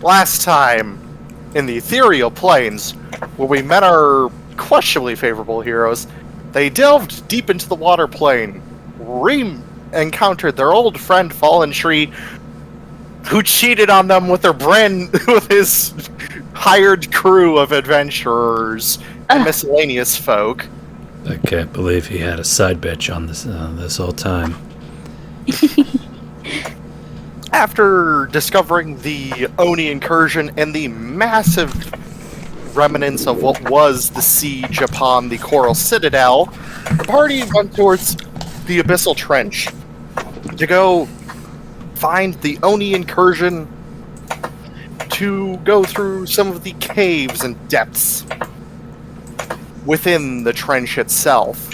last time in the ethereal planes, where we met our questionably favorable heroes, they delved deep into the water plane, encountered their old friend Fallen Tree, who cheated on them with with his hired crew of adventurers and miscellaneous folk. I can't believe he had a side bitch on this whole time. After discovering the Oni incursion and the massive remnants of what was the siege upon the Coral Citadel, the party went towards the Abyssal Trench to go find the Oni incursion, to go through some of the caves and depths within the trench itself.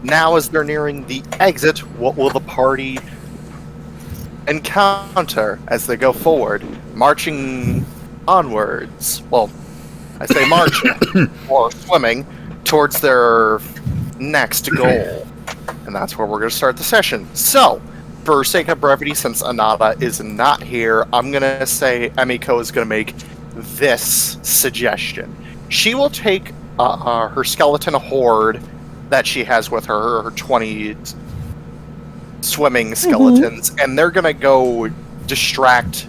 Now, as they're nearing the exit, what will the party encounter as they go forward, marching onwards? Well, I say marching, or swimming, towards their next goal. And that's where we're going to start the session. So, for sake of brevity, since Anada is not here, I'm going to say Emiko is going to make this suggestion. She will take her skeleton horde that she has with her 20 swimming skeletons, and they're going to go distract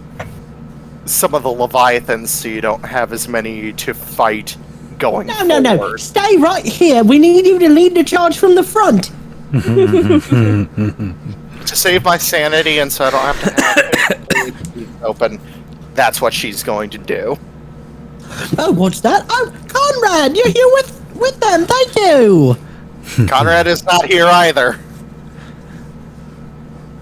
some of the Leviathans so you don't have as many to fight going forward. No. Stay right here. We need you to lead the charge from the front. To save my sanity and so I don't have to have it open, that's what she's going to do. Oh, what's that? Oh, Conrad, you're here with them. Thank you. Conrad is not here either.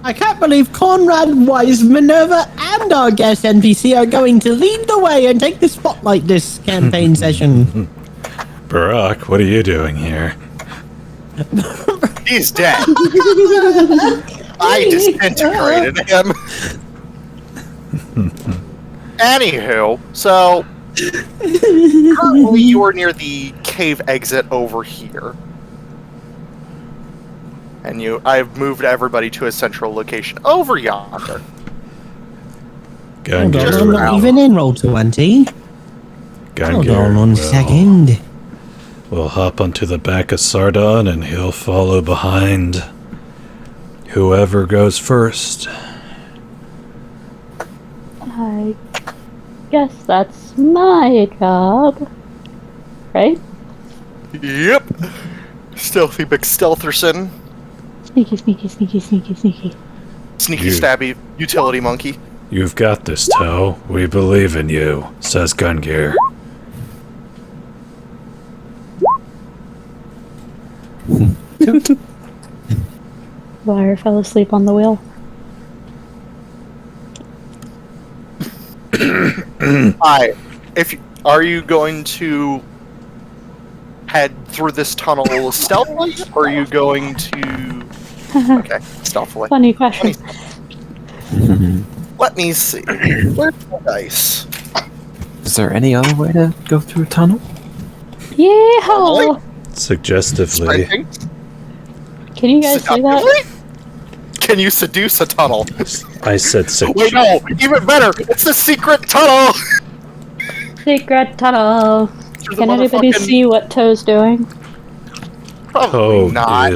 I can't believe Conrad, Wise, Minerva, and our guest NPC are going to lead the way and take the spotlight this campaign session. Barack, what are you doing here? He's dead. I disintegrated him. Anywho, so currently you are near the cave exit over here. And I've moved everybody to a central location over yonder. Hold on, I'm not even in Roll20. Hold on 1 second. We'll hop onto the back of Sardon and he'll follow behind whoever goes first. I guess that's my job. Right? Yep. Stealthy McStealtherson. Sneaky. Sneaky stabby utility monkey. You've got this, Toe. We believe in you, says Gungir. Lair fell asleep on the wheel. Are you going to head through this tunnel stealthily, or are you going to... Okay, stealthily. Funny question. Let me see. Where's the dice? Is there any other way to go through a tunnel? Yeah. Suggestively. Sprinting? Can you guys see that? Can you seduce a tunnel? I said Wait, no! Even better! It's the secret tunnel! Secret tunnel. Can anybody see what Toe's doing? Probably not.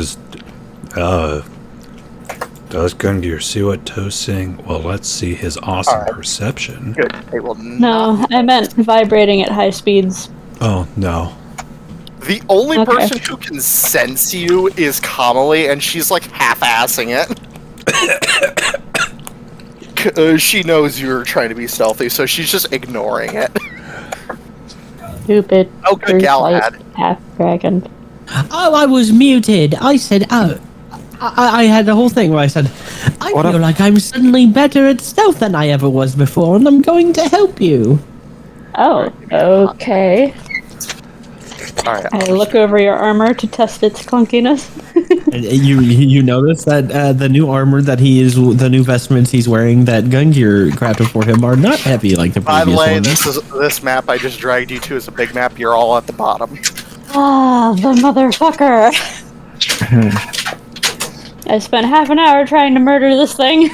Does Gungir see what Toe's seeing? Well, let's see his awesome perception. Good. They will No, I meant vibrating at high speeds. Oh, no. The only person who can sense you is Kamali, and she's like half-assing it. She knows you're trying to be stealthy, so she's just ignoring it. Stupid. Oh, good Galahad. Half dragon. Oh, I was muted. I said, I had the whole thing where I said, I feel like I'm suddenly better at stealth than I ever was before, and I'm going to help you. Oh, okay. Alright. I look over your armor to test its clunkiness. You notice that the new armor that the new vestments he's wearing that Gungir crafted for him are not heavy like the previous one. By the way, this map I just dragged you to is a big map. You're all at the bottom. Ah, the motherfucker. I spent half an hour trying to murder this thing.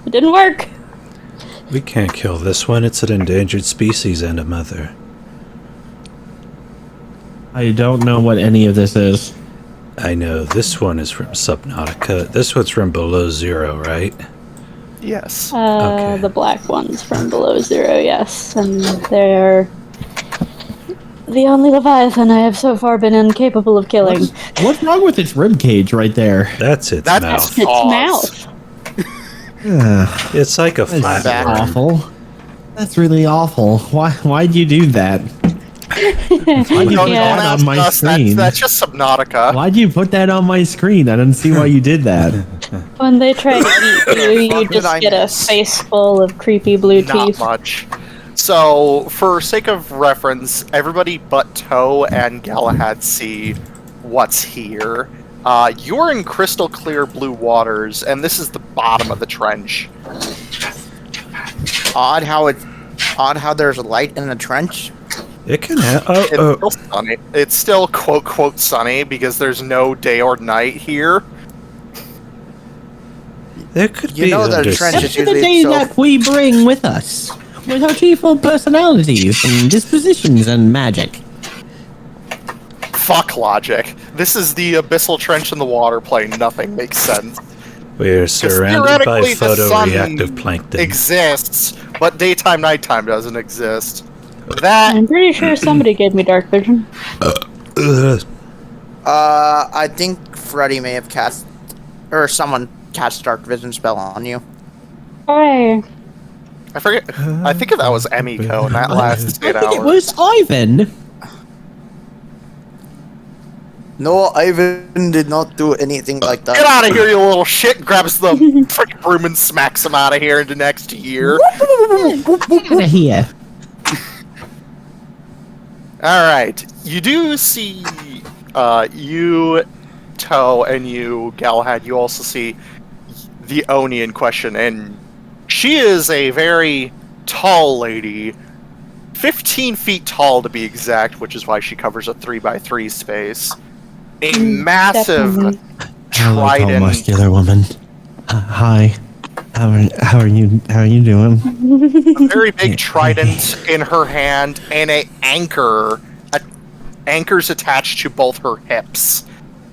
It didn't work. We can't kill this one. It's an endangered species and a mother. I don't know what any of this is. I know this one is from Subnautica. This one's from Below Zero, right? Yes. Okay. The black ones from Below Zero, yes. And they're the only Leviathan I have so far been incapable of killing. What's wrong with its rib cage right there? That's its That's mouth. Its Pause. mouth. It's like a That's flatworm. awful. That's really awful. Why'd you do that? Why'd you Don't put Yeah. that ask on my us, screen? that's just Subnautica. Why'd you put that on my screen? I don't see why you did that. When they try to eat you, you Fuck did I just get a miss? face full of creepy blue Not teeth. much. So, for sake of reference, everybody but Toe and Galahad see what's here. You're in crystal clear blue waters, and this is the bottom of the trench. Odd how there's a light in the trench. It can have. It's Oh, still sunny. It's still quote quote sunny because there's no day or night here. there could You be know that under- trench That's is the usually day so. that we bring with us. With our chiefful personalities and dispositions and magic. Fuck logic. This is the abyssal trench in the water plane. Nothing makes sense. We're surrounded by Theoretically, the sun photoreactive plankton. exists, but daytime nighttime doesn't exist. That I'm pretty sure somebody gave me dark vision. Ugh. I think Freddy may have cast, or someone cast dark vision spell on you. Hey, I forget. I think that was Emiko, and that lasts 8 I think it hours. was Ivan. No, Ivan did not do anything like that. Get out of here, you little shit! Grabs the freaking broom and smacks him out of here into next year. Get out of here. Alright, you do see, you, Toe, and you, Galahad, you also see the Oni in question, and she is a very tall lady, 15 feet tall to be exact, which is why she covers a 3x3 space. A massive definitely. Hello, tall, trident, muscular woman. Hi. How are you doing? a very big trident in her hand, and anchors attached to both her hips.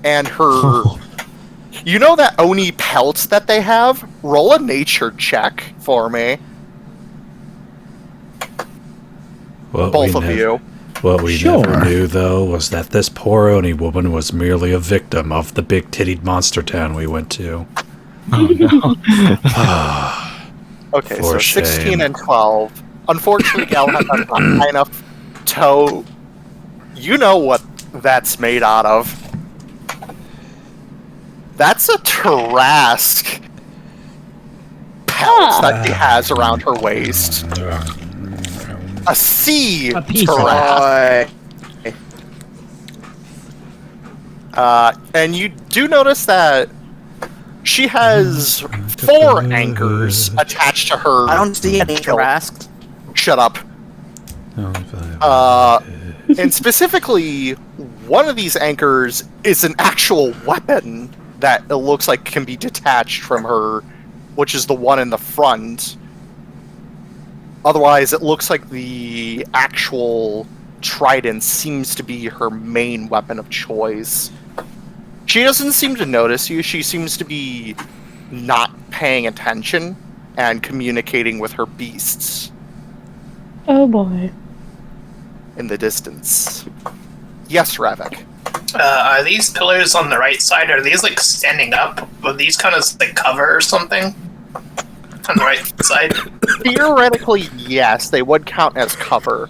And her... You know that Oni pelts that they have? Roll a nature check for me. What Both we of nev- you. What we Sure. never knew, though, was that this poor Oni woman was merely a victim of the big-tittied monster town we went to. Okay, For so shame. 16 and 12. Unfortunately, Galahad not high enough. Toe, you know what that's made out of. That's a Tarask pelt that she has around her waist. A sea A piece of Tarask. And you do notice that she has 4 anchors attached to her. I don't see any Tarask. Shut up. And specifically, one of these anchors is an actual weapon that it looks like can be detached from her, which is the one in the front. Otherwise, it looks like the actual trident seems to be her main weapon of choice. She doesn't seem to notice you. She seems to be not paying attention and communicating with her beasts Oh boy. in the distance. Yes, Ravak. Are these pillars on the right side? Are these like standing up? Are these kind of like cover or something? On the right side? Theoretically, yes, they would count as cover.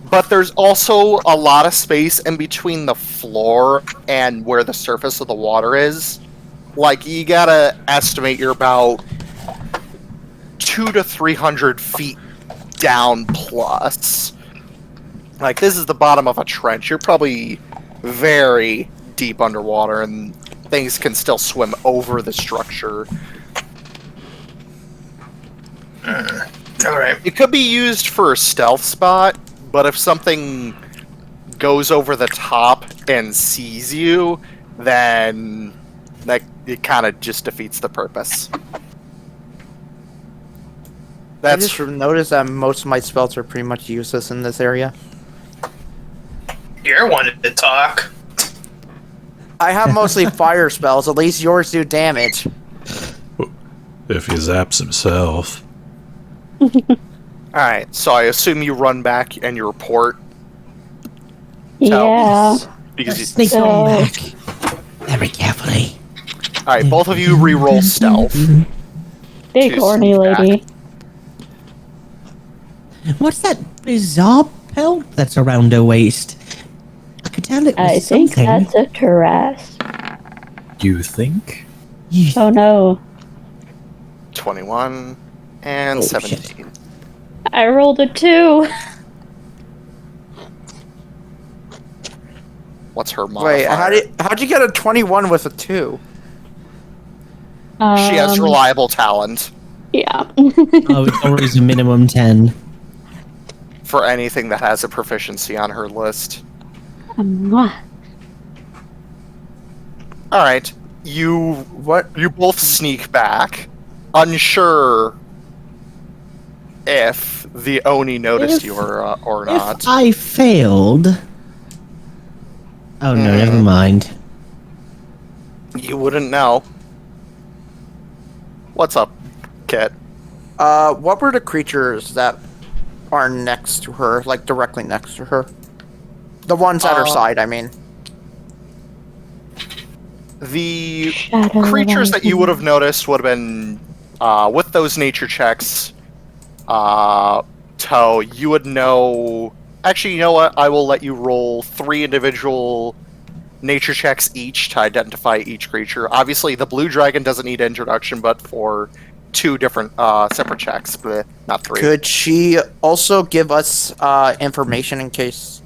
But there's also a lot of space in between the floor and where the surface of the water is. Like, you gotta estimate you're about 200 to 300 feet down plus. Like, this is the bottom of a trench. You're probably very deep underwater, and things can still swim over the structure. Alright. It could be used for a stealth spot, but if something goes over the top and sees you, then it kind of just defeats the purpose. I just noticed that most of my spells are pretty much useless in this area. You're wanted to talk. I have mostly fire spells. At least yours do damage. If he zaps himself. Alright, so I assume you run back and you report. Yeah. Because you, Sneak So- on back. Very carefully. Alright, both of you re-roll stealth. Big to horny sneak back. lady. What's that bizarre pelt that's around her waist? I could tell it was I think something. that's a terrace. You think? You- Oh no. 21 and Oh, 17. I rolled a 2. What's her modifier? Wait, how'd you get a 21 with a 2? She has reliable talent Yeah. Oh, it's always a minimum 10. for anything that has a proficiency on her list. Mwah. Alright, you both sneak back, unsure if the Oni noticed If- you or not. If I failed... Oh no, never mind. You wouldn't know. What's up, Kit? What were the creatures that are next to her, like directly next to her? The ones at her side, I mean. The Shadow creatures that you Leviathan. would have noticed would have been, with those nature checks, Toe, you would know... Actually, you know what? I will let you roll 3 individual nature checks each to identify each creature. Obviously, the blue dragon doesn't need introduction, but for 2 different separate checks, but not 3. Could she also give us information in case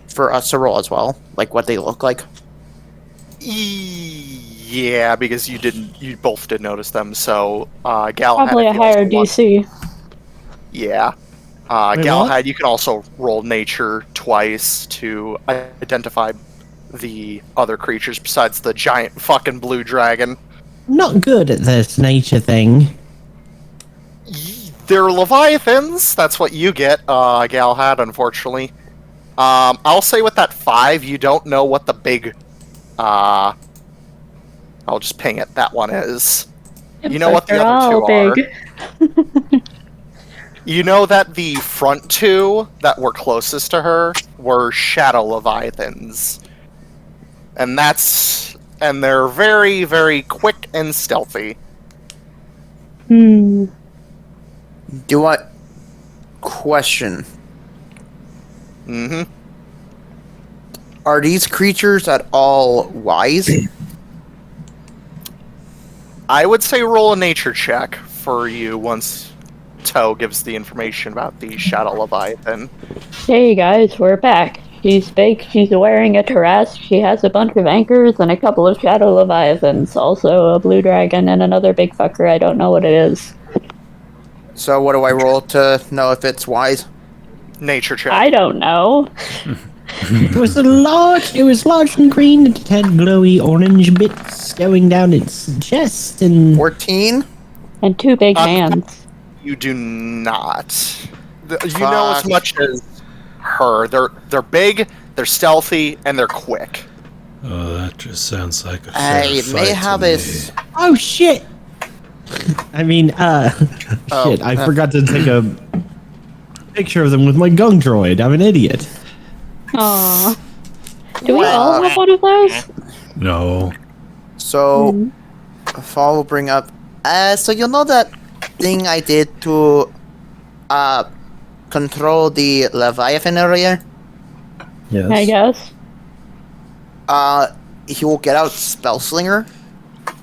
for us to roll as well, like what they look like? Yeah, because you both did notice them. So, Galahad, Probably a if you higher also want- DC. Yeah. Wait, Galahad, you can also roll nature twice to identify the other creatures besides the giant fucking blue dragon. Not good at this nature thing. They're Leviathans. That's what you get, Galahad, unfortunately. I'll say with that 5, you don't know what the big... I'll just ping it. That one is. You know what the They're other 2 all are. big. You know that the front 2 that were closest to her were Shadow Leviathans. And they're very, very quick and stealthy. Hmm. Do what? Question. Mm-hmm. Are these creatures at all wise? I would say roll a nature check for you once Toe gives the information about the Shadow Leviathan. Hey guys, we're back. She's big, she's wearing a terrace, she has a bunch of anchors and a couple of shadow leviathans, also a blue dragon and another big fucker, I don't know what it is. So what do I roll to know if it's wise? Nature check. I don't know. It was large and green. It had glowy orange bits going down its chest and 14? And 2 big hands. You do not. You know as much as her. They're big, they're stealthy, and they're quick. Oh, that just sounds like a I fair may fight have to me. this. oh shit! I mean, shit! I forgot to take a picture of them with my gung droid. I'm an idiot. Aww. Do we all have one of those? No. So, Fall will bring up. So you know that thing I did to, control the Leviathan area? Yes. I guess. He will get out Spellslinger,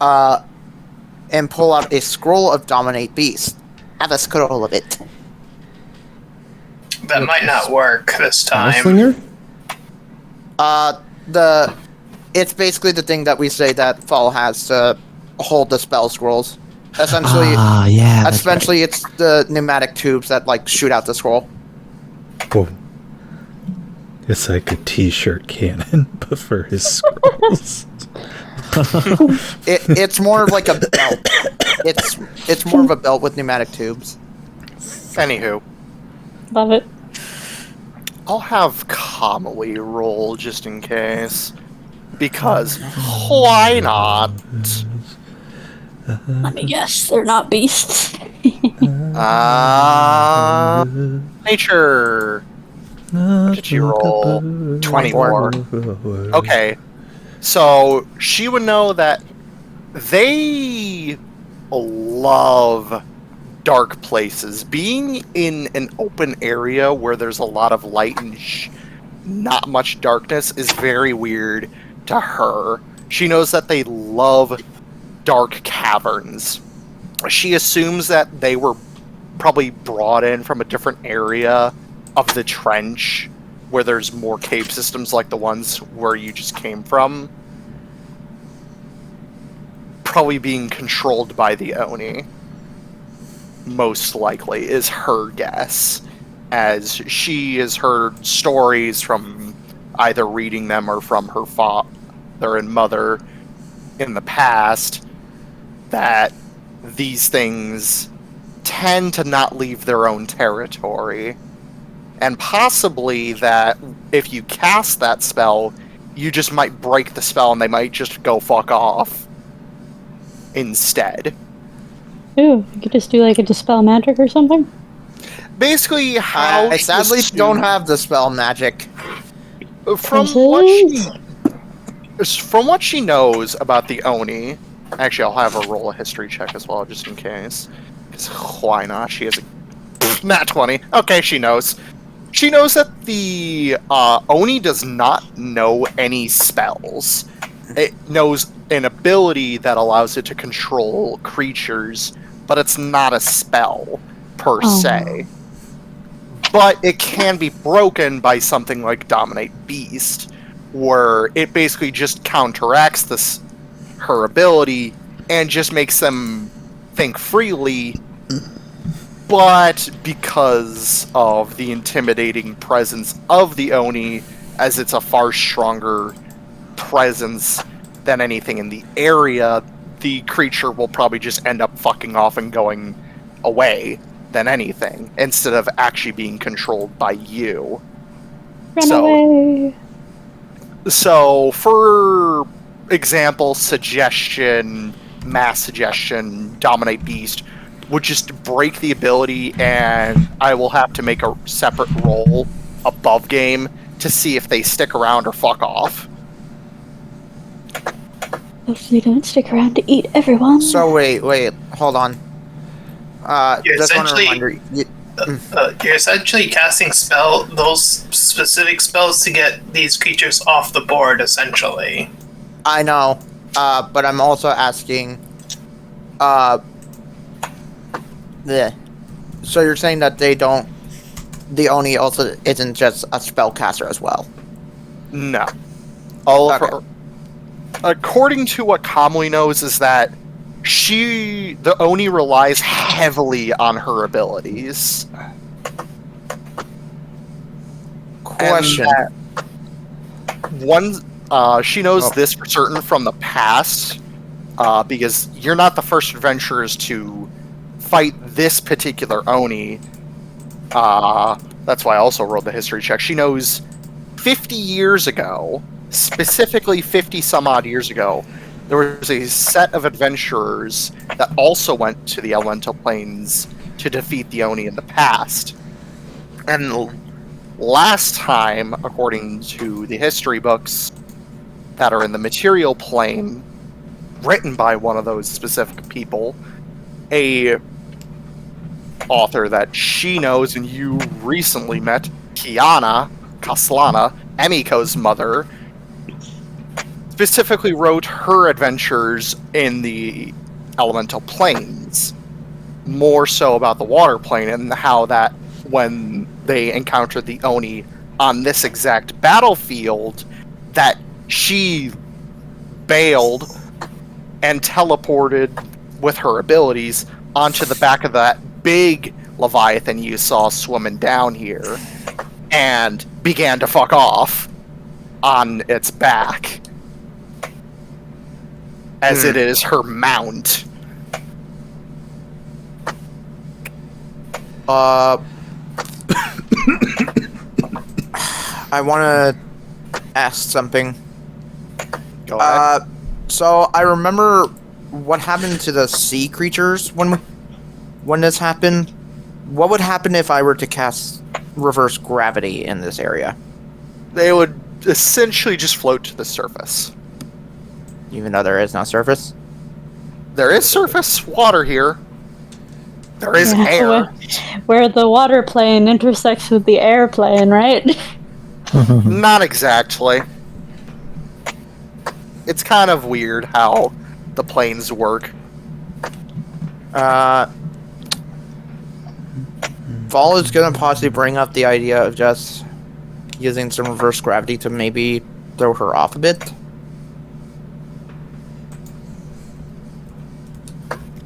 and pull out a scroll of Dominate Beast. Have a scroll of it. That might not work this time. Slinger? It's basically the thing that we say that Fall has to hold the spell scrolls. Essentially, Yeah. that's essentially it's the pneumatic tubes that like shoot out the scroll. Whoa. It's like a t-shirt cannon, but for his scrolls. It's more of like a belt. It's more of a belt with pneumatic tubes. Anywho, Love it. I'll have Kamali roll just in case. Because why not? Let me guess, they're not beasts. Nature. What did you roll? 24. Okay. So she would know that they love dark places. Being in an open area where there's a lot of light and not much darkness is very weird to her. She knows that they love dark caverns. She assumes that they were probably brought in from a different area of the trench where there's more cave systems like the ones where you just came from. Probably being controlled by the Oni. Most likely, is her guess. As she has heard stories from either reading them or from her father and mother in the past that these things tend to not leave their own territory. And possibly that if you cast that spell, you just might break the spell and they might just go fuck off instead. Ooh, you could just do like a dispel magic or something? Basically, how I sadly don't have the spell magic. from what she knows about the Oni. Actually, I'll have her roll a history check as well, just in case. Because why not? She has a nat 20. Okay, she knows. She knows that the Oni does not know any spells. It knows an ability that allows it to control creatures, but it's not a spell per se. But it can be broken by something like Dominate Beast, where it basically just counteracts her ability and just makes them think freely. But because of the intimidating presence of the Oni, as it's a far stronger presence than anything in the area, the creature will probably just end up fucking off and going away than anything, instead of actually being controlled by you. Run away! So, for example, mass suggestion, Dominate Beast, would just break the ability, and I will have to make a separate roll above game to see if they stick around or fuck off. Hopefully don't stick around to eat everyone. So wait, hold on. You're Just want to essentially- remind You're essentially casting those specific spells to get these creatures off the board, essentially. I know, but I'm also asking, so you're saying that the Oni also isn't just a spellcaster as well? No. All of Okay. her, according to what Kamui knows, is that the Oni relies heavily on her abilities. Question. She knows this for certain from the past, because you're not the first adventurers to fight this particular Oni. That's why I also rolled the history check. She knows 50 years ago, specifically 50 some odd years ago, there was a set of adventurers that also went to the Elemental Planes to defeat the Oni in the past. And last time, according to the history books that are in the Material Plane, written by one of those specific people, a author that she knows and you recently met, Kiana Kaslana, Emiko's mother, specifically wrote her adventures in the Elemental Planes, more so about the Water Plane, and how that when they encountered the Oni on this exact battlefield, that she bailed and teleported with her abilities onto the back of that big Leviathan you saw swimming down here, and began to fuck off on its back, as it is her mount. I want to ask something. Go ahead. So I remember what happened to the sea creatures when this happened. What would happen if I were to cast reverse gravity in this area? They would essentially just float to the surface. Even though there is no surface? There is surface water here. There is Yeah, air. where the water plane intersects with the air plane, right? Not exactly. It's kind of weird how the planes work. Fall is gonna possibly bring up the idea of just using some reverse gravity to maybe throw her off a bit.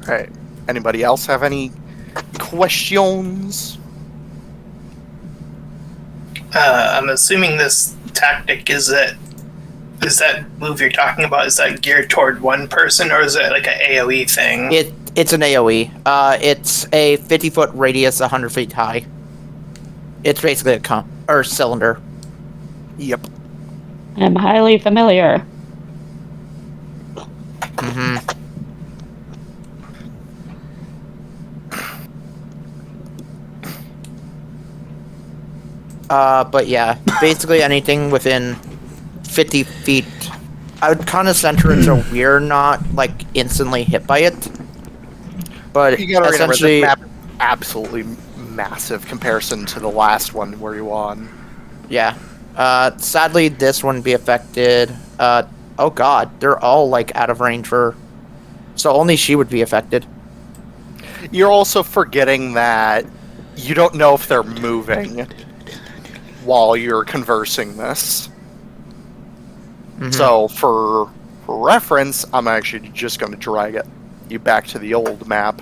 Alright. Anybody else have any questions? I'm assuming this tactic is that move you're talking about, is that geared toward one person, or is it like an AoE thing? It's an AoE. It's a 50-foot radius, 100 feet high. It's basically a cylinder. Yep. I'm highly familiar. Mm-hmm. But yeah, basically anything within 50 feet. I would kind of center it so we're not, like, instantly hit by it. But You gotta remember, essentially... this map is absolutely massive comparison to the last one where you won. Yeah. Sadly, this wouldn't be affected. Oh god, they're all, like, out of range for... So only she would be affected. You're also forgetting that you don't know if they're moving while you're conversing this. Mhm. So, for reference, I'm actually just going to drag you back to the old map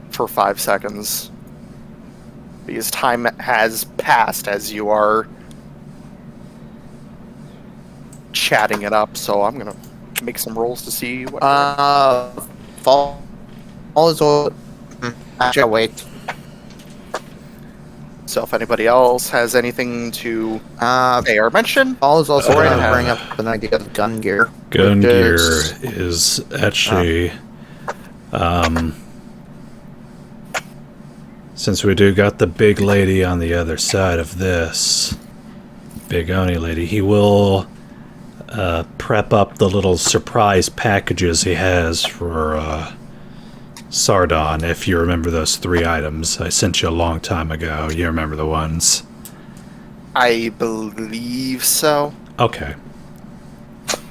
for 5 seconds. Because time has passed as you are chatting it up, so I'm going to make some rolls to see what... Fall is all... Actually, wait. So if anybody else has anything to say or mention... Fall is also going to Uh, bring up an idea of Gungir. Gungir is actually, since we do got the big lady on the other side of this, big Oni lady, he will prep up the little surprise packages he has for Sardon, if you remember those 3 items I sent you a long time ago. You remember the ones? I believe so. Okay.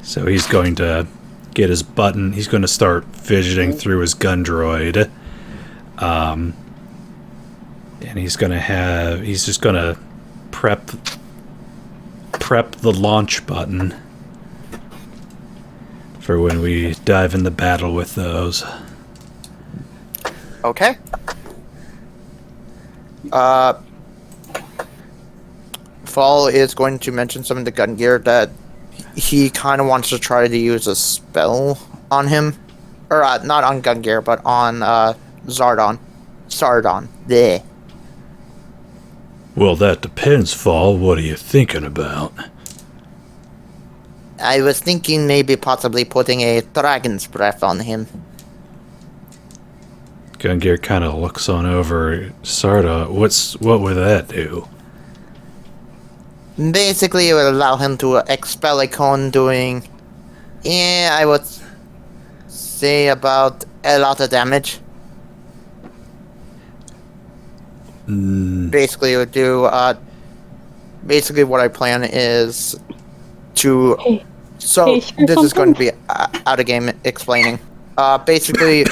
So he's going to get his button. He's going to start fidgeting through his gun droid. And he's going to have... He's just going to prep the launch button for when we dive into battle with those. Okay. Fall is going to mention some of the Gungir that he kind of wants to try to use a spell on him. Or, not on Gungir, but on, Sardon. There. Well, that depends, Fall. What are you thinking about? I was thinking maybe possibly putting a dragon's breath on him. Gungir kind of looks on over Sarda. What would that do? Basically, it would allow him to expel a cone doing, I would say about a lot of damage. Basically, it would do, basically what I plan is to, so Hey, sure this is going to something? be out of game explaining. Basically,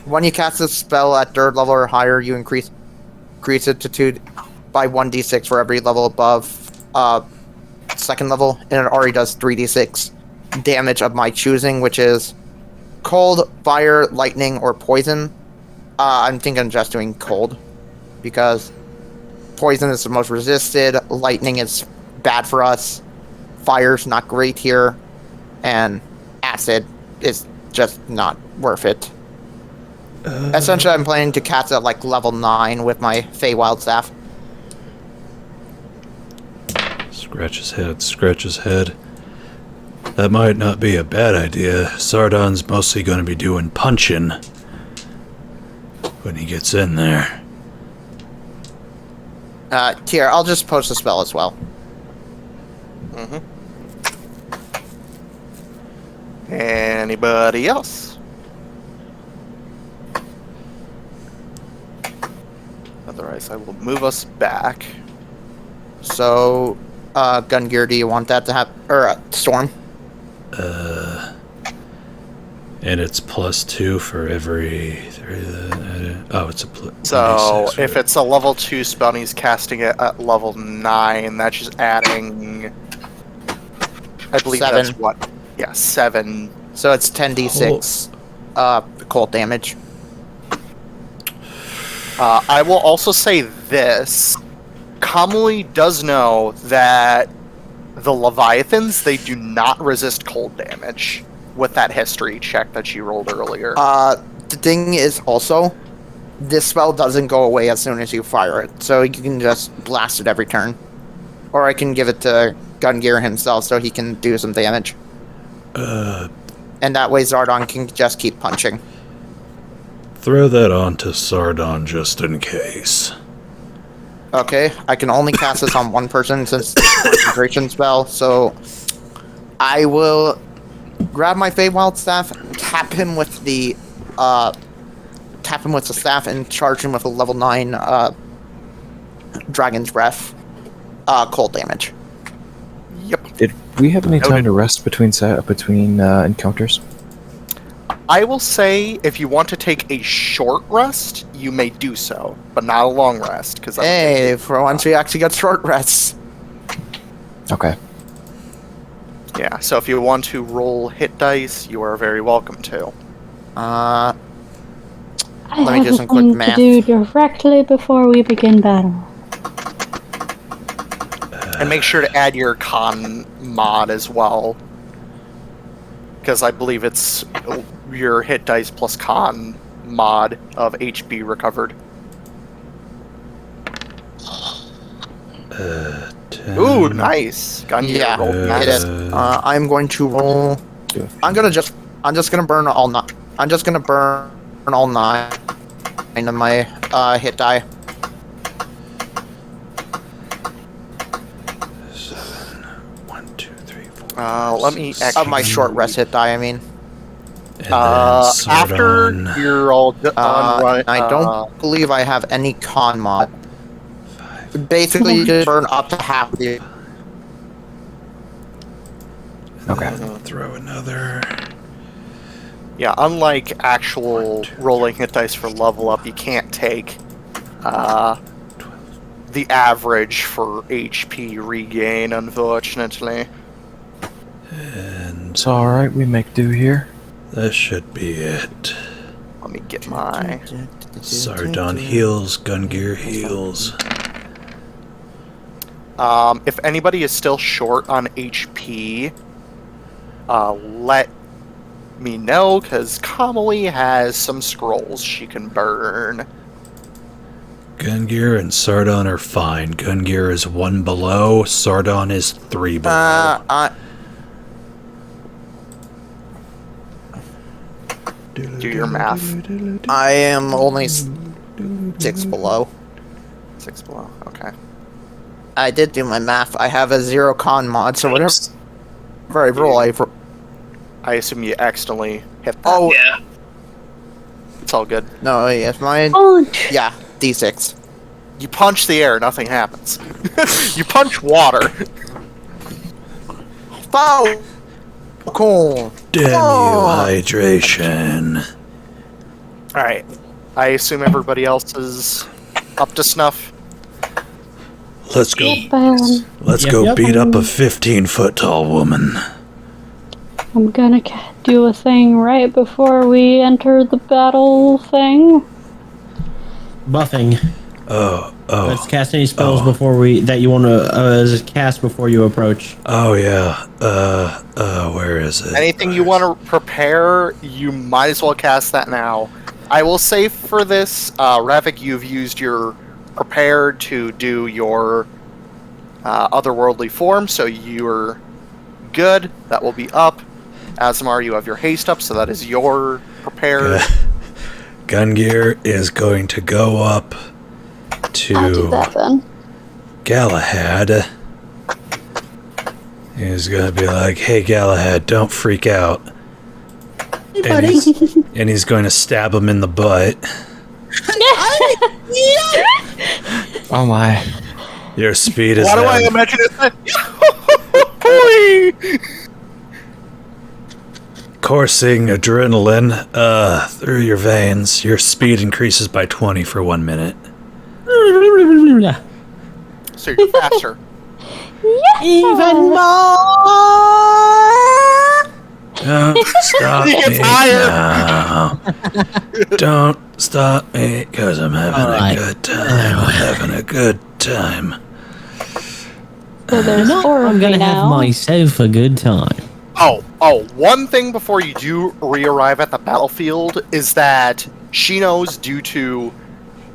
when you cast a spell at 3rd level or higher, you increase it to 2 by 1d6 for every level above 2nd level, and it already does 3d6 damage of my choosing, which is cold, fire, lightning, or poison. I'm thinking of just doing cold, because poison is the most resisted, lightning is bad for us, fire's not great here, and acid is just not worth it. Essentially, I'm planning to cast at like level 9 with my Feywild Staff. Scratch his head, scratch his head. That might not be a bad idea. Sardon's mostly going to be doing punching when he gets in there. Here, I'll just post a spell as well. Anybody else? Otherwise, I will move us back. So, Gungir, do you want that to happen? Or, Storm? And it's +2 for every... oh, it's a... So, if it's a level 2 spell and he's casting it at level 9, that's just adding... I believe 7. that's what? Yeah, 7. So it's 10d6 cold damage. I will also say this. Commonly does know that the Leviathans, they do not resist cold damage with that history check that you rolled earlier. The thing is also, this spell doesn't go away as soon as you fire it, so you can just blast it every turn. Or I can give it to Gungir himself so he can do some damage. And that way Zardon can just keep punching. Throw that on to Sardon just in case. Okay, I can only cast this on one person since it's a concentration spell, so I will grab my Feywild Staff, tap him with the staff, and charge him with a level 9 Dragon's Breath cold damage. Yep. Did we have any time to rest between encounters? I will say, if you want to take a short rest, you may do so, but not a long rest. Cause Hey, for once we actually got short rests. Okay. Yeah, so if you want to roll hit dice, you are very welcome to. I Let me have do some quick a thing math. to do directly before we begin battle. And make sure to add your con mod as well. Because I believe it's your hit dice plus con mod of HP recovered. 10. Ooh, nice. Gungir Yeah, rolled it nice. is. I'm going to roll. I'm just gonna burn all 9. I'm just gonna burn all 9 of my hit die. 7. 1, 2, 3, 4. Let me actually... Of my short rest hit die, I mean. And then after Sardon. you're all done running... I don't believe I have any con mod. Basically, you just burn up to half of the. Okay. I'll throw another. Yeah, unlike actual rolling hit dice for level up, you can't take the average for HP regain, unfortunately. And It's alright, we make do here. that should be it. Let me get my... Sardon heals, Gungir heals. If anybody is still short on HP, let me know, because Kamali has some scrolls she can burn. Gungir and Sardon are fine. Gungir is 1 below, Sardon is 3 below. Do your math. I am only 6 below. 6 below, okay. I did do my math. I have a 0 con mod, so whatever I roll, I assume you accidentally hit that. Oh, Yeah. It's all good. no, yes, mine. Punch! Yeah, D6. You punch the air, nothing happens. You punch water. Oh, cool. Damn Oh. you, hydration. Alright. I assume everybody else is up to snuff. Let's go. Let's Yep, go yep. beat up a 15-foot tall woman. I'm gonna do a thing right before we enter the battle thing. Buffing. Oh, Let's cast any spells before that you want to cast before you approach. oh yeah. Where is it? Anything you want to prepare, you might as well cast that now. I will say for this, Ravak, you've used your prepared to do your otherworldly form, so you're good. That will be up. Asemar, you have your haste up, so that is your prepared. Gungir is going to go up I'll do to that then. Galahad. He's going to be like, hey, Galahad, don't freak out. And he's going to stab him in the butt. Oh my. Your speed is Why do I now- imagine it? coursing adrenaline through your veins. Your speed increases by 20 for 1 minute. So you're faster. Even more. Don't stop He gets me higher. now. Don't stop me, because I'm having Alright. a good time. I'm having a good time. So there's four of I'm me gonna have now. myself a good time. Oh, one thing before you do re-arrive at the battlefield is that she knows, due to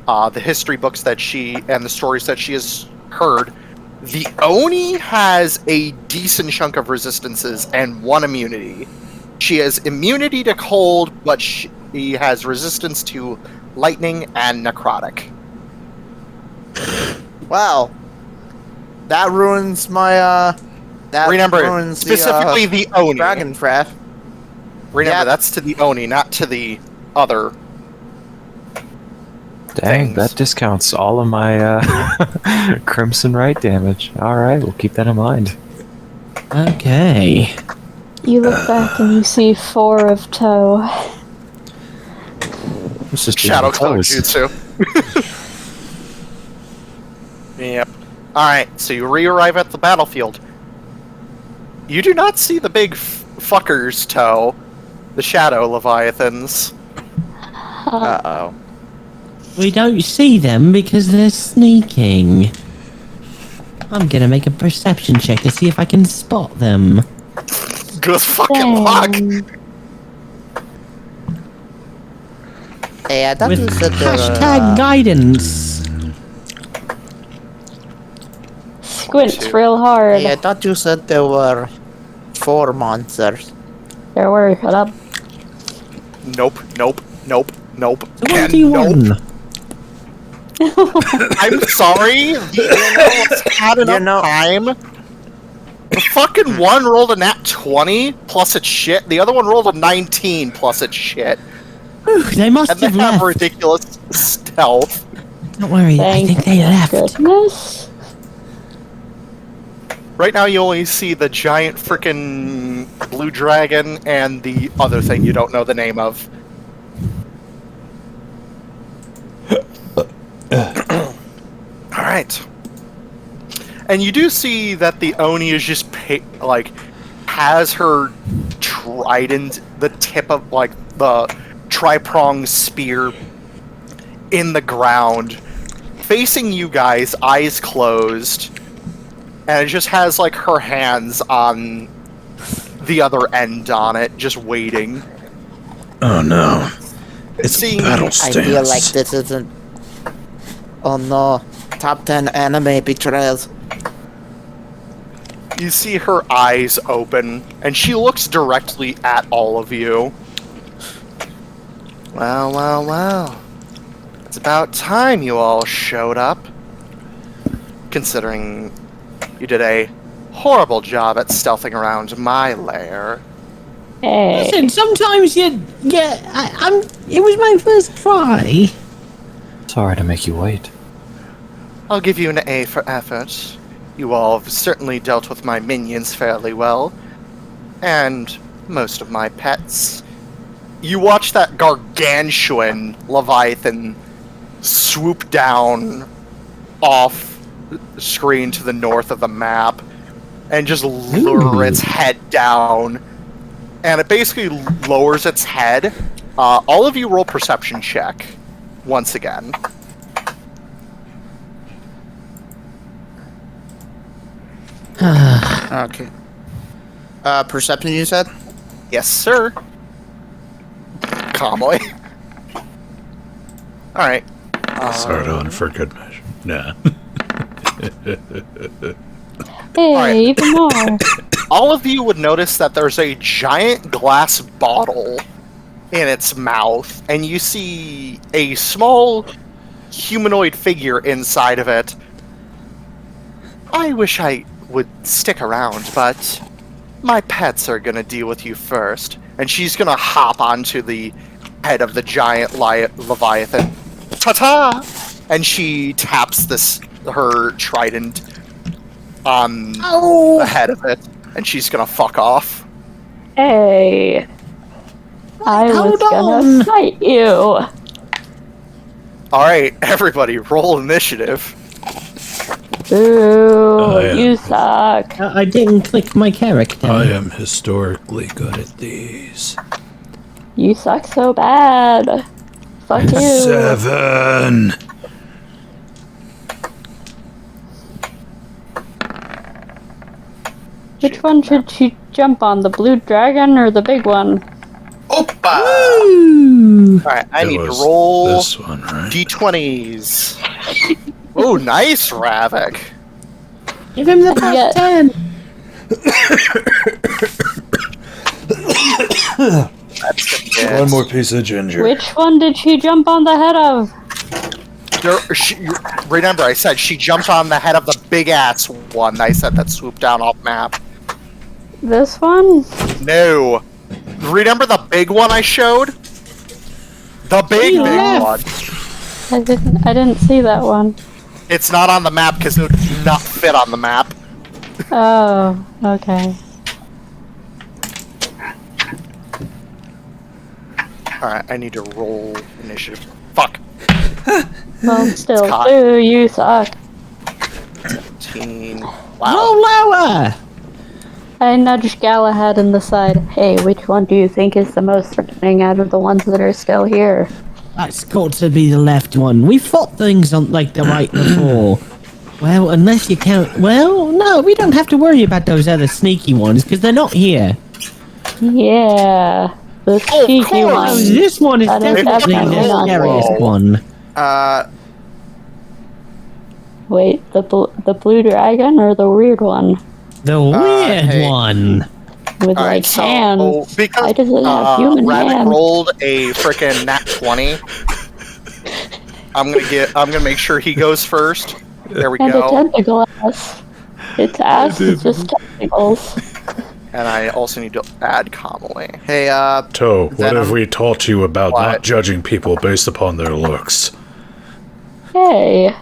the history books that she and the stories that she has heard, the Oni has a decent chunk of resistances and one immunity. She has immunity to cold, but she has resistance to lightning and necrotic. Wow. That ruins my, that Remember, ruins specifically the Oni. Dragon Breath. Remember, Yeah. that's to the Oni, not to the other. Dang, Things. that discounts all of my Crimson Right damage. Alright, we'll keep that in mind. Okay. You look back and you see 4 of toe. Let's just Shadow do Clone those. Jutsu. Yep. Alright, so you re-arrive at the battlefield. You do not see the big fuckers, Toe. The Shadow Leviathans. Uh-oh. We don't see them because they're sneaking. I'm gonna make a perception check to see if I can spot them. Good fucking luck! Hey, I thought With you said there were, hashtag guidance. Squints real hard. Hey, I thought you said there were 4 monsters. There were, shut up. Nope, nope, nope, nope. So what and do you nope. want? I'm sorry, the animals had enough time. The fucking one rolled a nat 20 plus its shit, the other one rolled a 19 plus its shit. Ooh, they must And they have have left. ridiculous stealth. Don't worry, I Thank think they left. Goodness. Right now you only see the giant frickin' blue dragon and the other thing you don't know the name of. Alright. And you do see that the Oni is just, has her trident, the tip of, the tri-pronged spear in the ground, facing you guys, eyes closed, and it just has, her hands on the other end on it, just waiting. Oh no. It's Seeing- battle I stance. feel like this isn't... Oh no. Top 10 anime betrayals. You see her eyes open, and she looks directly at all of you. Well, well, well. It's about time you all showed up. Considering you did a horrible job at stealthing around my lair. Hey. Listen, sometimes it was my first try. Sorry to make you wait. I'll give you an A for effort. You all have certainly dealt with my minions fairly well. And most of my pets. You watch that gargantuan Leviathan swoop down off screen to the north of the map and just lure its head down. And it basically lowers its head. All of you roll perception check once again. Okay. Perception you said? Yes, sir. Calmly. All right. Start on for good measure. Nah. Hey, Alright. even more. All of you would notice that there's a giant glass bottle in its mouth, and you see a small humanoid figure inside of it. I wish I would stick around, but my pets are gonna deal with you first. And she's gonna hop onto the head of the giant Leviathan. Ta-ta! And she taps her trident on the head of it, and she's gonna fuck off. Hey. I was Hold gonna on. fight you. Alright, everybody, roll initiative. Ooh, yeah. you suck. I didn't click my character. I am historically good at these. You suck so bad. Fuck you. 7. Which one should she jump on? The blue dragon or the big one? Opa! Ooh. Alright, I It need to was roll this one, right? d20s. Oh, nice, Ravak. Give him the plus Yeah. 10. That's a hit. One more piece of ginger. Which one did she jump on the head of? Remember, I said she jumped on the head of the big-ass one I said that swooped down off map. This one? No. Remember the big one I showed? The big left. one. I didn't see that one. It's not on the map because it would not fit on the map. Oh, okay. Alright, I need to roll initiative. Fuck. Well, still, hot. too, you suck. 17. Roll Wow. lower. I nudged Galahad in the side. Hey, which one do you think is the most threatening out of the ones that are still here? That's got to be the left one. We fought things on like the right before. Well, unless you count. Well, no, we don't have to worry about those other sneaky ones because they're not here. Yeah, the cheeky course. Oh, one. this one is That is definitely definitely the not scariest roll. one. Wait, the blue dragon or the weird one The weird hey. one. with Alright, like so hands? because Why does it have human Ravak hands? rolled a frickin' nat 20, I'm gonna make sure he goes first. There we And a go. tentacle ass. Its ass is just tentacles. And I also need to add Kamale. Hey, Toe, what Venom. have we taught you about What? not judging people based upon their looks? Hey,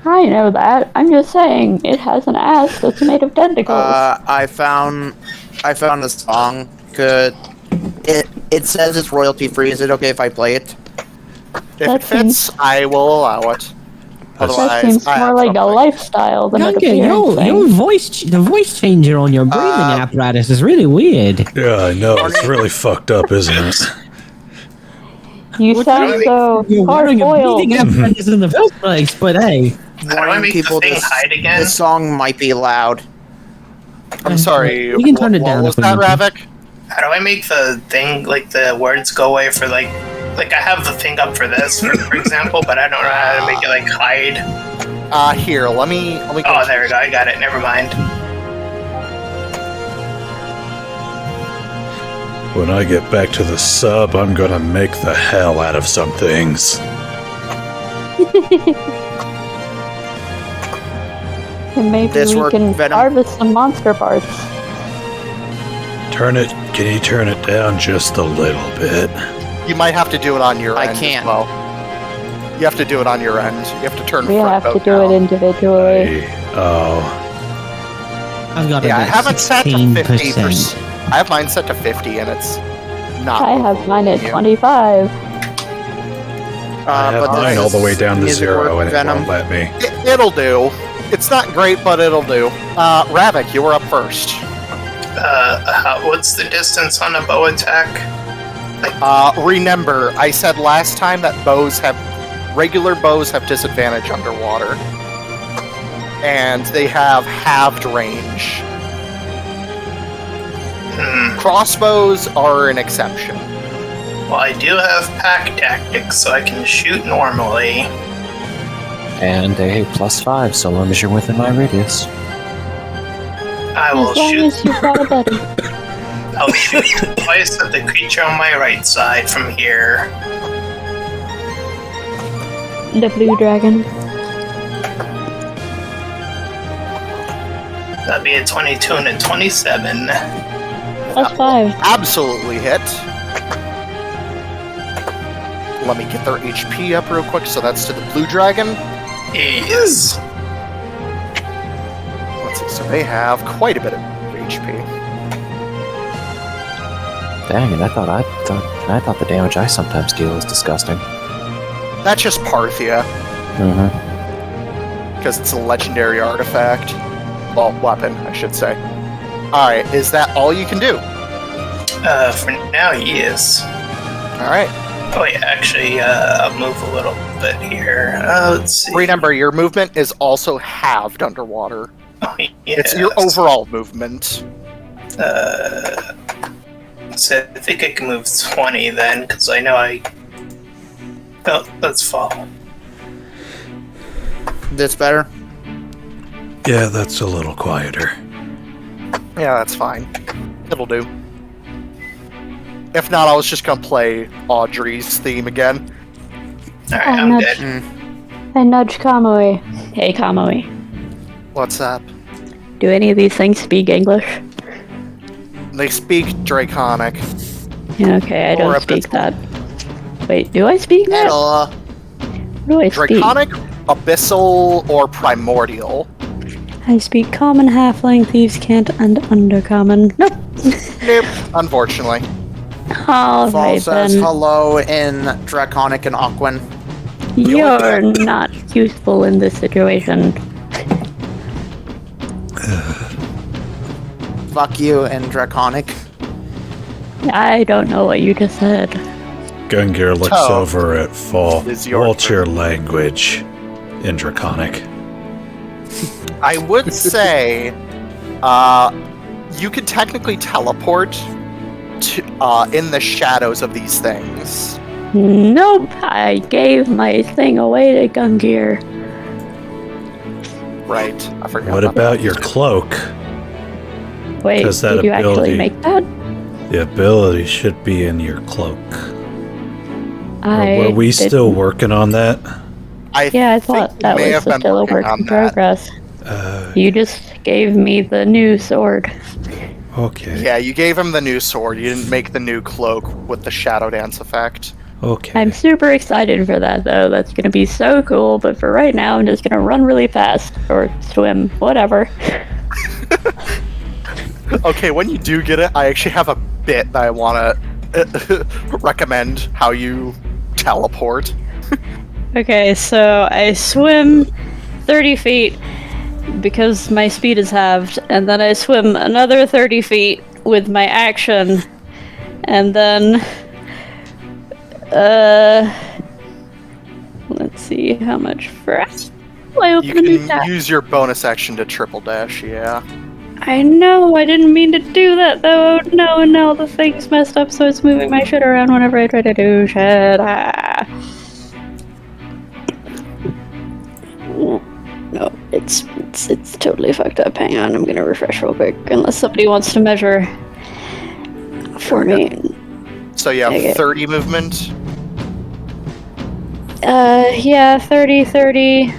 I know that. I'm just saying, it has an ass that's made of tentacles. I found a song. It says it's royalty free. Is it okay if I play it? If That it fits, I will allow it. that Otherwise, seems I more have like a something. lifestyle than an Gunga, appearance thing. your the voice changer on your breathing apparatus is really weird. Yeah, I know. It's really fucked up, isn't it? You sound so You're wearing a hard-boiled. breathing apparatus in the first place, but hey. How do I make the thing hide again? This song might be loud. I'm sorry. We can turn it what down was if we that, need to. Ravak? How do I make the thing, like the words go away for like I have the thing up for this, for example, but I don't know how to make it like hide. Here, let me go. Oh, there we go. I got it. Never mind. When I get back to the sub, I'm gonna make the hell out of some things. And maybe This we worked, can Venom. harvest some monster parts. Can you turn it down just a little bit? You might have to do it on your I end can't. as well. You have to do it on your end. You have to turn We front have to vote do down. it individually. I've got Yeah, I about have it set to 16%. 50%. I have mine set to 50, and it's not. I have mine at you. 25. I have but mine this all the way down to music 0 work, and it Venom. won't let me. It'll do. It's not great, but it'll do. Ravak, you were up first. What's the distance on a bow attack? Remember, I said last time that regular bows have disadvantage underwater. And they have halved range. Crossbows are an exception. Well, I do have pack tactics, so I can shoot normally. And a +5, so long as you're within my radius. I will As long shoot. as you've got a buddy. I'll shoot twice at the creature on my right side from here. The blue dragon. That'd be a 22 and a 27. +5. Absolutely hit. Let me get their HP up real quick. So that's to the blue dragon. Yes. Let's see. So they have quite a bit of HP. Dang it! I thought the damage I sometimes deal is disgusting. That's just Parthia, Mm-hmm. because it's a legendary artifact. Well, weapon, I should say. Alright, is that all you can do? For now, yes. Alright. Oh yeah, actually, I'll move a little bit here. Let's see. Remember, your movement is also halved underwater. Oh, yeah, It's your overall movement. So I think I can move 20 then, because I know I... Oh, let's fall. This better? Yeah, that's a little quieter. Yeah, that's fine. It'll do. If not, I was just gonna play Audrey's theme again. Alright, Oh, I'm no. dead. I nudge Kamui. Hey, Kamui. What's up? Do any of these things speak English? They speak Draconic. Yeah, okay, I Or don't a speak bit- that. Wait, do I speak that? Hello. What do I speak? Draconic, Abyssal, or Primordial. I speak common, halfling, thieves' cant, and undercommon. Nope. Nope, unfortunately. Fall Alright says then. hello in Draconic and Aquan. You're not useful in this situation. Fuck you in Draconic. I don't know what you just said. Gungir looks Toe over at Fall. is your What's your language in Draconic? I would say, you could technically teleport to, in the shadows of these things. Nope, I gave my thing away to Gungir. Right, I forgot. What about your cloak? Wait, Does that did you actually ability- make that? The ability should be in your cloak. I Were we didn't- still working on that? Yeah, I thought think that you may was have been still a working work on in that. progress. You just gave me the new sword. Okay. Yeah, you gave him the new sword. You didn't make the new cloak with the Shadow Dance effect. Okay. I'm super excited for that, though. That's gonna be so cool, but for right now, I'm just gonna run really fast. Or swim, whatever. Okay, when you do get it, I actually have a bit that I want to recommend how you teleport. Okay, so I swim 30 feet because my speed is halved, and then I swim another 30 feet with my action, and then let's see how much first. I open You a new can tab. use your bonus action to triple dash, yeah. I know, I didn't mean to do that though. No, and now the thing's messed up, so it's moving my shit around whenever I try to do shit. Ah. No, it's totally fucked up. Hang on, I'm gonna refresh real quick. Unless somebody wants to measure for me. So you have Okay. 30 movement. Yeah, 30.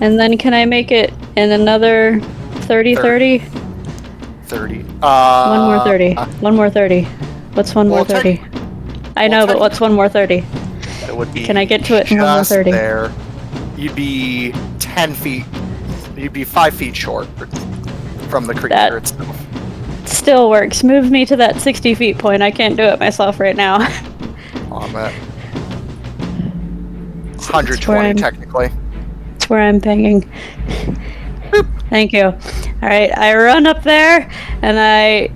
And then can I make it in another 30? 30. One more 30. One more 30. What's one more well, 30? I know, but what's one more 30? It would be Can I get to it in one more just 30? there. You'd be 10 feet. You'd be 5 feet short from the creature That- itself. Still works. Move me to that 60 feet point. I can't do it myself right now. On that. That's where 120 I'm- technically. That's where I'm pinging. Thank you. Alright, I run up there, and I,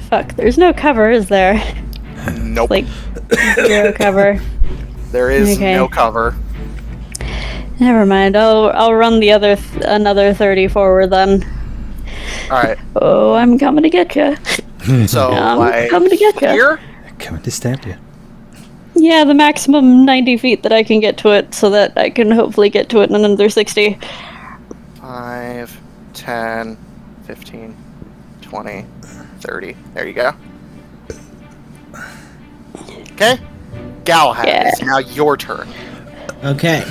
fuck, there's no cover, is there? Nope. Like, zero cover. There is Okay. no cover. Never mind, I'll run the other, another 30 forward then. Alright. Oh, I'm coming to get you. So, I'm like, coming to get you. here, coming to stab you. Yeah, the maximum 90 feet that I can get to it, so that I can hopefully get to it in another 60. 5, 10, 15, 20, 30. There you go. Okay. Galahad, Yeah. it's now your turn. Okay.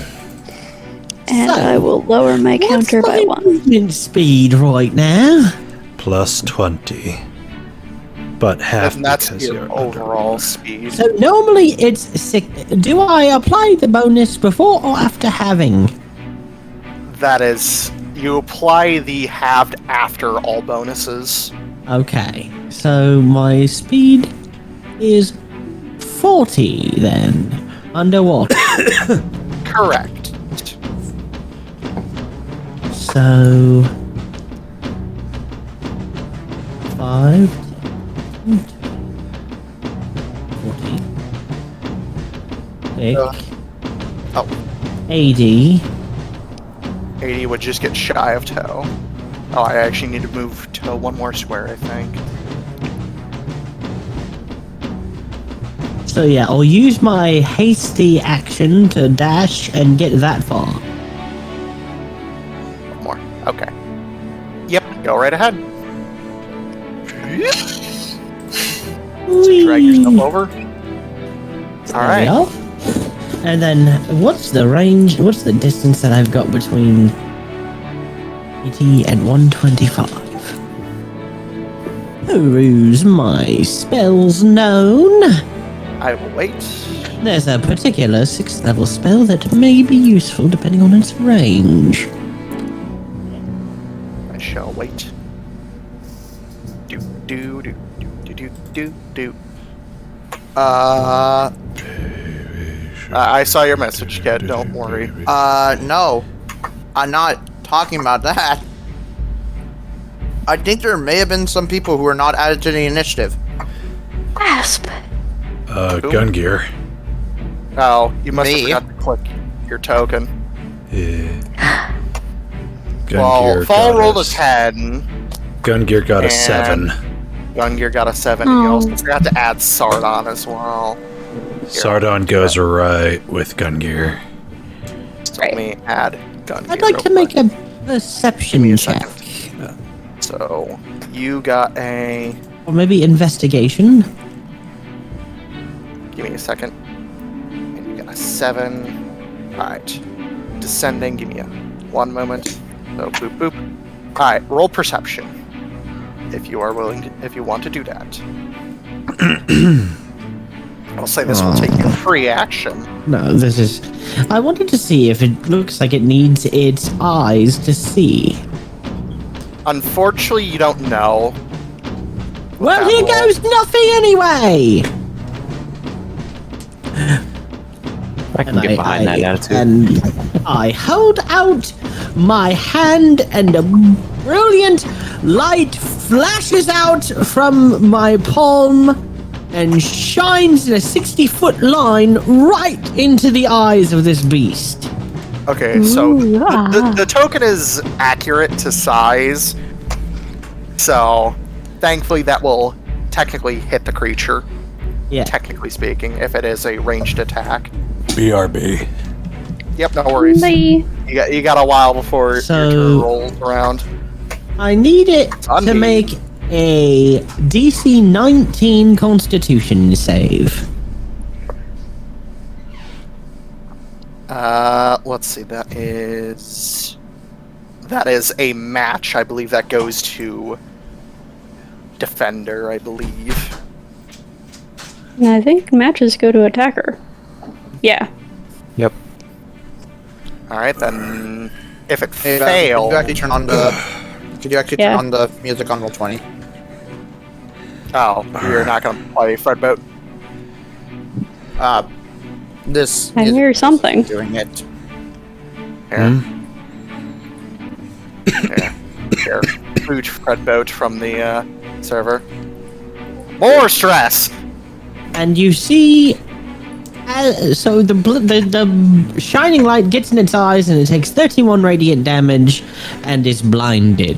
And So, I will lower my counter What's by my 1. movement speed right now? Plus 20. But half And that's because your you're overall speed. So normally it's 6. Do I apply the bonus before or after having? That is, you apply the halved after all bonuses. Okay. So my speed is 40 then. Underwater. Correct. So 5, 40, Oh, 80. 80 would just get shy of toe. Oh, I actually need to move toe one more square, I think. So yeah, I'll use my hasty action to dash and get that far. One more. Okay. Yep, go right ahead. Drag yourself over. Alright. There we are. And then, what's the range? What's the distance that I've got between 80 and 125? Who's my spells known? I will wait. There's a particular 6th level spell that may be useful depending on its range. I shall wait. Do do do do do do do. I saw your message, kid. Don't worry. No. I'm not talking about that. I think there may have been some people who are not added to the initiative. Asp! Gungir. Oh, you must Me? have forgot to click your token. Yeah. Well, Gungir Fall got rolled a us- 10. Gungear got a And- 7. Gungir got a 7. And you Oh. also forgot to add Sardon as well. Sardon goes right with Gungear. So let me add Gungir. I'd like to real make quick. a perception Give me a check. So, you got a... Or maybe investigation. Give me a second. And you got a 7. Alright. Descending, give me a 1 moment. So, boop, boop. Alright, roll perception. If you are willing to, if you want to do that. I'll say this will take you a free action. No, this is... I wanted to see if it looks like it needs its eyes to see. Unfortunately, you don't know. Well, that here roll. goes nothing anyway! I can get behind that attitude. And I hold out my hand and a brilliant light flashes out from my palm and shines in a 60-foot line right into the eyes of this beast. Okay, so Ooh, the token is accurate to size. So, thankfully, that will technically hit the creature. Yeah. Technically speaking, if it is a ranged attack. BRB. Yep, no worries. Bye. You got a while before So- your turn rolls around. I need it Unneed. to make a DC 19 Constitution save. Let's see. That is a match. I believe that goes to defender. I believe. And I think matches go to attacker. Yeah. Yep. All right, then. If it Hey, fails, could you actually turn on the? Could you actually Yeah. turn on the music on roll 20? oh, you're not gonna play Fred Boat. This. I music hear is something. Doing it. Here. Here. Boot Fred Boat from the server. More stress. And you see, so the shining light gets in its eyes and it takes 31 radiant damage and is blinded.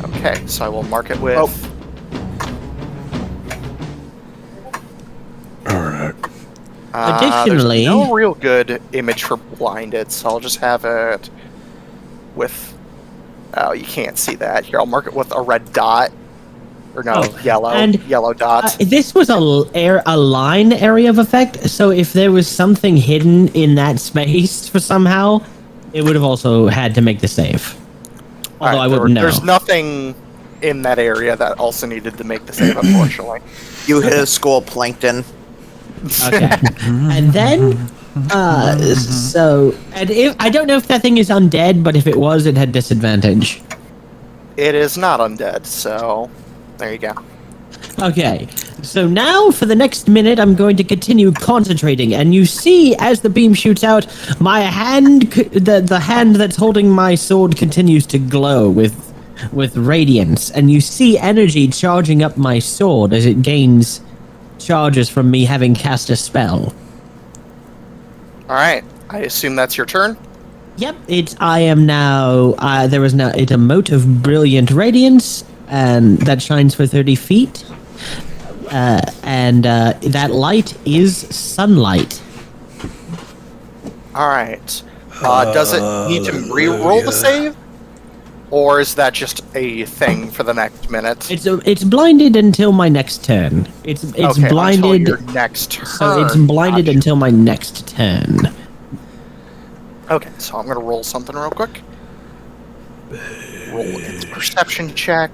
Okay, so I will mark it with. Additionally- there's no real good image for blinded, so I'll just have it with. Oh, you can't see that. Here, I'll mark it with a red dot. Or no, Oh, yellow. and, Yellow dot. This was a line area of effect, so if there was something hidden in that space for somehow, it would have also had to make the save. Although Alright, I wouldn't know. There's nothing in that area that also needed to make the save, unfortunately. You hit a skull plankton. Okay. And then, and if I don't know if that thing is undead, but if it was, it had disadvantage. It is not undead, so there you go. Okay, so now for the next minute, I'm going to continue concentrating, and you see as the beam shoots out, my hand, the hand that's holding my sword continues to glow with radiance, and you see energy charging up my sword as it gains charges from me having cast a spell. Alright, I assume that's your turn? Yep, I am now, there is now a mote of brilliant radiance, and that shines for 30 feet. And that light is sunlight. Alright. Does it need to re-roll the save? Or is that just a thing for the next minute? It's blinded until my next turn. It's okay, blinded. until your next turn. So it's blinded Gotcha. until my next turn. Okay, so I'm gonna roll something real quick. Roll its perception check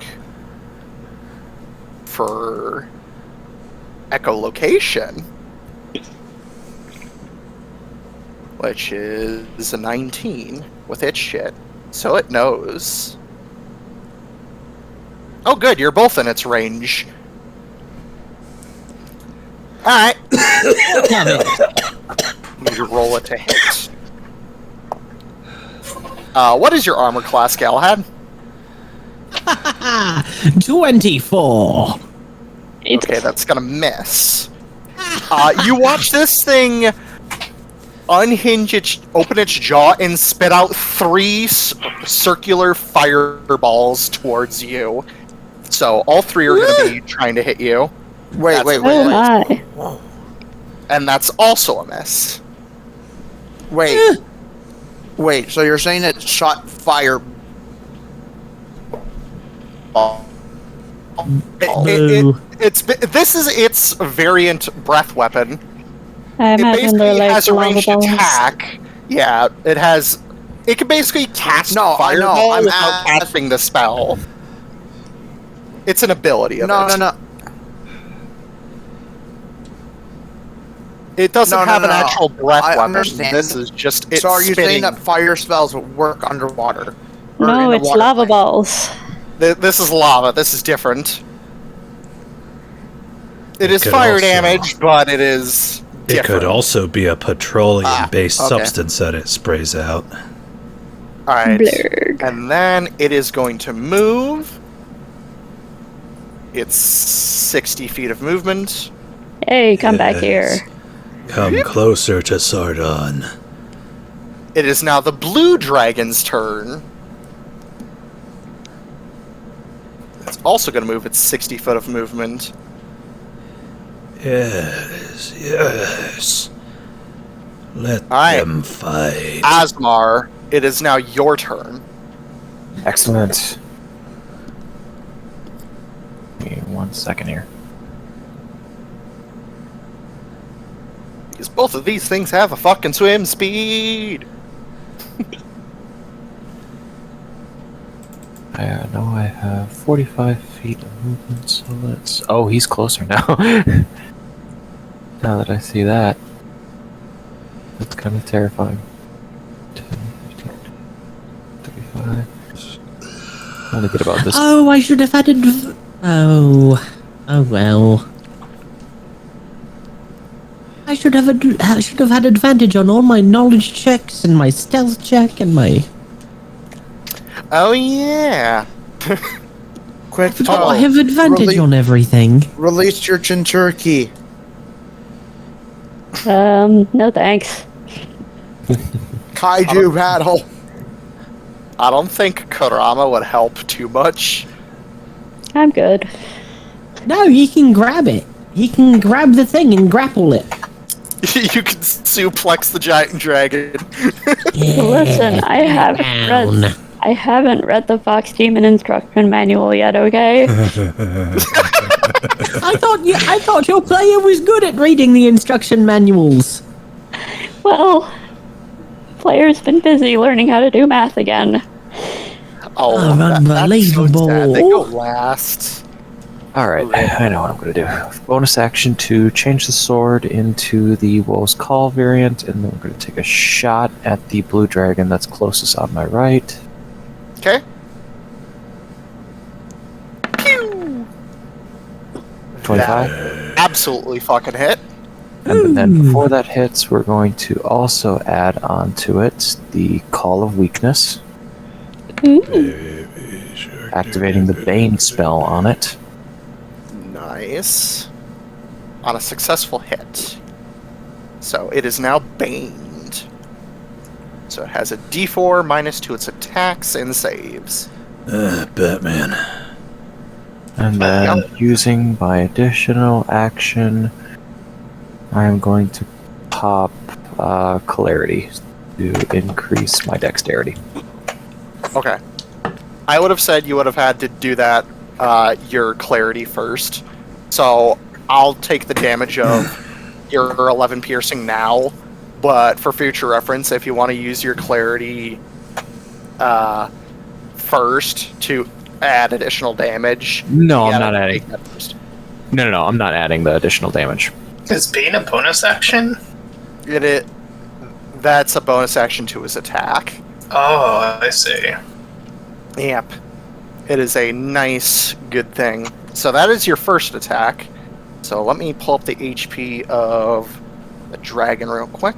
for echolocation, which is a 19 with its shit. So it knows. Oh, good, you're both in its range. Alright. Need to roll it to hit. What is your armor class, Galahad? 24. Okay, that's gonna miss. You watch this thing open its jaw and spit out 3 circular fireballs towards you. So all 3 are gonna be trying to hit you. Wait. Oh my. And that's also a miss. Wait, so you're saying it shot fire? This is its variant breath weapon. I It imagine they're basically like has a lava ranged balls. attack. Yeah, it has. It can basically cast No, I know, fireball I'm without casting the spell. It's an ability of it. No. It doesn't No, have an no. actual breath I weapon. understand. This is just it So are you saying spitting. that fire spells work underwater? Or No, in a it's water lava plane? balls. This is lava. This is different. It is could fire also- damage, but it is It different. could also be a petroleum-based okay. substance that it sprays out. Alright. Blurg. And then it is going to move. It's 60 feet of movement. Hey, come back Yes. here. Come closer to Sardon. It is now the blue dragon's turn. It's also going to move its 60 foot of movement. Yes. Let Alright. them fight. Asemar, it is now your turn. Excellent. Give me 1 second here. Because both of these things have a fucking swim speed. I know I have 45 feet of movement, so let's... Oh, he's closer now. Now that I see that. That's kind of terrifying. 10, 15, 35... I'm gonna get about this. Oh, I should have had Oh well. I should have had advantage on all my knowledge checks and my stealth check and my. Oh, yeah. Quick, Oh, I have advantage on everything. Release your Chinchurki. No thanks. Kaiju battle. I don't think Kurama would help too much. I'm good. No, he can grab it. He can grab the thing and grapple it. You can suplex the giant dragon. Listen, I haven't read the Fox Demon instruction manual yet. Okay. I thought your player was good at reading the instruction manuals. Well, player's been busy learning how to do math again. Oh, that's so sad. They go last. Alright, I know what I'm going to do. Bonus action to change the sword into the Woe's Call variant, and then we're going to take a shot at the blue dragon that's closest on my right. Okay. Pew! 25. That absolutely fucking hit. And then before that hits, we're going to also add on to it the Call of Weakness, activating the Bane spell on it. Nice. On a successful hit. So it is now baned. So it has a d4 minus to its attacks and saves. Batman. And then using my additional action, I am going to pop Celerity to increase my dexterity. Okay. I would have said you would have had to do that your clarity first. So I'll take the damage of your 11 piercing now, but for future reference, if you want to use your clarity first to add additional damage. No, I'm not adding. No, I'm not adding the additional damage. Is Bane a bonus action? That's a bonus action to his attack. Oh, I see. Yep. It is a nice, good thing. So that is your first attack. So let me pull up the HP of the dragon real quick.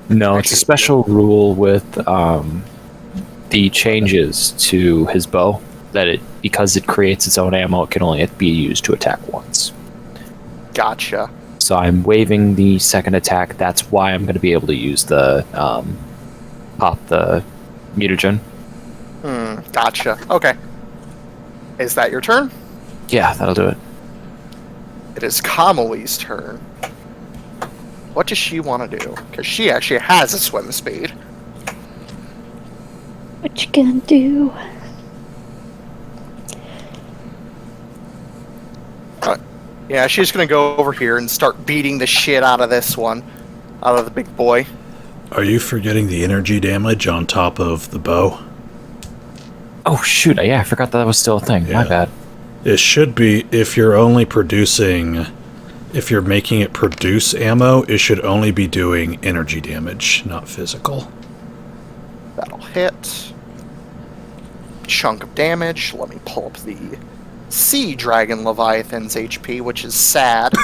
No, it's a special rule with the changes to his bow that because it creates its own ammo, it can only be used to attack once. Gotcha. So I'm waiving the second attack. That's why I'm going to be able to use the pop the mutagen. Gotcha. Okay. Is that your turn? Yeah, that'll do it. It is Kamali's turn. What does she want to do? Because she actually has a swim speed. What you gonna do? Yeah, she's going to go over here and start beating the shit out of this one. Out of the big boy. Are you forgetting the energy damage on top of the bow? Oh, shoot. Yeah, I forgot that was still a thing. Yeah. My bad. It should be, if you're making it produce ammo, it should only be doing energy damage, not physical. That'll hit. Chunk of damage. Let me pull up the Sea Dragon Leviathan's HP, which is sad.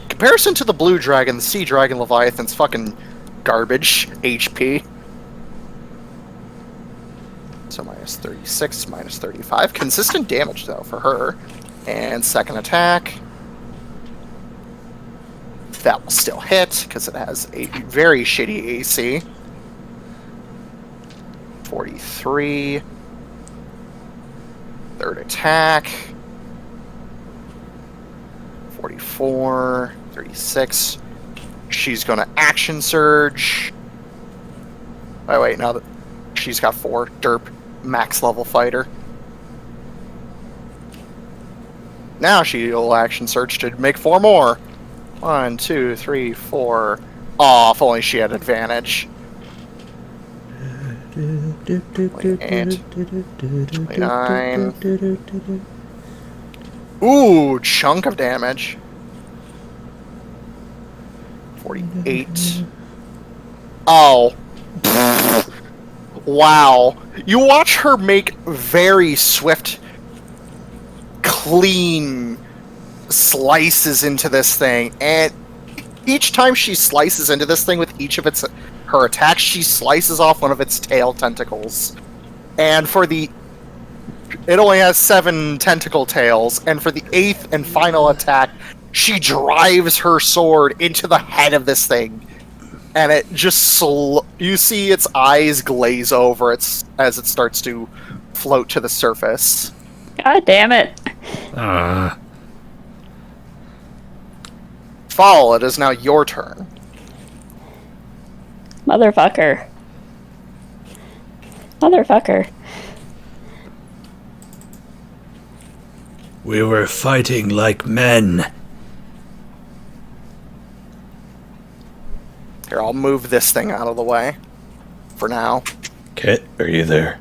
Comparison to the Blue Dragon, the Sea Dragon Leviathan's fucking garbage HP. So minus 36, minus 35. Consistent damage, though, for her. And second attack. That will still hit, because it has a very shitty AC. 43. Third attack. 44. 36. She's going to action surge. Oh, wait, now that she's got 4. Derp. Max level fighter. Now she'll action surge to make 4 more. 1, 2, 3, 4. Aw, if only she had advantage. 28, 29. Ooh, chunk of damage. 48. Oh. Wow. You watch her make very swift, clean slices into this thing, and each time she slices into this thing with each of her attacks, she slices off one of its tail tentacles. And it only has 7 tentacle tails, and for the 8th and final attack, she drives her sword into the head of this thing. And it just you see its eyes glaze over as it starts to float to the surface. God damn it. Fall, it is now your turn. Motherfucker. We were fighting like men. Here, I'll move this thing out of the way. For now. Kit, are you there?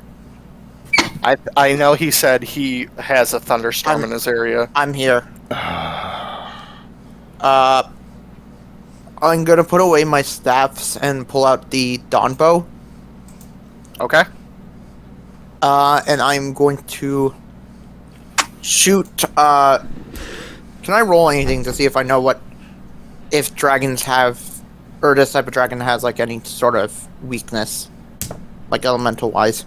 I know he said he has a thunderstorm in his area. I'm here. I'm gonna put away my staffs and pull out the dawn bow. Okay. And I'm going to shoot. Can I roll anything to see if I know if dragons have, or this type of dragon has like any sort of weakness, like elemental wise?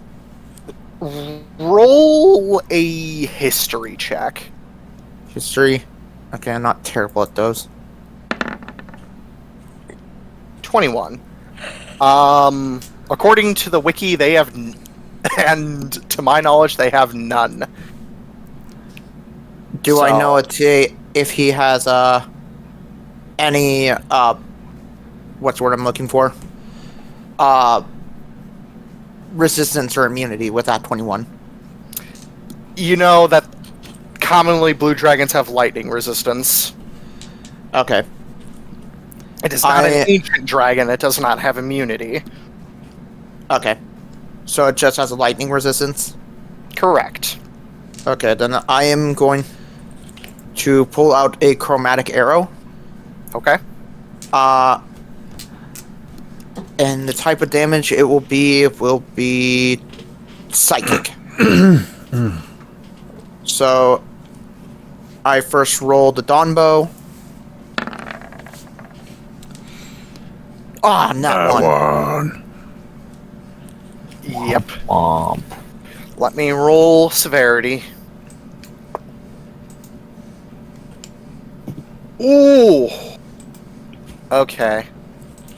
Roll a history check. History. Okay, I'm not terrible at those. 21. According to the wiki, they have, and to my knowledge, they have none. Do I know if he has any what's the word I'm looking for? Resistance or immunity with that 21? You know that commonly blue dragons have lightning resistance. Okay. It is not an ancient dragon. It does not have immunity. Okay. So it just has a lightning resistance? Correct. Okay, then I am going to pull out a chromatic arrow. Okay. And the type of damage it will be psychic. So I first roll the dawn bow. Ah, not one. Yep. Let me roll severity. Ooh. Okay.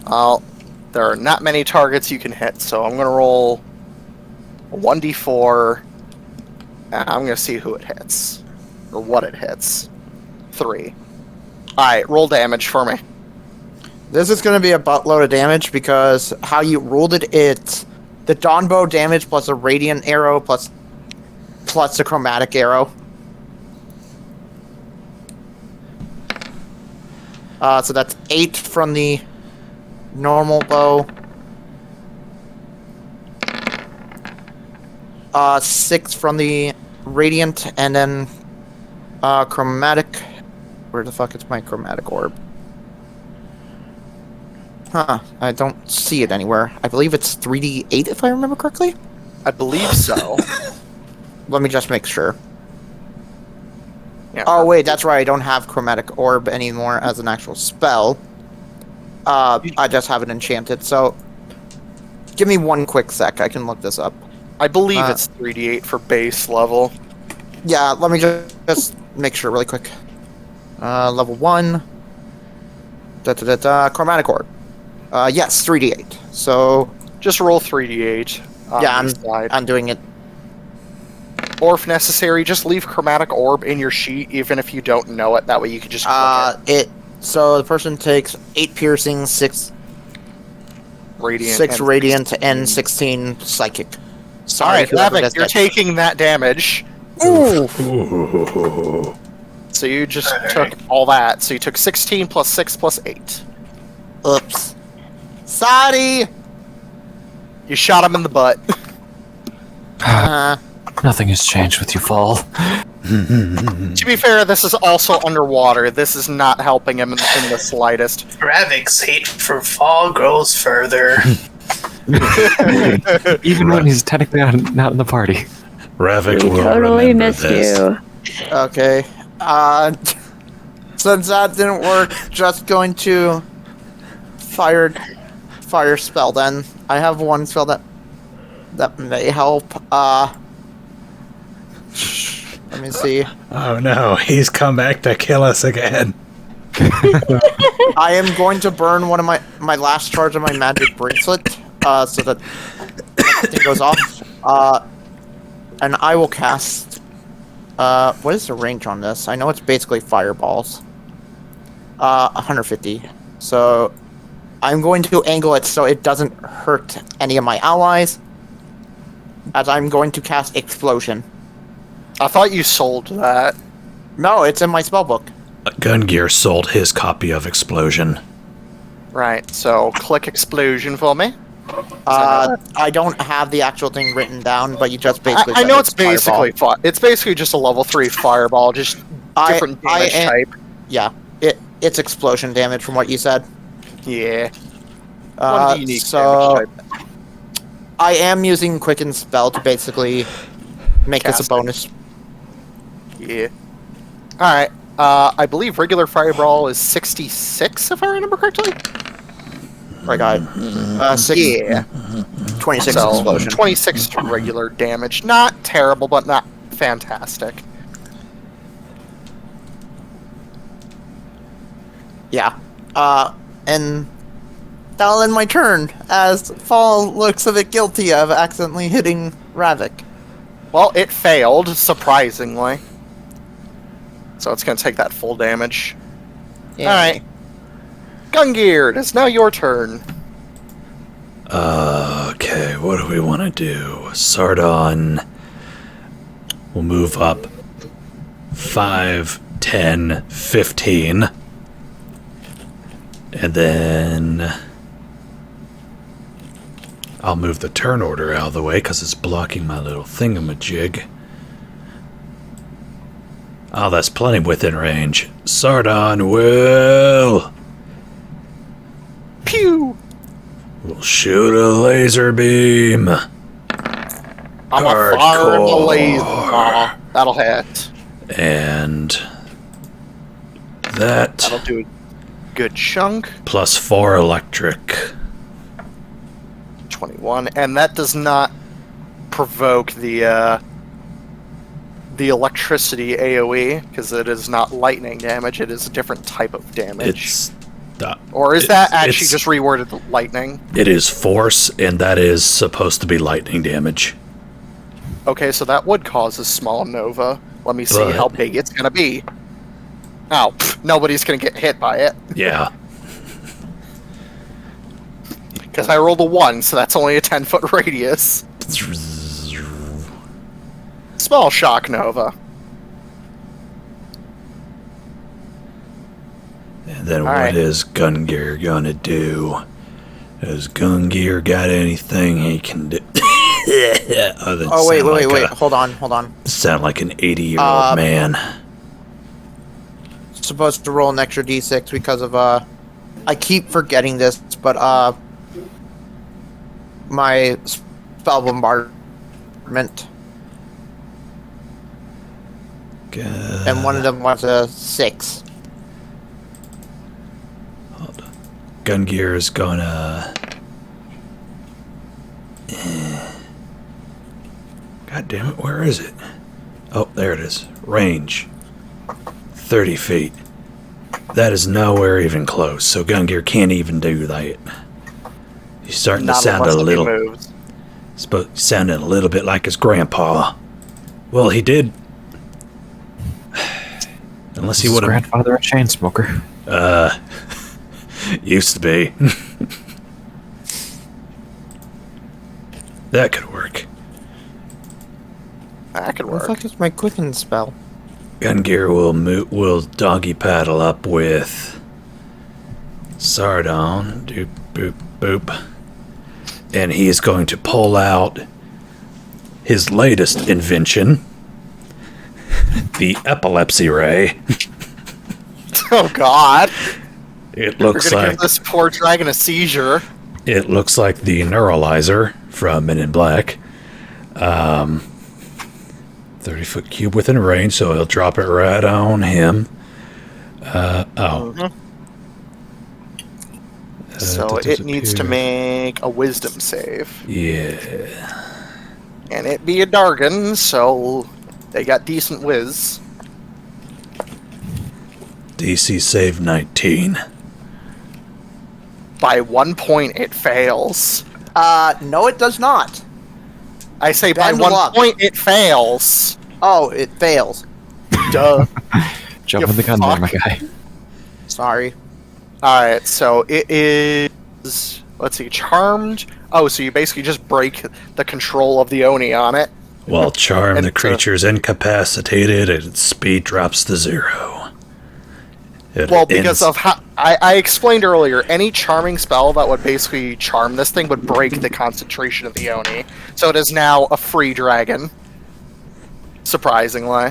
There are not many targets you can hit, so I'm gonna roll a 1d4. And I'm gonna see who it hits. Or what it hits. 3. Alright, roll damage for me. This is going to be a buttload of damage because how you ruled it, it's the dawn bow damage plus a radiant arrow plus the chromatic arrow. So that's 8 from the normal bow. 6 from the radiant, and then chromatic. Where the fuck is my chromatic orb? Huh, I don't see it anywhere. I believe it's 3d8 if I remember correctly. I believe so. Let me just make sure. Yeah. Oh wait, that's right, I don't have chromatic orb anymore as an actual spell. I just have it enchanted, so give me one quick sec, I can look this up. I believe it's 3d8 for base level. Yeah, let me just make sure really quick. Level 1. Chromatic orb. Yes, 3d8. So just roll 3d8. Yeah, I'm doing it. Or if necessary, just leave chromatic orb in your sheet, even if you don't know it. That way you can just click it. So the person takes 8 piercing, 6 radiant, 6 radiant, and 16 psychic. Sorry, Ravak, you're taking that damage. Ooh. So you just took all that. So you took 16 plus 6 plus 8. Oops. Sorry. You shot him in the butt. Nothing has changed with you, Fall. To be fair, this is also underwater. This is not helping him in the slightest. Ravak's hate for Fall grows further. Even when he's technically not in the party. Ravak will Totally remember missed this. you. Okay. Since that didn't work, just going to fire spell then. I have one spell that may help. Let me see. Oh no, he's come back to kill us again. I am going to burn one of my last charge of my magic bracelet, so that thing goes off. And I will cast. What is the range on this? I know it's basically fireballs. 150. So I'm going to angle it so it doesn't hurt any of my allies. As I'm going to cast Explosion. I thought you sold that. No, it's in my spellbook. Gungir sold his copy of Explosion. Right, so click Explosion for me. I don't have the actual thing written down, but you just basically. I said know it's basically Fireball. it's basically just a level 3 fireball, just different damage type. Yeah, it's explosion damage from what you said. Yeah. One unique so damage type. I am using Quicken Spell to basically make this a Cast it. bonus. Yeah. Alright. I believe regular fireball is 66, if I remember correctly. Right, guy. 26 So, explosion. 26 regular damage. Not terrible, but not fantastic. Yeah. And that'll end my turn, as Fall looks a bit guilty of accidentally hitting Ravak. Well, it failed, surprisingly. So it's going to take that full damage. Alright. Gungir, it is now your turn. Okay, what do we want to do? Sardon will move up 5, 10, 15. And then I'll move the turn order out of the way because it's blocking my little thingamajig. Oh, that's plenty within range. Sardon will Pew! shoot a laser beam. I'm a fire and a laser. Aw, that'll hit. And that That'll do a good chunk. plus 4 electric. 21. And that does not provoke the electricity AoE, because it is not lightning damage, it is a different type of damage. Or is that actually just reworded to lightning? It is force, and that is supposed to be lightning damage. Okay, so that would cause a small nova. Let me see But- how big it's gonna be. Oh, nobody's gonna get hit by it. Yeah. Because I rolled a 1, so that's only a 10-foot radius. Small shock nova. And then Alright. what is Gungir gonna do? Has Gungir got anything he can do? Oh, wait. Hold on. Sound like an 80-year-old Uh, man. Supposed to roll an extra d6 because of, I keep forgetting this, but, my spell bombardment. And one of them was a 6. Gungir is gonna... God damn it, where is it? Oh, there it is. Range. 30 feet. That is nowhere even close, so Gungir can't even do that. He's starting to Not sound a unless he little... moves. Sounding a little bit like his grandpa. Well, he did... Unless he His would have... grandfather a chain smoker. Used to be. That could work. That could What the work. fuck is my Quicken spell? Gungir will doggy paddle up with Sardon. Doop, boop, boop. And he is going to pull out his latest invention, the epilepsy ray. Oh god. It We're looks gonna like give this poor dragon a seizure. it looks like the neuralizer from Men in Black. 30-foot cube within range, so he'll drop it right on him. So it needs to make a wisdom save. Yeah. And it be a Dargan, so they got decent whiz. DC save 19. By 1 point, it fails. No, it does not. I say by Bend 1 luck. point, it fails. Oh, it fails. Duh. Jump You in the gun there, my fuck. guy. Sorry. Alright, so it is... Let's see, charmed. Oh, so you basically just break the control of the Oni on it. While charmed, And the creature's incapacitated and its speed drops to 0. Well, because of how... I explained earlier, any charming spell that would basically charm this thing would break the concentration of the Oni. So it is now a free dragon. Surprisingly.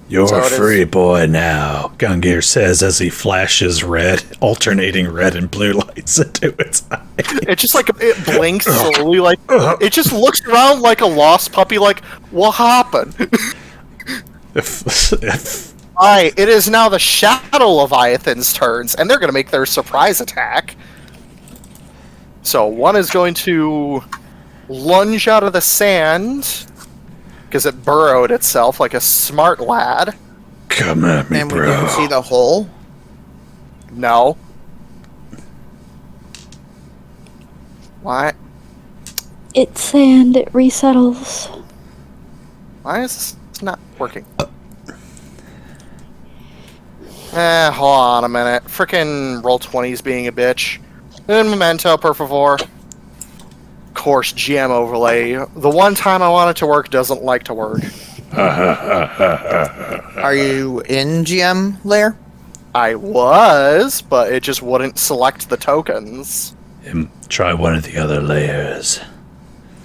You're So it is- free boy now, Gungir says as he flashes red, alternating red and blue lights into its eye. It just like it blinks slowly, like it just looks around like a lost puppy, like what happened? Alright, it is now the Shadow Leviathan's turns, and they're gonna make their surprise attack. So one is going to lunge out of the sand because it burrowed itself like a smart lad. Come at me, And we bro. can see the hole. No. Why? It's sand, it resettles. Why is this not working? Hold on a minute. Frickin' Roll20's being a bitch. Un momento, por favor. Course GM overlay. The one time I want it to work doesn't like to work. Are you in GM Lair? I was, but it just wouldn't select the tokens. Try one of the other layers.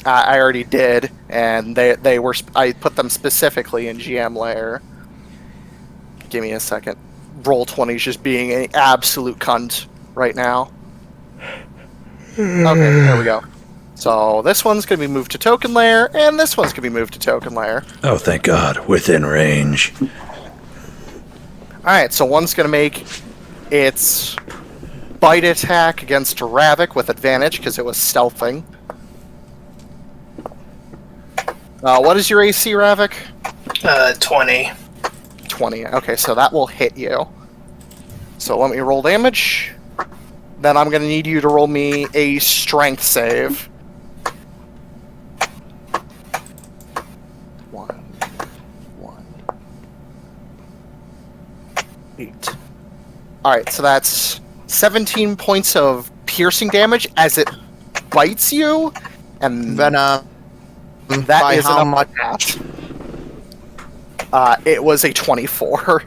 I already did, and they were. I put them specifically in GM layer. Give me a second. Roll20's just being an absolute cunt right now. Okay, there we go. So this one's going to be moved to token layer, and this one's going to be moved to token layer. Oh, thank God. Within range. Alright, so one's going to make its bite attack against Ravak with advantage, because it was stealthing. What is your AC, Ravak? 20. 20. Okay, so that will hit you. So let me roll damage. Then I'm going to need you to roll me a strength save. 1. 8. Alright, so that's 17 points of piercing damage as it bites you, and Venom. that by is how enough much? It was a 24.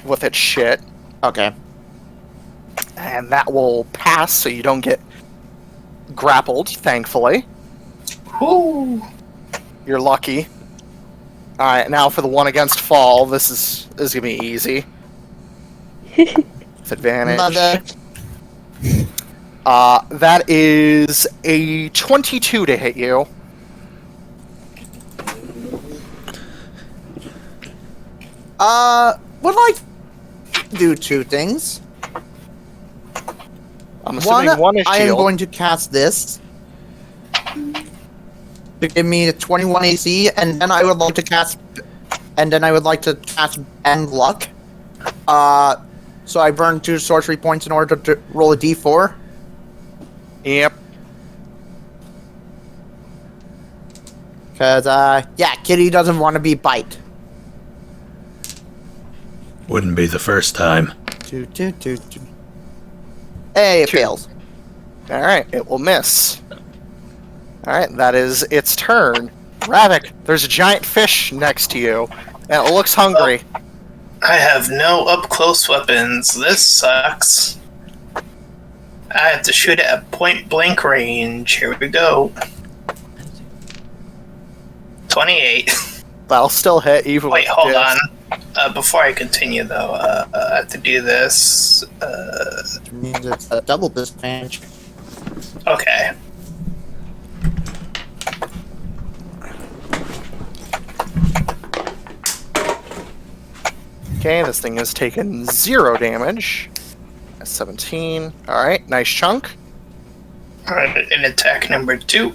With its shit. Okay. And that will pass, so you don't get grappled, thankfully. Ooh. You're lucky. Alright, now for the one against fall, this is gonna be easy. With advantage. Mother. That is a 22 to hit you. Would like to do two things. I'm assuming one is I am shield. going to cast this to give me a 21 AC, and then I would like to cast, End Luck. So I burn 2 sorcery points in order to roll a D4. Yep. Cause yeah, Kitty doesn't want to be bite. Wouldn't be the first time. Hey, it Two. fails. Alright, it will miss. Alright, that is its turn. Ravak, there's a giant fish next to you, and it looks hungry. I have no up-close weapons. This sucks. I have to shoot it at point-blank range. Here we go. 28. That'll still hit, even Wait, with hold this. on. Before I continue, though, I have to do this. Which means it's a double disadvantage. Okay. Okay, this thing has taken 0 damage. That's 17. Alright, nice chunk. Alright, and attack number 2.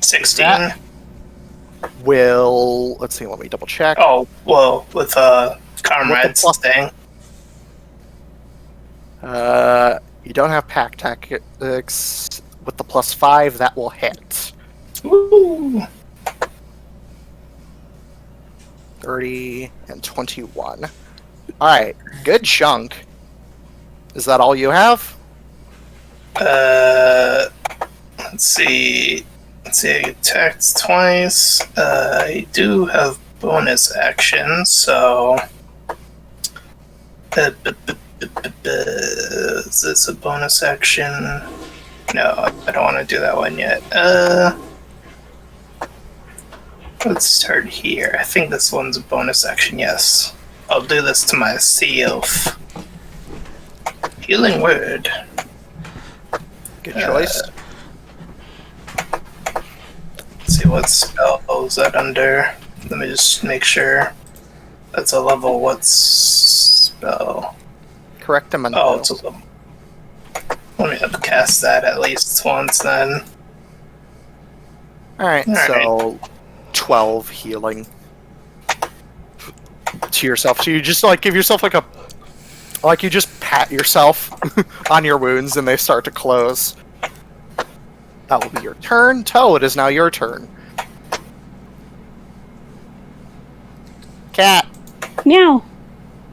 16. That- Will... Let's see, let me double check. Oh, well, with Comrade's plus- thing. You don't have pack tactics. With the +5, that will hit. Woo! 30, and 21. Alright, good chunk. Is that all you have? Let's see. I attacked twice. I do have bonus action, so. Is this a bonus action? No, I don't want to do that one yet. Let's start here. I think this one's a bonus action, yes. I'll do this to my sea elf. Healing word. Good choice. Let's see what spell is that under. Let me just make sure. That's a level. What spell? Correctamundo. Oh, it's a level. Let me upcast that at least once then. Alright, Alright. so 12 healing to yourself. So you just like give yourself like a you just pat yourself on your wounds and they start to close. That will be your turn. Toe, it is now your turn. Cat, Meow.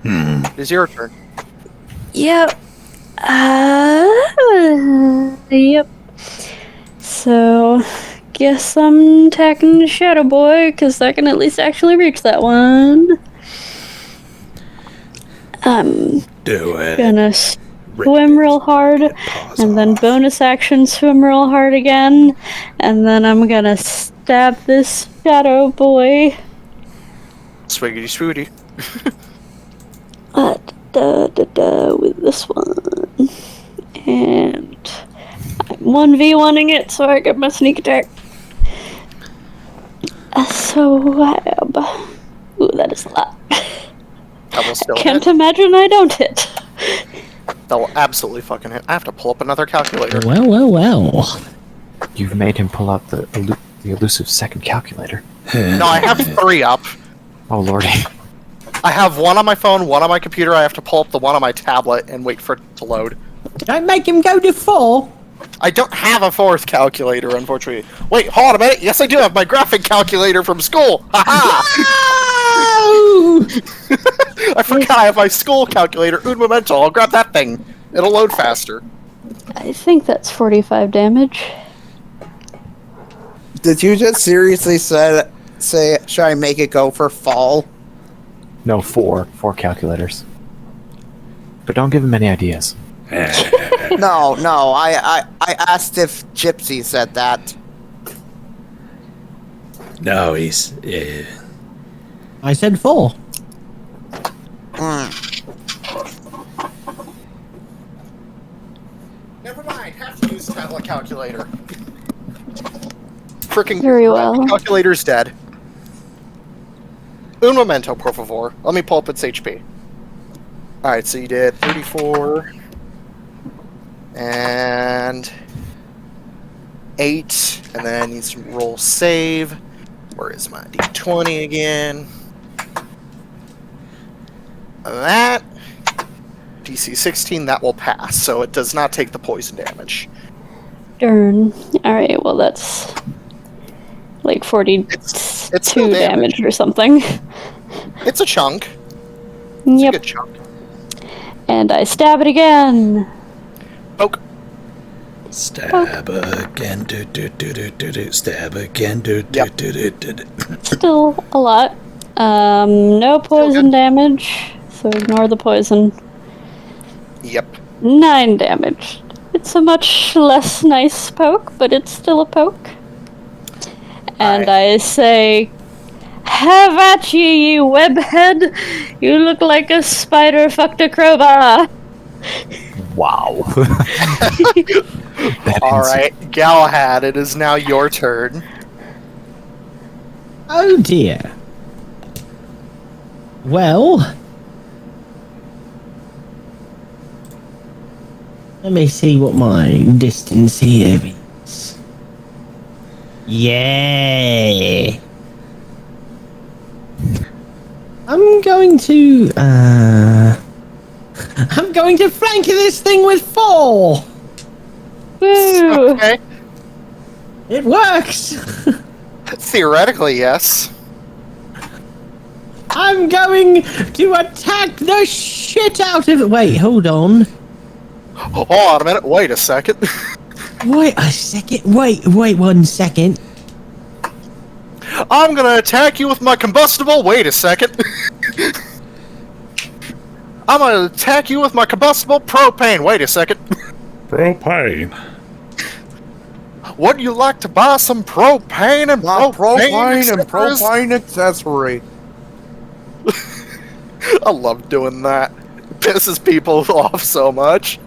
it is your turn. Yep. Yep. So, guess I'm attacking Shadow Boy, because I can at least actually reach that one. I'm Do it. gonna swim real hard, Paws and then off. bonus action swim real hard again, and then I'm gonna stab this Shadow Boy. Swiggity swooty. With this one. And I'm 1v1ing it, so I get my sneak attack. Swab. Ooh, that is a lot. That will still Can't hit. imagine I don't hit. That will absolutely fucking hit. I have to pull up another calculator. Well. You've made him pull out the elusive second calculator. No, I have 3 up. Oh lordy. I have one on my phone, one on my computer. I have to pull up the one on my tablet and wait for it to load. Don't make him go to 4. I don't have a 4th calculator, unfortunately. Wait, hold on a minute. Yes, I do have my graphic calculator from school. Haha! Oh! I forgot I have my school calculator. Un momento. I'll grab that thing. It'll load faster. I think that's 45 damage. Did you just seriously say should I make it go for fall? No, 4 calculators. But don't give him any ideas. No, I asked if Gipsy said that. No, he's. Yeah. I said 4. Never mind. Have to use tablet calculator. Freaking Very well. calculator's dead. Un momento, por favor. Let me pull up its HP. Alright, so you did 34 and 8, and then I need to roll save. Where is my d20 again? That DC 16, that will pass, so it does not take the poison damage. Darn. Alright, well that's like 42 It's still damage or something. It's a chunk. It's a Yep. good chunk. And I stab it again. Poke. Stab again. Do. Stab again. Do. Yep. Do. Still a lot. No poison damage, so ignore the poison. Yep. 9 damage. It's a much less nice poke, but it's still a poke. And I say, have at ye, you webhead! You look like a spider fucked a crowbar! Wow. Alright, Galahad, it is now your turn. Oh dear. Well. Let me see what my distance here is. Yeah. I'm going to flank this thing with 4. Woo! Okay. It works. Theoretically, yes. I'm going to attack the shit out of it. Wait, hold on. Hold on a minute. Wait a second. Wait a second. Wait 1 second. I'm gonna attack you with my combustible. Wait a second. I'm gonna attack you with my combustible propane. Wait a second. Propane. Would you like to buy some propane and propane accessory. I love doing that. It pisses people off so much.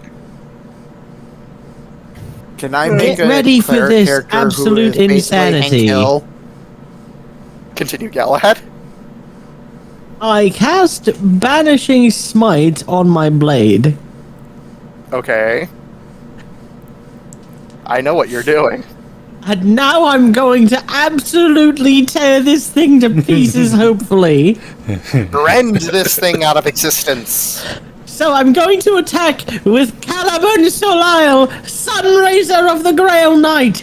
Can I make Get a ready for cleric this character who absolute is basically Hank insanity. Hill? Continue, Galahad. I cast Banishing Smite on my blade. Okay. I know what you're doing. And now I'm going to absolutely tear this thing to pieces, hopefully. Rend this thing out of existence. So I'm going to attack with Caliban Solisle, Sunraiser of the Grail Knight.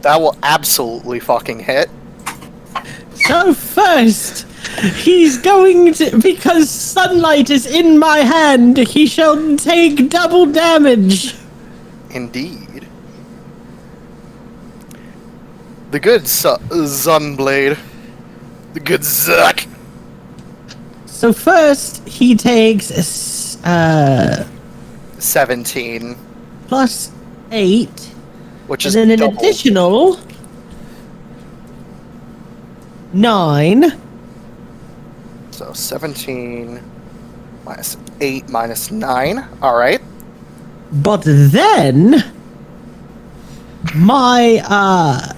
That will absolutely fucking hit. So first, he's going to, because sunlight is in my hand, he shall take double damage. Indeed. The good Sunblade. The good Zuck. So first, he takes 17. plus 8, Which and is then an double. additional 9. So 17 minus 8 minus 9. Alright. But then my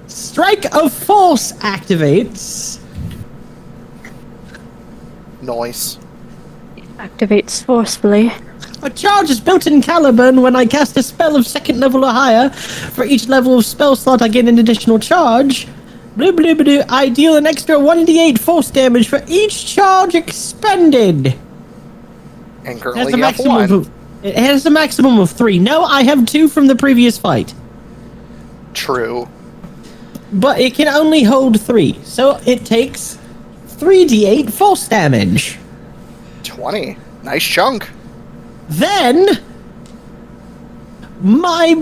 Strike of Force activates. Noise. Activates forcefully. A charge is built in Caliban when I cast a spell of 2nd level or higher. For each level of spell slot, I get an additional charge. Blue, blue, blue. I deal an extra 1d8 force damage for each charge expended. And It has currently a you have maximum 1. of, it has a maximum of 3. No, I have 2 from the previous fight. True. But it can only hold 3, so it takes 3d8 force damage. 20. Nice chunk. Then my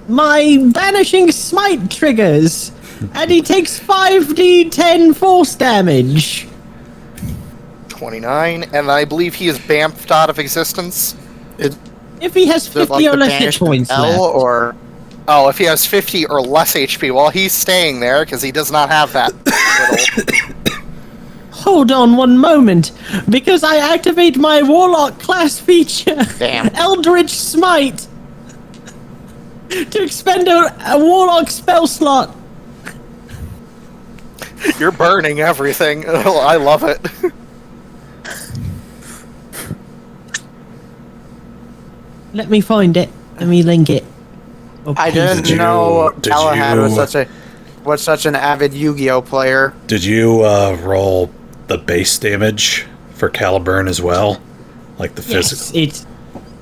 Banishing Smite triggers, and he takes 5d10 force damage. 29. And I believe he is bamfed out of existence. If he has 50 or less hit points left. or Oh, if he has 50 or less HP, well, he's staying there because he does not have that little. Hold on 1 moment, because I activate my Warlock class feature, Damn. Eldritch Smite, to expend a Warlock spell slot. You're burning everything. Oh, I love it. Let me find it. Let me link it. Oh, I didn't Did you- know did Galahad you- was such an avid Yu-Gi-Oh player. Did you roll the base damage for Caliburn as well? Like the physical?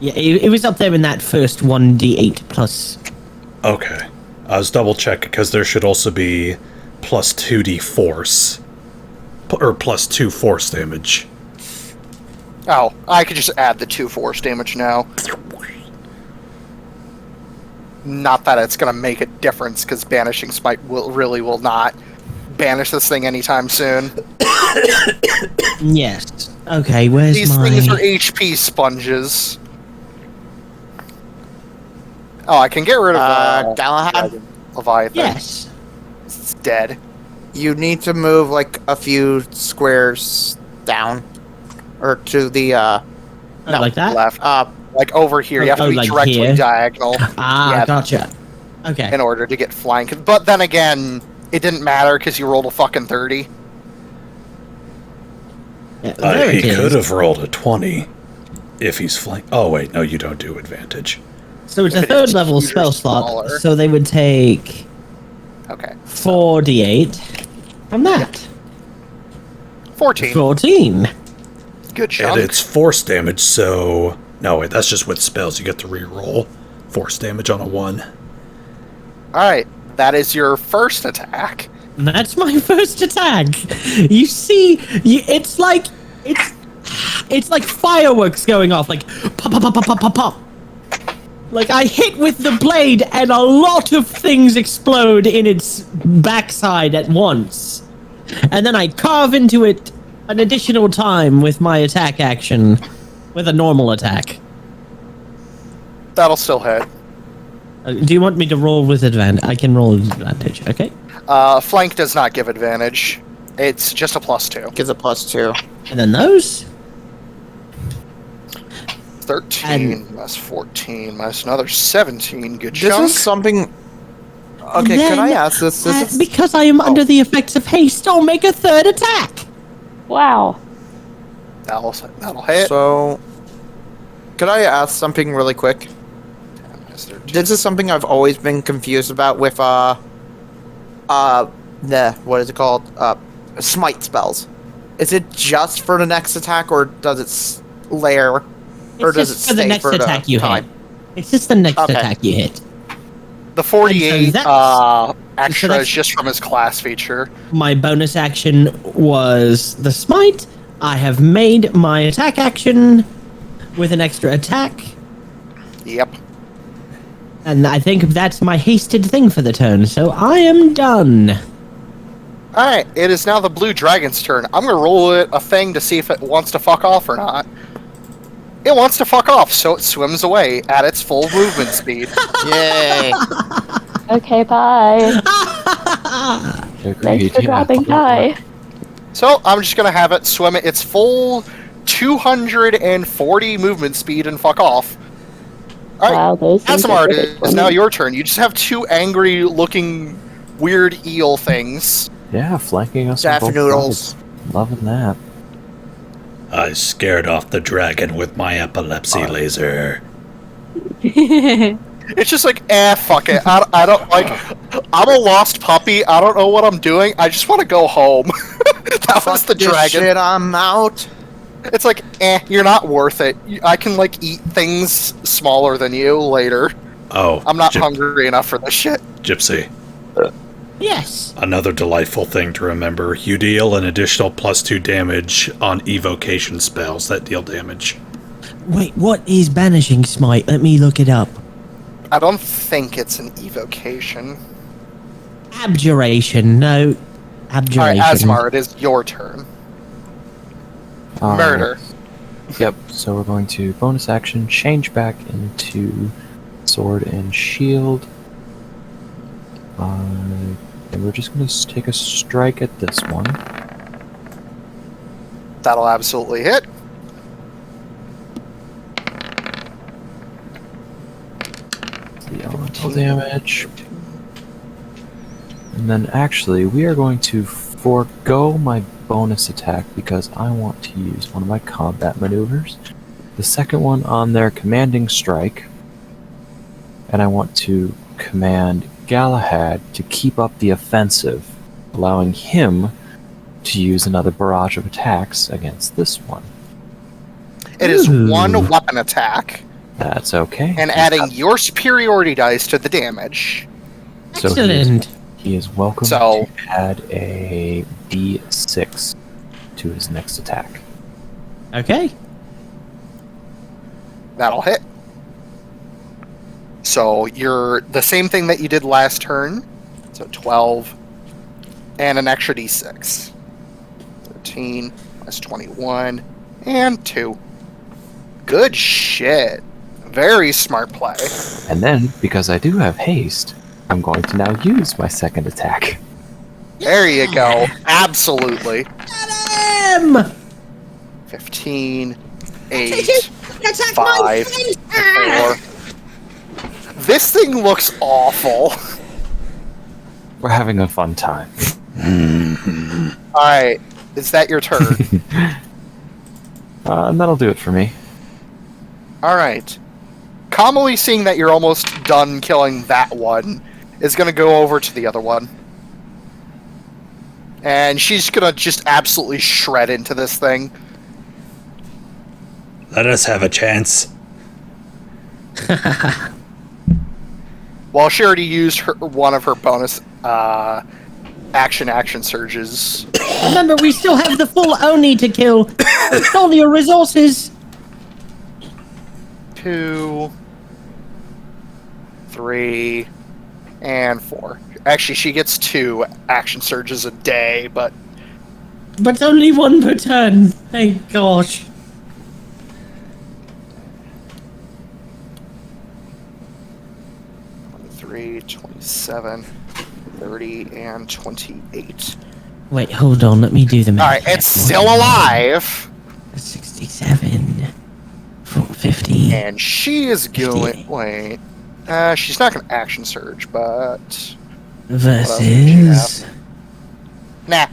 Yes, it was up there in that first 1d8 plus. Okay. I was double checking because there should also be plus 2d force. Or plus 2 force damage. Oh, I could just add the 2 force damage now. Not that it's going to make a difference, because Banishing Smite will not banish this thing anytime soon. Yes. Okay, where's These my... things are HP sponges. Oh, I can get rid of Galahad? Leviathan. Yes. It's dead. You need to move like a few squares down, or to the Oh, like that? Left. Like over here. You have to Oh, be like directly here? diagonal. Ah, Yeah, gotcha. Okay. in order to get flying. But then again, it didn't matter because you rolled a fucking 30. Yeah, there He it is. could have rolled a 20 if he's flank. Oh, wait, no, you don't do advantage. So it's a If it 3rd is level huge or spell slot, smaller. so they would take Okay. 4d8 from that. 14. 14. Good chunk. And it's force damage, so... No, wait, that's just with spells. You get to re-roll force damage on a 1. Alright. That is your first attack. That's my first attack. You see, it's like fireworks going off, like pop, pop, pop, pop, pop, pop, pop. Like I hit with the blade, and a lot of things explode in its backside at once, and then I carve into it an additional time with my attack action, with a normal attack. That'll still hit. Do you want me to roll with advantage? I can roll with advantage. Okay. Flank does not give advantage. It's just a +2. Gives a +2. And then those. 13 minus 14 minus another 17. Good This chunk. is something. Okay, Then, can I ask this? This is because I am under the effects of haste, I'll make a third attack. Wow. That'll hit. so. Could I ask something really quick? This is something I've always been confused about with what is it called? Smite spells. Is it just for the next attack, or does it layer, or It's does it just for the stay next for attack the you time? hit. It's just the next Okay. attack you hit. The 48 that's- extra that's- is just from his class feature. My bonus action was the smite. I have made my attack action with an extra attack, Yep. and I think that's my hasted thing for the turn, so I am done. Alright, it is now the blue dragon's turn. I'm gonna roll it a thing to see if it wants to fuck off or not. It wants to fuck off, so it swims away at its full movement speed. Yay! Okay, bye. Thanks for dropping by. So I'm just gonna have it swim at its full 240 movement speed and fuck off. Alright, Wow, those things are Asemar, really it is funny. now your turn. You just have two angry looking weird eel things. Yeah, flanking us. on Daffy both noodles. sides. Loving that. I scared off the dragon with my epilepsy laser. It's just like, fuck it. I don't like. I'm a lost puppy. I don't know what I'm doing. I just want to go home. That was the Fuck this dragon. shit, I'm out. It's like, you're not worth it. I can like eat things smaller than you later. Oh, I'm not hungry enough for this shit. Gypsy. Yes. Another delightful thing to remember. You deal an additional +2 damage on evocation spells that deal damage. Wait, what is banishing smite? Let me look it up. I don't think it's an evocation. Abjuration. No. Abjuration. Alright, Asemar, it is your turn. Murder. Yep, so we're going to bonus action, change back into sword and shield. And we're just going to take a strike at this one. That'll absolutely hit. The elemental damage. And then actually, we are going to forego my bonus attack because I want to use one of my combat maneuvers. The second one on their commanding strike. And I want to command Galahad to keep up the offensive, allowing him to use another barrage of attacks against this one. It is Ooh. one weapon attack, That's okay. and adding your superiority dice to the damage. So Excellent. he is welcome So- to add a D6 to his next attack. Okay. That'll hit. So you're the same thing that you did last turn. So 12 and an extra d6. 13 plus 21 and 2. Good shit. Very smart play. And then, because I do have haste, I'm going to now use my second attack. There you go. Absolutely. M. 15, 8, Attack 5, 4. This thing looks awful. We're having a fun time. Alright, is that your turn? And that'll do it for me. Alright. Kamali, seeing that you're almost done killing that one, is going to go over to the other one. And she's going to just absolutely shred into this thing. Let us have a chance. Well, she already used one of her bonus action surges. Remember, we still have the full Oni to kill. All your resources. 2, 3, and 4. Actually, she gets 2 action surges a day, but But only one per turn. Thank gosh. three, 27, 30, and 28. Wait, hold on. Let me do the math. Alright, it's still alive! 67. 450. And she is going... Wait. She's not going to action surge, but... Versus. Nah.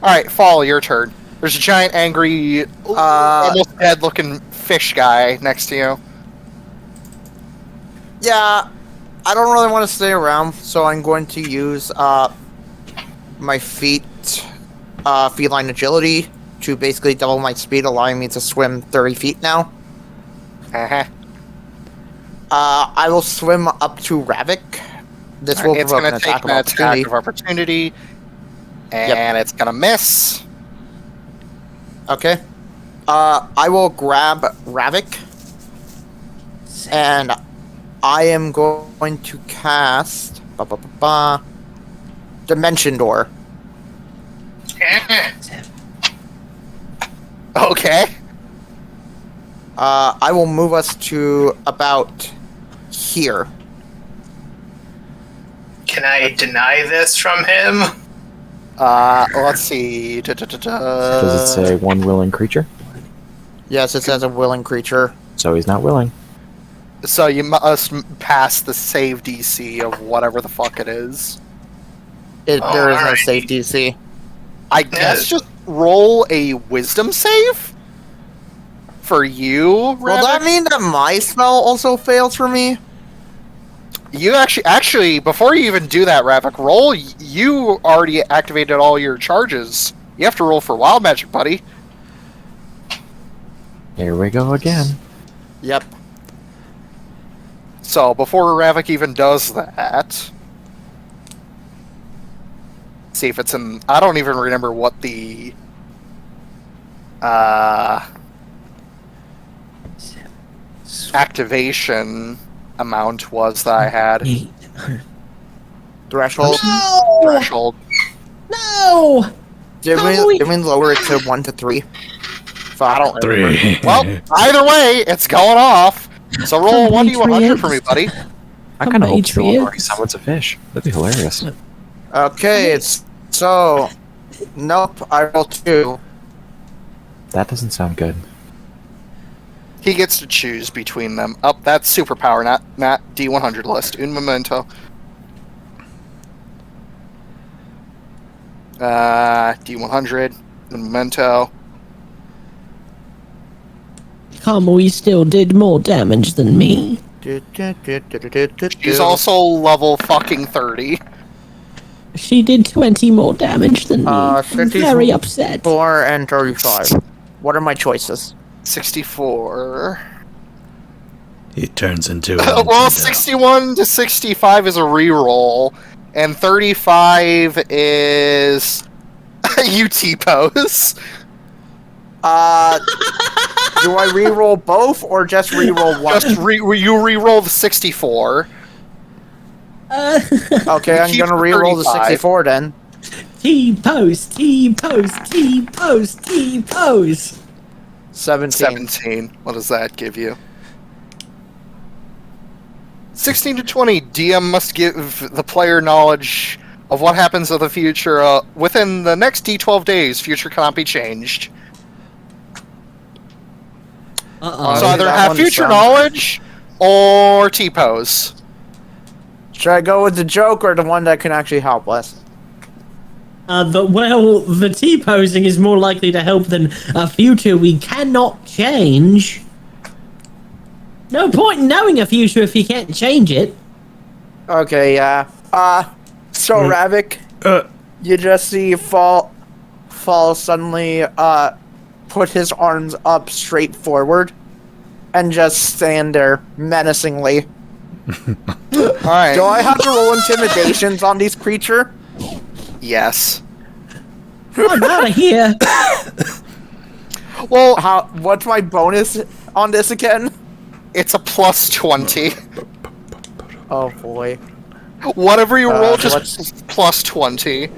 Alright, Fall, your turn. There's a giant, angry, almost dead-looking fish guy next to you. Yeah, I don't really want to stay around, so I'm going to use my feline agility to basically double my speed, allowing me to swim 30 feet now. Uh-huh. I will swim up to Ravak. This will It's provoke going an to take attack of an opportunity. attack of opportunity, and it's going to miss. Okay. I will grab Ravak, and I am going to cast Dimension Door. Okay. I will move us to about here. Can I deny this from him? Let's see. Does it say one willing creature? Yes, it says a willing creature. So he's not willing. So you must pass the save DC of whatever the fuck it is. There is no alright. safe DC. I guess just roll a wisdom save for you. Will that mean that my spell also fails for me? You actually before you even do that, Ravak, roll. You already activated all your charges. You have to roll for wild magic, buddy. Here we go again. Yep. So before Ravak even does that, see if it's in. I don't even remember what the activation amount was that I had. Threshold. No! Threshold. No! Did we lower it to 1 to 3? I don't remember. 3. Well, either way, it's going off. So roll 1d100 for me, buddy. I kind of hope Atreus. Flynnhawk summons a fish. That'd be hilarious. Okay, so nope. I roll 2. That doesn't sound good. He gets to choose between them. Oh, that's superpower, not D100 list. Un momento. D100. Un momento. Kamui still did more damage than me. She's also level fucking 30. She did 20 more damage than me. I'm 50 very upset. 4 and 35. What are my choices? 64. He turns into Well, 61 to 65 is a reroll, and 35 is UT pose. Do I re-roll both or just re-roll one? Just you re-roll the 64. Okay, I'm keep gonna the re-roll the 35. 64 then. T-pose, T-pose, T-pose, T-pose. 17. 17. What does that give you? 16 to 20. DM must give the player knowledge of what happens in the future within the next D12 days. Future cannot be changed. Uh-oh. So either that have one's future done. knowledge or T-pose. Should I go with the joke or the one that can actually help us? The T-posing is more likely to help than a future we cannot change. No point in knowing a future if you can't change it. Okay, yeah. So Ravak, you just see Fall suddenly put his arms up straight forward and just stand there menacingly. Alright. Do I have to roll intimidations on these creature? Yes. I'm out of here. Well, What's my bonus on this again? it's a plus 20. Oh boy. Whatever you roll, just let's- plus 20.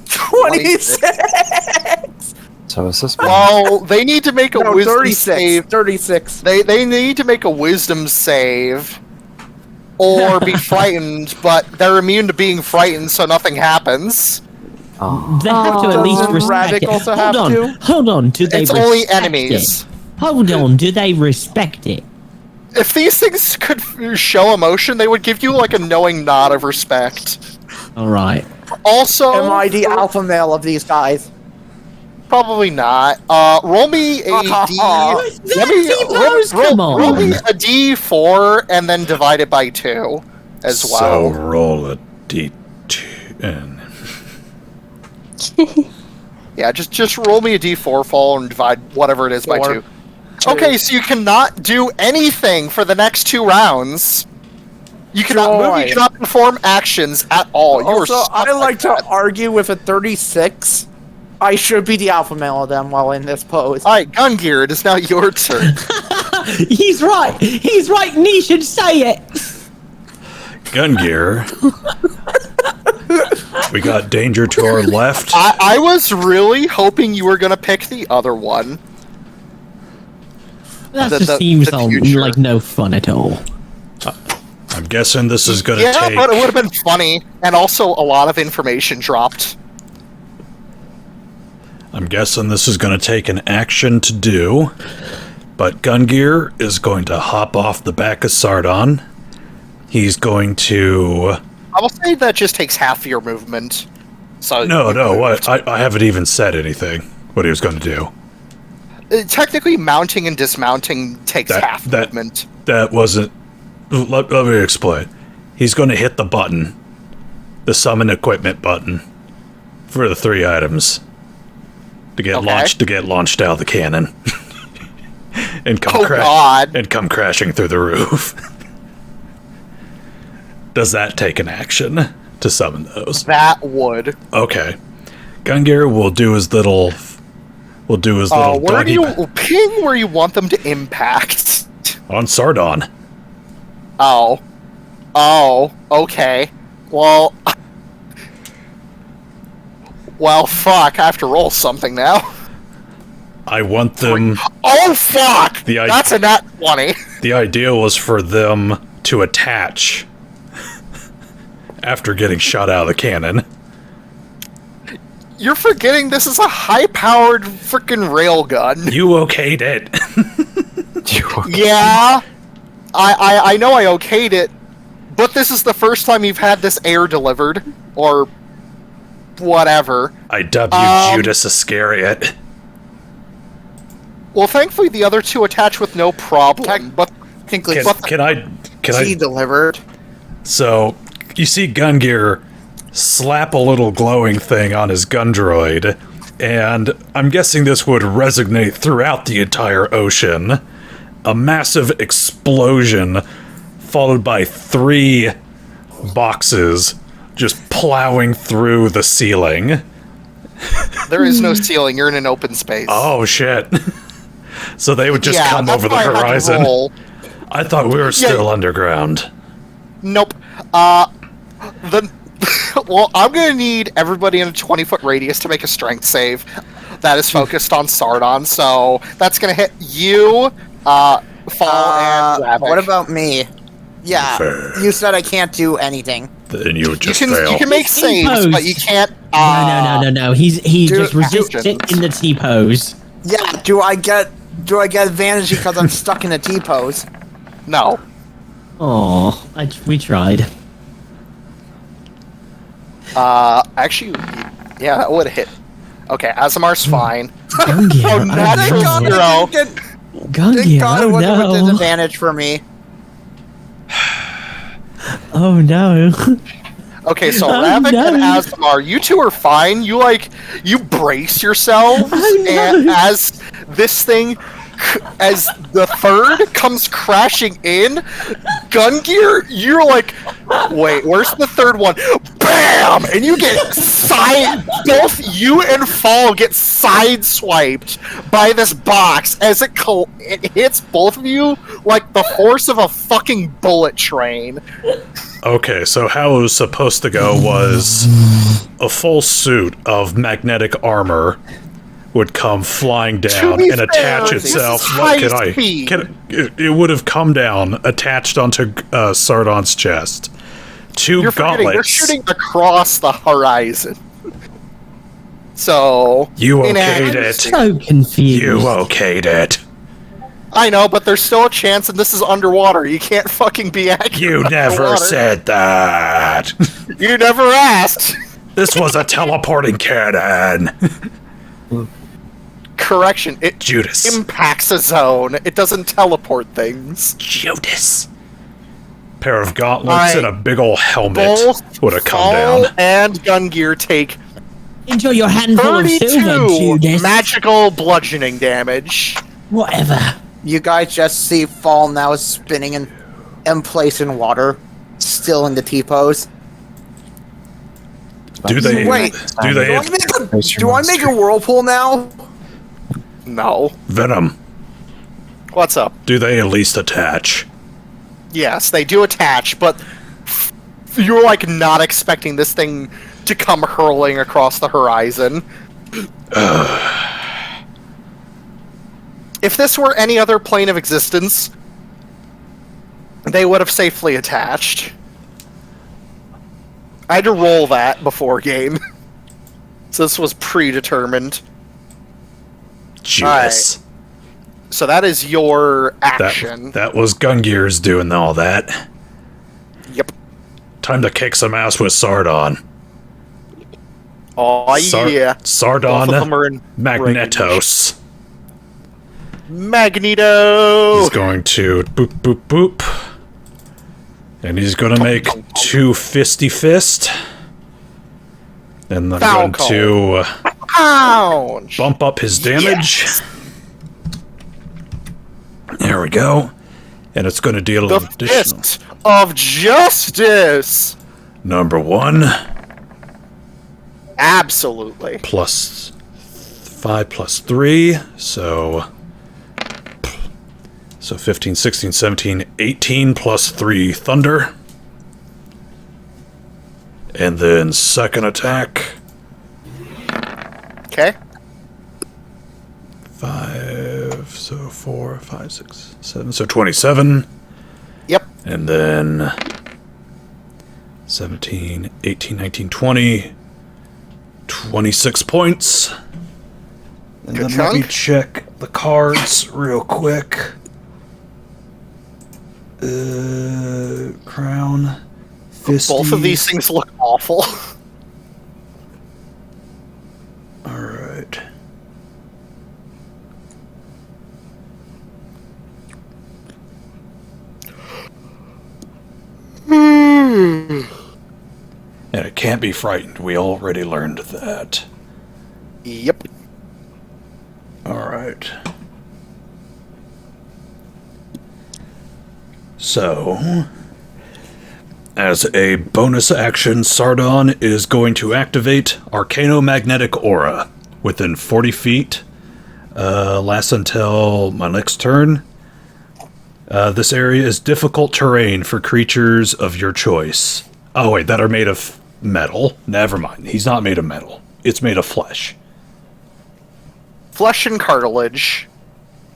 26. So is this Well, they need to make a No, wisdom 36. save. 36. They need to make a wisdom save. Or be frightened, but they're immune to being frightened, so nothing happens. Oh, They have to at least Doesn't respect Ravak it. also have Hold on, to? hold on. Do they It's respect only enemies. it? Hold on, do they respect it? If these things could show emotion, they would give you like a knowing nod of respect. All right. Also, Am I the alpha male of these guys? probably not. Roll me a D. Let me T-pose, come on. roll me a D4 and then divide it by 2 as So well. roll a d10. Yeah, just roll me a D4 fall and divide whatever it is by 2. 2. Okay, so you cannot do anything for the next 2 rounds. You cannot move, Joy. you cannot perform actions at all. You are Also, stuck I like to that. argue with a 36. I should be the alpha male of them while in this pose. Alright, Gungir, it is now your turn. He's right. He's right, and he should say it. Gungir. We got danger to our left. I was really hoping you were gonna pick the other one. That The- just the- seems the future. like no fun at all. I'm guessing this is gonna Yeah, take. but it would have been funny, and also a lot of information dropped. I'm guessing this is gonna take an action to do. But Gungir is going to hop off the back of Sardon. He's going to. I will say that just takes half your movement. So No, you no, moved. what? I haven't even said anything. What he was going to do. Technically, mounting and dismounting takes half movement. That wasn't. Let me explain. He's going to hit the button, the summon equipment button, for the 3 items to get launched out of the cannon, and come come crashing through the roof. Does that take an action to summon those? That would. Okay, Gungir will do his little. Where do you ping where you want them to impact? on Sardon. Oh, okay. Well, fuck. I have to roll something now. I want them. Oh, fuck! The That's a nat 20. The idea was for them to attach after getting shot out of the cannon. You're forgetting this is a high-powered freaking railgun. You okayed it. Yeah, I know I okayed it, but this is the first time you've had this air delivered, or whatever. I dub you Judas Iscariot. Well, thankfully the other 2 attach with no problem, but Technically, Can I? he delivered. So you see Gungir slap a little glowing thing on his gun droid, and I'm guessing this would resonate throughout the entire ocean. A massive explosion, followed by 3 boxes just plowing through the ceiling. there is no ceiling, you're in an open space. Oh shit. So they would just Yeah, come that's over the why I had to horizon. roll. I thought we were still underground. Nope. Well, I'm gonna need everybody in a 20-foot radius to make a strength save that is focused on Sardon, so that's gonna hit you, Fall, and Ravak. What about me? Yeah, Fair. you said I can't do anything. Then you would You just can fail. make saves, T-pose. but you can't. No. He Dude, just resisted actions. in the T pose. Yeah, do I get advantage because I'm stuck in a T pose? No. Oh, we tried. Actually, yeah, that would have hit. Okay, Asemar's fine. Gungir, Oh, natural oh no. zero. Thank Gungir, God it oh wasn't with no. disadvantage for me. Oh no. Okay, so Oh, Ravak no. and Asemar, you 2 are fine. You brace yourselves, Oh, no. and as this thing, as the third comes crashing in, Gungir, you're like, wait, where's the third one? Bam! And you get both you and Fall get sideswiped by this box as it hits both of you like the force of a fucking bullet train. Okay, so how it was supposed to go was a full suit of magnetic armor would come flying down and attach itself. It would have come down, attached onto Sardon's chest. You're gauntlets. shooting across the horizon. So you okayed it. So confused. You okayed it. I know, but there's still a chance, and this is underwater. You can't fucking be accurate. You never underwater. said that. You never asked. This was a teleporting cannon. Correction, it Judas. impacts a zone. It doesn't teleport things. Judas. Pair of gauntlets and a big ol' helmet Both would have come Fall down. and Gungir take Enjoy your handful of silver, 32 Judas. magical bludgeoning damage. Whatever. You guys just see Fall now spinning in place in water, still in the T-pose. Do they? Wait, Do they? Do I make a whirlpool now? No. Venom. What's up? Do they at least attach? Yes, they do attach, but you're like not expecting this thing to come hurling across the horizon. If this were any other plane of existence, they would have safely attached. I had to roll that before game. So this was predetermined. Judas. So that is your action. That was Gungir's doing all that. Yep. Time to kick some ass with Sardon. Oh yeah. Sardon Both of them are in Magnetos. Magneto! He's going to boop boop boop. And he's going to make 2 fisty fist. And I'm going to Ouch! bump up his damage. There we go. And it's going to deal The an additional. Fist of Justice! Number 1. Absolutely. Plus 5 plus 3. So 15, 16, 17, 18 plus 3 thunder. And then second attack. Okay. 5, so 4, 5, 6, 7, so 27. Yep. And then 17, 18, 19, 20, 26 points. And Good then let me chunk. check the cards real quick. Crown. Fisty. Both of these things look awful. Alright. And it can't be frightened. We already learned that. Yep. Alright. So, as a bonus action, Sardon is going to activate Arcanomagnetic Aura within 40 feet. Lasts until my next turn. This area is difficult terrain for creatures of your choice. Oh wait, that are made of metal. Never mind. He's not made of metal. It's made of flesh. Flesh and cartilage.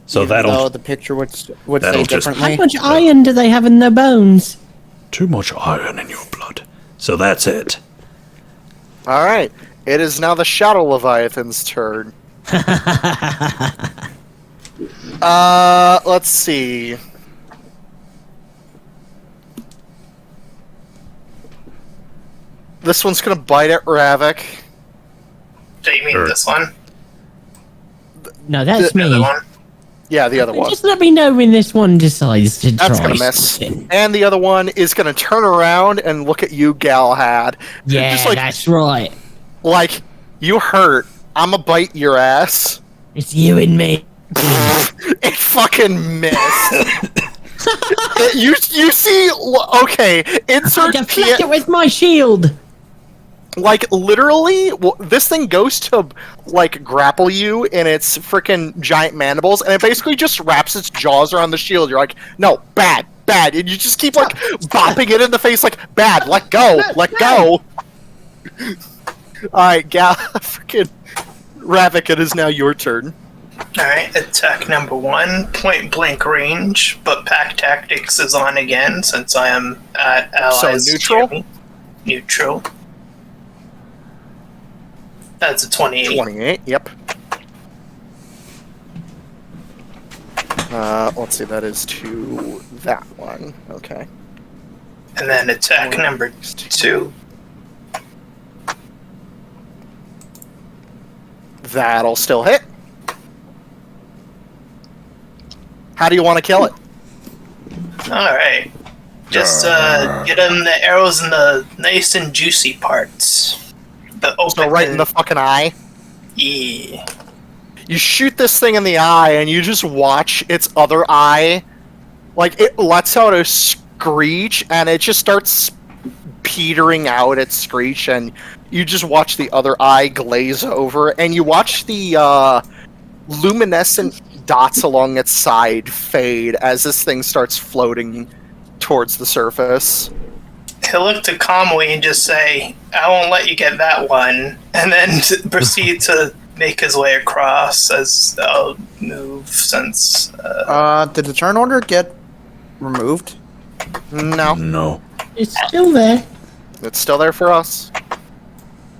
So Even though that'll the picture would say that'll just- differently. How much iron do they have in their bones? too much iron in your blood. So that's it. Alright. It is now the Shadow Leviathan's turn. Let's see. This one's gonna bite at Ravak. Do you mean this one? No, that's The other me. one? Yeah, the other one. Just let me know when this one decides to That's try gonna miss. something. And the other one is gonna turn around and look at you, Galahad. Yeah, Just like, that's right. like, you hurt. I'ma bite your ass. It's you and me. It fucking missed. you see? Okay, I insert deflect it with my shield. Like literally, this thing goes to like grapple you in its freaking giant mandibles, and it basically just wraps its jaws around the shield. You're like, no, bad, and you just keep like bopping it in the face, like bad. Let go. All right, freaking Ravak, it is now your turn. Alright, attack number 1, point blank range, but pack tactics is on again since I am at allies. So neutral? near me. Neutral. That's a 28. 28. Yep. Let's see. That is to that one. Okay. And then attack number 2. That'll still hit. How do you want to kill it? Alright. Just get him the arrows in the nice and juicy parts. The open So right in the fucking eye. Yeah. You shoot this thing in the eye, and you just watch its other eye. Like, it lets out a screech, and it just starts petering out its screech, and you just watch the other eye glaze over, and you watch the luminescent dots along its side fade as this thing starts floating towards the surface. He'll look to Kamui and just say, I won't let you get that one, and then proceed to make his way across as I'll move since... Did the turn order get removed? No, No. It's still there. it's still there for us.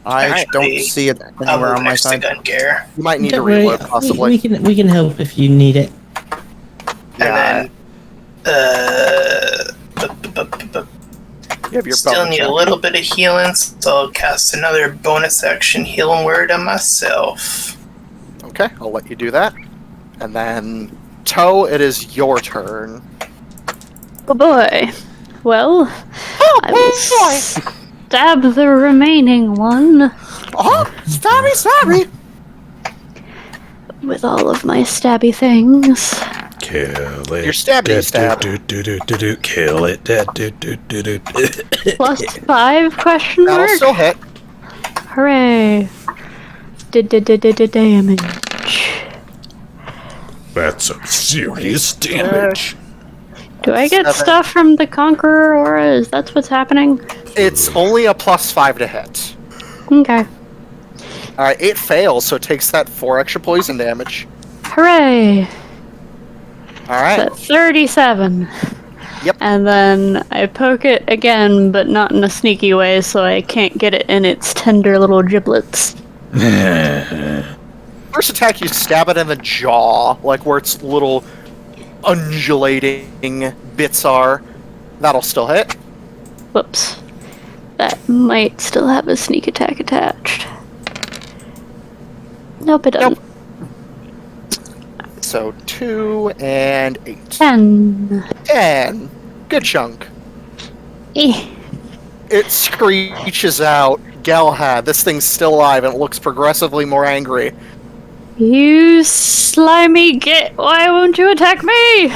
I Alright, don't see it I'll anywhere move on my next to side. Gungir. You might need to Don't worry, reload, possibly. we can help if you need it. Yeah, And then, you have your still bonus need a action. little bit of healing, so I'll cast another bonus action healing word on myself. Okay, I'll let you do that. And then, Toe, it is your turn. Oh boy. Well, I will stab the remaining one Oh, stabby! with all of my stabby things. Kill it. Your stabby stab. Kill it. Plus 5 question That'll mark? still hit. Hooray. Damage. That's some serious damage. Do I get 7. stuff from the Conqueror aura? Is that what's happening? It's only a +5 to hit. Okay. Alright, it fails, so it takes that 4 extra poison damage. Hooray. Alright. So 37. Yep. And then I poke it again, but not in a sneaky way, so I can't get it in its tender little giblets. First attack, you stab it in the jaw, like where its little undulating bits are. That'll still hit. Whoops. That might still have a sneak attack attached. Nope, it doesn't. So 2 and 8. 10. 10. Good chunk. Eh. It screeches out. Galahad, this thing's still alive and it looks progressively more angry. You slimy git! Why won't you attack me?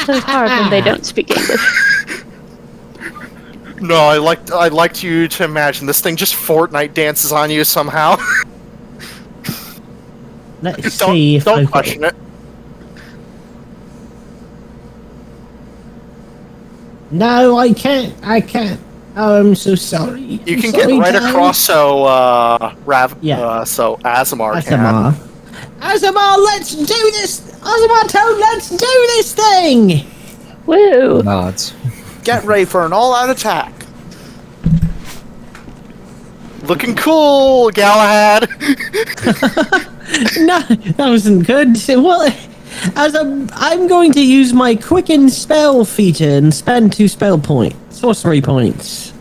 So hard when they don't speak English. No, I liked you to imagine this thing just Fortnite dances on you somehow. Let's see if don't I've got question it. No, I can't. Oh, I'm so sorry. You I'm can get sorry, right guys. across so Yeah. so Asemar can. Asemar. Asemar, let's do this! Asemar, Toad, let's do this thing! Woo! Nods. Get ready for an all-out attack. Looking cool, Galahad. No, that wasn't good. Well, I'm going to use my quicken spell feature and spend 2 sorcery points.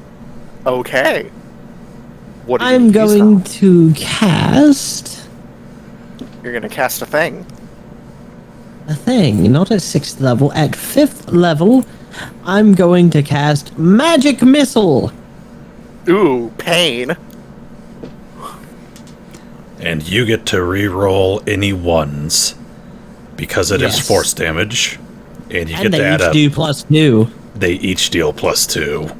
Okay. What are you I'm gonna use going to cast though? You're gonna cast a thing. a thing, not at 6th level. At 5th level, I'm going to cast Magic Missile. Ooh, pain. And you get to re-roll any ones. Because it is Yes. force damage. And you And get they that each up. do +2. They each deal +2.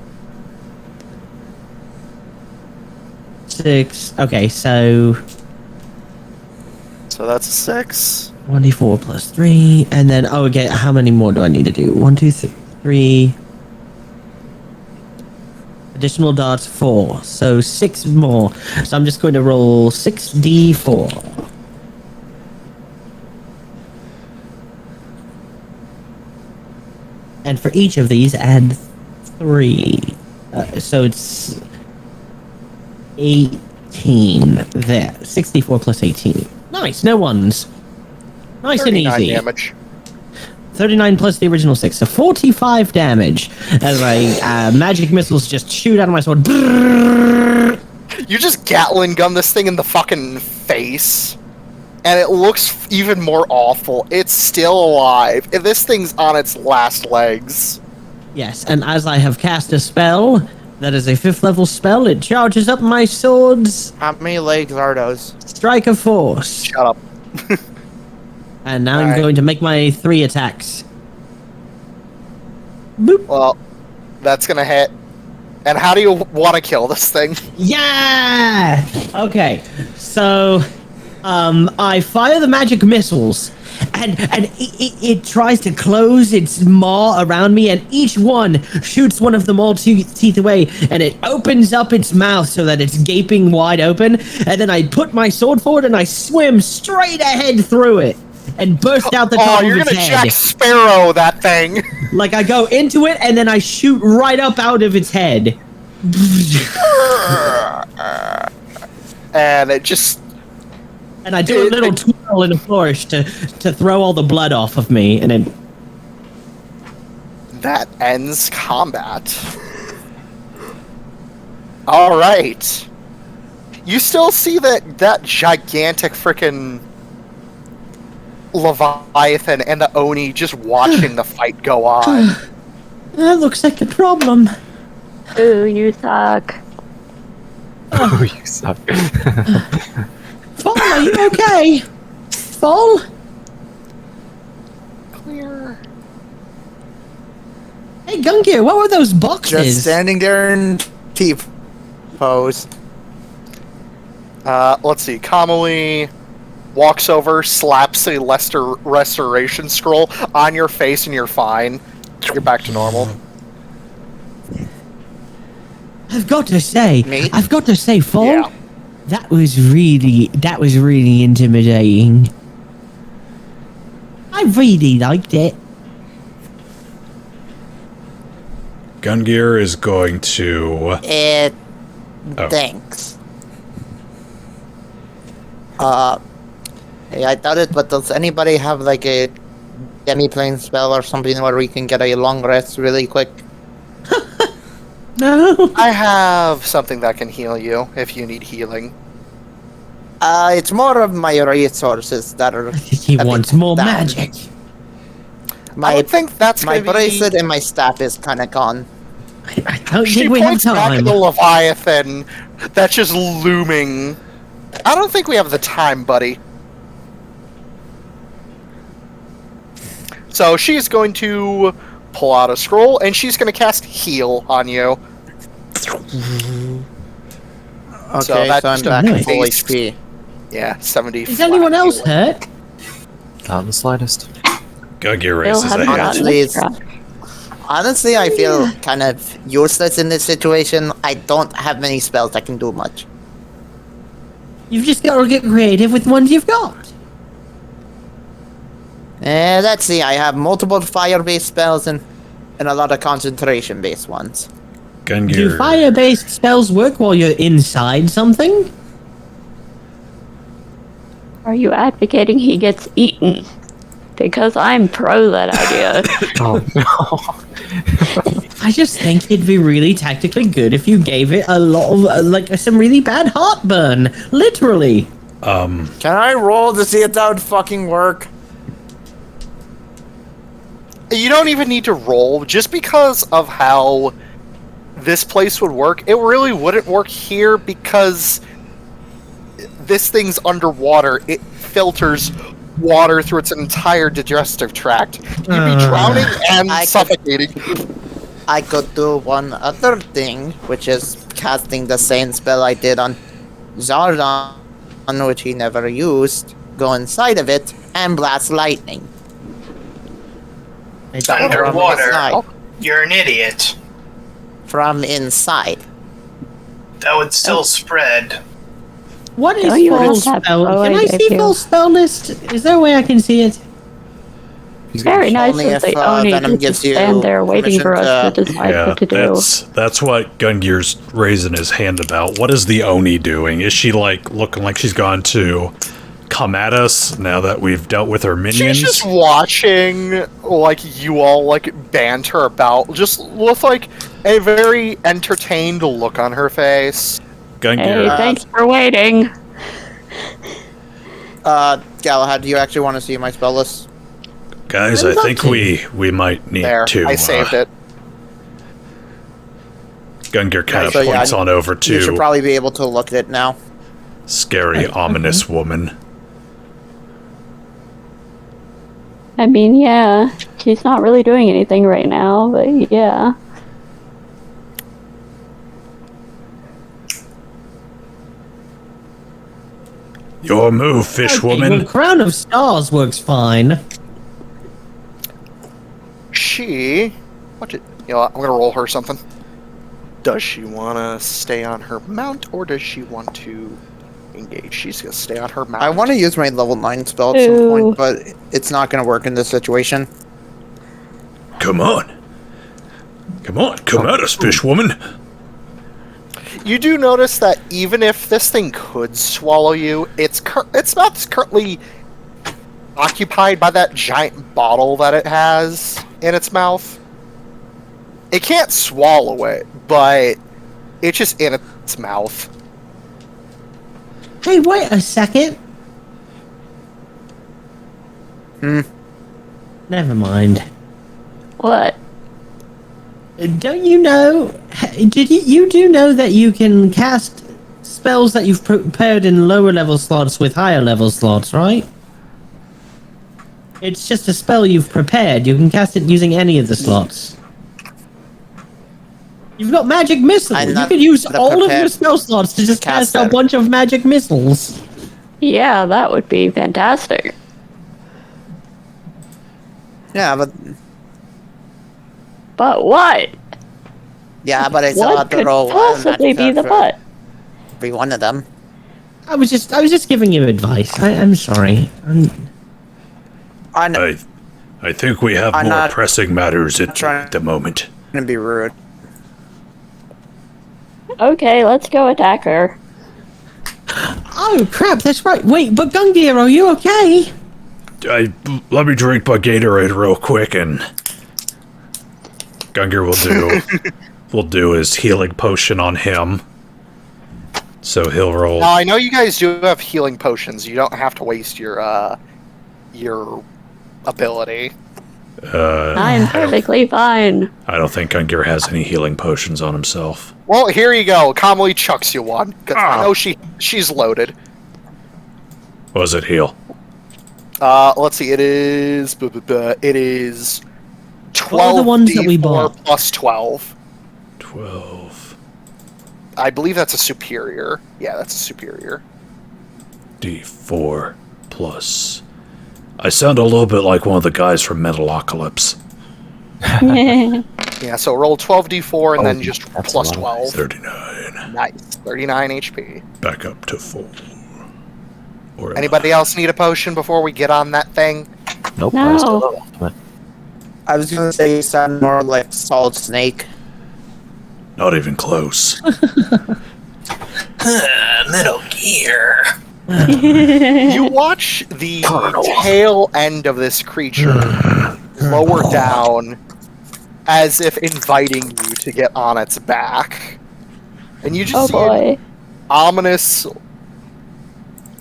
6. Okay, so So that's a 6. 1d4 +3, and then okay. How many more do I need to do? 1, 2, 3. Additional darts 4, so 6 more. So I'm just going to roll 6d4. And for each of these, add 3. So it's 18 there. 64 plus 18. Nice, no ones. Nice and 39 easy. damage. 39 plus the original 6, so 45 damage. As my magic missiles just shoot out of my sword. You just Gatling gun this thing in the fucking face, and it looks even more awful. It's still alive. This thing's on its last legs. Yes, and as I have cast a spell, that is a 5th level spell, it charges up my sword's How many legs are those? strike of force. Shut up. And now I'm Alright. going to make my 3 attacks. Boop. Well, that's gonna hit. And how do you want to kill this thing? Yeah! Okay, so I fire the magic missiles, and it tries to close its maw around me, and each one shoots one of them all teeth away, and it opens up its mouth so that it's gaping wide open, and then I put my sword forward and I swim straight ahead through it. And burst out the top you're of its gonna head. Jack Sparrow that thing. Like I go into it and then I shoot right up out of its head. And it just And I do a little twirl and a flourish to throw all the blood off of me, and then that ends combat. All right. You still see that gigantic frickin' Leviathan and the Oni just watching the fight go on. that looks like a problem. Ooh, you suck. Oh, you suck. Fall, are you okay? Fall? Clear. Hey, Gungir, what were those boxes? Just standing there in T-pose. Let's see. Kamali walks over, slaps a restoration scroll on your face, and you're fine. You're back to normal. I've got to say, Me? Fall. Yeah. That was really intimidating. I really liked it. Gungir is going to. Oh. Thanks. Hey, I doubt it, but does anybody have like a demi-plane spell or something where we can get a long rest really quick? No. I have something that can heal you if you need healing. It's more of my resources that are. He a bit wants more down. magic. I My would think that's my gonna bracelet be... and my staff is kind of gone. I don't She think we have points back at time. the Leviathan that's just looming. I don't think we have the time, buddy. So she's going to pull out a scroll, and she's going to cast Heal on you. Okay, so, that's I'm just a back to nice. full HP. Yeah, 70. Is anyone else hurt? Not in the slightest. Gungir Bill raises a hadn't hand. gotten Honestly, extra. Honestly, I feel kind of useless in this situation. I don't have many spells that can do much. You've just got to get creative with ones you've got. Let's see, I have multiple fire-based spells and a lot of concentration-based ones. Do Gungir. fire-based spells work while you're inside something? Are you advocating he gets eaten? Because I'm pro that idea. Oh no. I just think it'd be really tactically good if you gave it a lot of, some really bad heartburn. Literally. Can I roll to see if that would fucking work? You don't even need to roll. Just because of how this place would work, it really wouldn't work here because this thing's underwater. It filters water through its entire digestive tract. You'd be drowning and I could- suffocating. I could do one other thing, which is casting the same spell I did on Zardon, which he never used. Go inside of it and blast lightning. Underwater. Inside. You're an idiot. From inside. That would still spread. What is Don't you full have that spell? bow Can I I gave see you? full spell list? Is there a way I can see it? He's gonna Very nice Only of if, the Oni Venom to gives you stand there waiting for us to decide Yeah, what to do. that's what Gungir's raising his hand about. What is the Oni doing? Is she like looking like she's going to come at us now that we've dealt with her minions? She's just watching, like, you all, like, banter about, just with, like, a very entertained look on her face. Gungir, Hey, thanks for waiting. Galahad, do you actually want to see my spell list? guys, I'd I love think to. we might need There, to. I saved it. Gungir kind of So, yeah, points on over You should to probably be able to look at it now. scary, ominous woman. I mean, yeah, she's not really doing anything right now, but yeah. Your move, fish Okay, woman. well, Crown of Stars works fine. She... Watch it. You know what? I'm gonna roll her something. Does she want to stay on her mount, or does she want to engage? She's gonna stay on her mount. I want to use my level 9 spell at some Ooh. point, but it's not going to work in this situation. Come on. Come on, come at us, fish woman. You do notice that even if this thing could swallow you, it's not currently occupied by that giant bottle that it has in its mouth. It can't swallow it, but it's just in its mouth. Hey, wait a second. Never mind. What? Don't you know? You do know that you can cast spells that you've prepared in lower level slots with higher level slots, right? It's just a spell you've prepared. You can cast it using any of the slots. You've got magic missile. I'm You not could use the all of your prepared spell slots to just cast a caster. bunch of magic missiles. Yeah, that would be fantastic. Yeah, but What? it's What not the could roll possibly be the butt? Every one of them. I was just giving you advice. I'm sorry. I'm I think we have I'm more not pressing matters at trying- the moment. gonna be rude. Okay, let's go attack her. Oh crap! That's right. Wait, but Gungir, are you okay? Let me drink my Gatorade real quick, and Gungir will do his healing potion on him. So he'll roll. Now I know you guys do have healing potions. You don't have to waste your ability. I'm perfectly fine. I don't think Gungir has any healing potions on himself. Well, here you go. Kamali chucks you one. 'Cause I know she's loaded. What does it heal? Let's see. It is 12 What are the ones that we bought? plus 12. 12 I believe that's a superior. Yeah, that's a superior. D4 plus. I sound a little bit like one of the guys from Metalocalypse. Yeah, so roll 12d4 and then just that's plus a lot. 12. 39. Nice. 39 HP. Back up to 4. Or Anybody else need a potion before we get on that thing? Nope. No. I still have ultimate. I was gonna say you sound more like Solid Snake. Not even close. Metal Gear. You watch the tail end of this creature lower down as if inviting you to get on its back. And you just Oh see an boy. ominous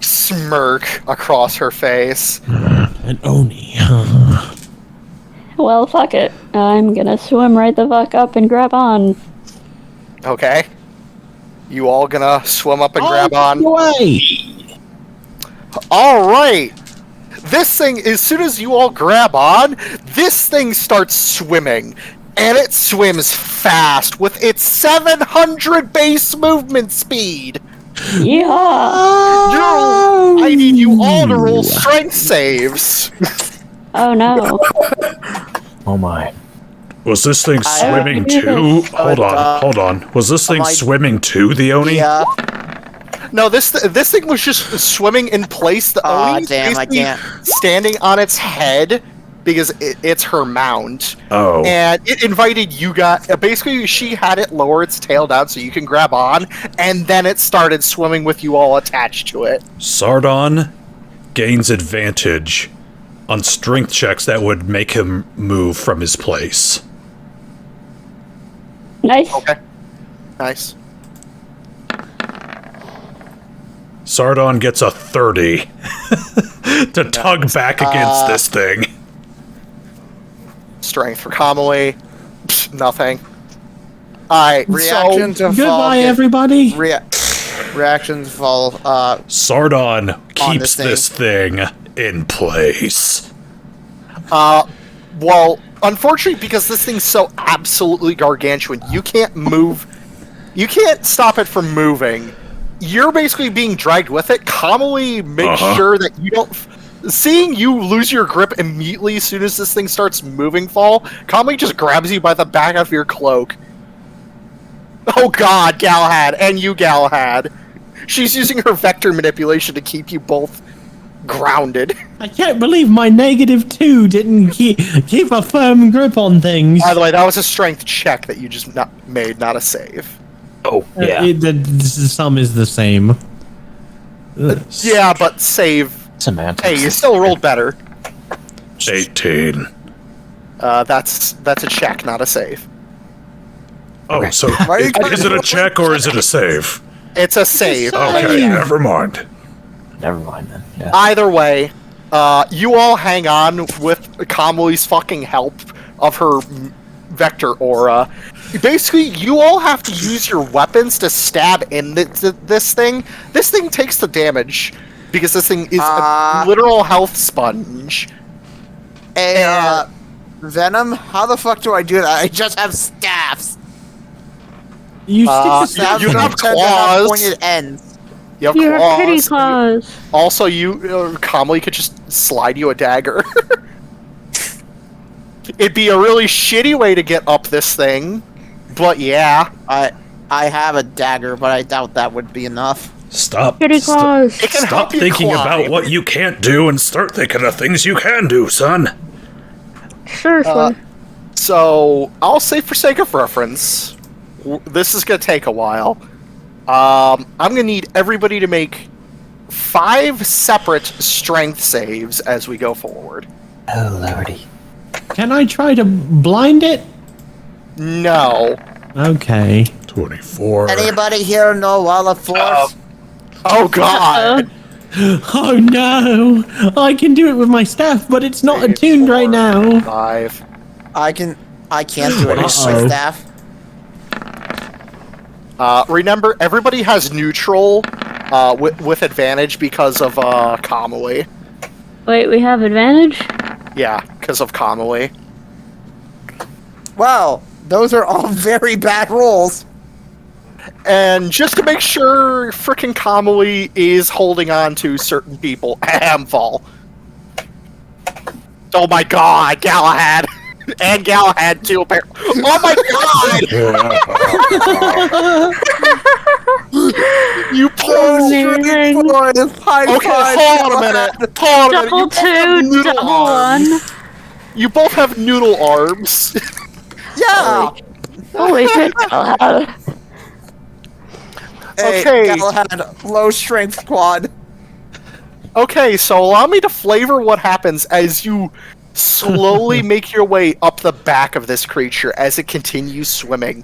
smirk across her face. An Oni. Well, fuck it. I'm gonna swim right the fuck up and grab on. Okay? You all gonna swim up and grab on? Away. Alright! This thing, as soon as you all grab on, this thing starts swimming. And it swims fast with its 700 base movement speed. Yeah. I need you all to roll strength saves. Oh no. Oh my. Was this thing swimming too? Hold on. Was this thing swimming too, the Oni? Yeah. No, this thing was just swimming in place. The Oni's damn, I basically can't. standing on its head because it's her mound. Oh. And it invited you guys. Basically, she had it lower its tail down so you can grab on, and then it started swimming with you all attached to it. Sardon gains advantage on strength checks that would make him move from his place. Nice. Okay. Nice. Sardon gets a 30 to tug back against this thing. Strength for Kamui. Psh, nothing. Alright, Reaction to fall. Goodbye, everybody. Reactions fall. Sardon keeps this this thing in place. Well, unfortunately, because this thing's so absolutely gargantuan, you can't move. You can't stop it from moving. You're basically being dragged with it. Kamui makes sure that you don't. Seeing you lose your grip immediately as soon as this thing starts moving, Kamui just grabs you by the back of your cloak. Oh God, Galahad, and you, Galahad. She's using her vector manipulation to keep you both grounded. I can't believe my -2 didn't keep a firm grip on things. By the way, that was a strength check that you just made, not a save. Oh, yeah. The sum is the same. Yeah, but save. Semantics. Hey, you still rolled better. 18. That's a check, not a save. Oh, so Why are you is it a check or is it a save? It's a save. Okay, never mind. Never mind then. Yeah. Either way, you all hang on with Kamui's fucking help of her vector aura. Basically, you all have to use your weapons to stab in this thing. This thing takes the damage because this thing is a literal health sponge. Hey, Venom, how the fuck do I do that? I just have staffs. You stick the Staffs you with have tend to claws. pointed ends. You have Your claws. pretty claws. Also, Kamui could just slide you a dagger. It'd be a really shitty way to get up this thing, but yeah. I have a dagger, but I doubt that would be enough. Stop. Pretty claws. It can Stop help you thinking climb. about what you can't do and start thinking of things you can do, son. Seriously. So, I'll say for sake of reference, this is going to take a while. I'm going to need everybody to make 5 separate strength saves as we go forward. Oh, lordy. Can I try to blind it? No. Okay. 24. Anybody here know Wall of Force? Oh god! Oh no! I can do it with my staff, but it's not 3, attuned 4, right now. 5. I can't do it with my Uh-oh. staff. Remember, everybody has neutral with advantage because of Kamui. Wait, we have advantage? Yeah, because of Kamui. Wow, those are all very bad rolls. And just to make sure frickin' Kamui is holding on to certain people, fall. Oh my god, Galahad! And Galahad too, apparently. Oh my god! You poor Amazing. Okay, hold on a minute. Hold on a Double minute. You both have two, noodle double arms. one. You both have noodle arms. Yeah. Holy shit. Hey, Okay. Galahad, low strength squad. Okay, so allow me to flavor what happens as you slowly make your way up the back of this creature as it continues swimming.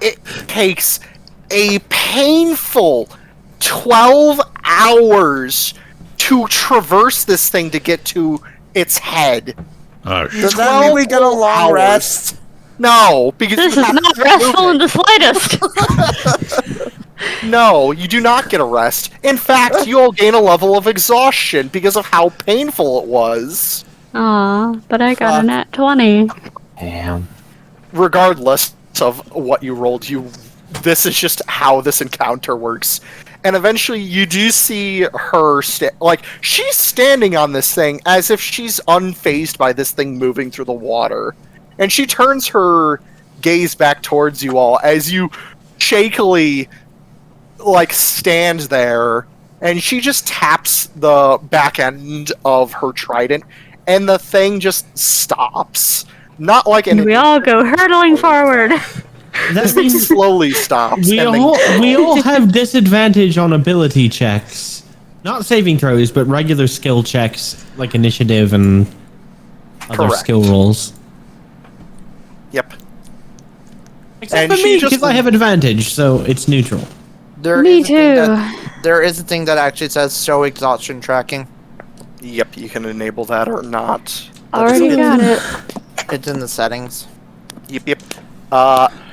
It takes a painful 12 hours to traverse this thing to get to its head. Oh, Does that mean we get a long hours. rest? No, because This you is have not to restful move in it. the slightest. No, you do not get a rest. In fact, you'll gain a level of exhaustion because of how painful it was. Aw, but I got a nat 20. Damn. Regardless of what you rolled, this is just how this encounter works. And eventually you do see her, she's standing on this thing as if she's unfazed by this thing moving through the water. And she turns her gaze back towards you all as you shakily, stand there. And she just taps the back end of her trident, and the thing just stops. Not like And we all go hurtling forward. That It means slowly stops. we and then- all have disadvantage on ability checks. Not saving throws, but regular skill checks, like initiative and other Correct. skill rolls. Yep. Except And for she me, just- because I have advantage, so it's neutral. Me too. There is a thing that actually says show exhaustion tracking. Yep, you can enable that or not. Already got it. It's in the settings. Yep.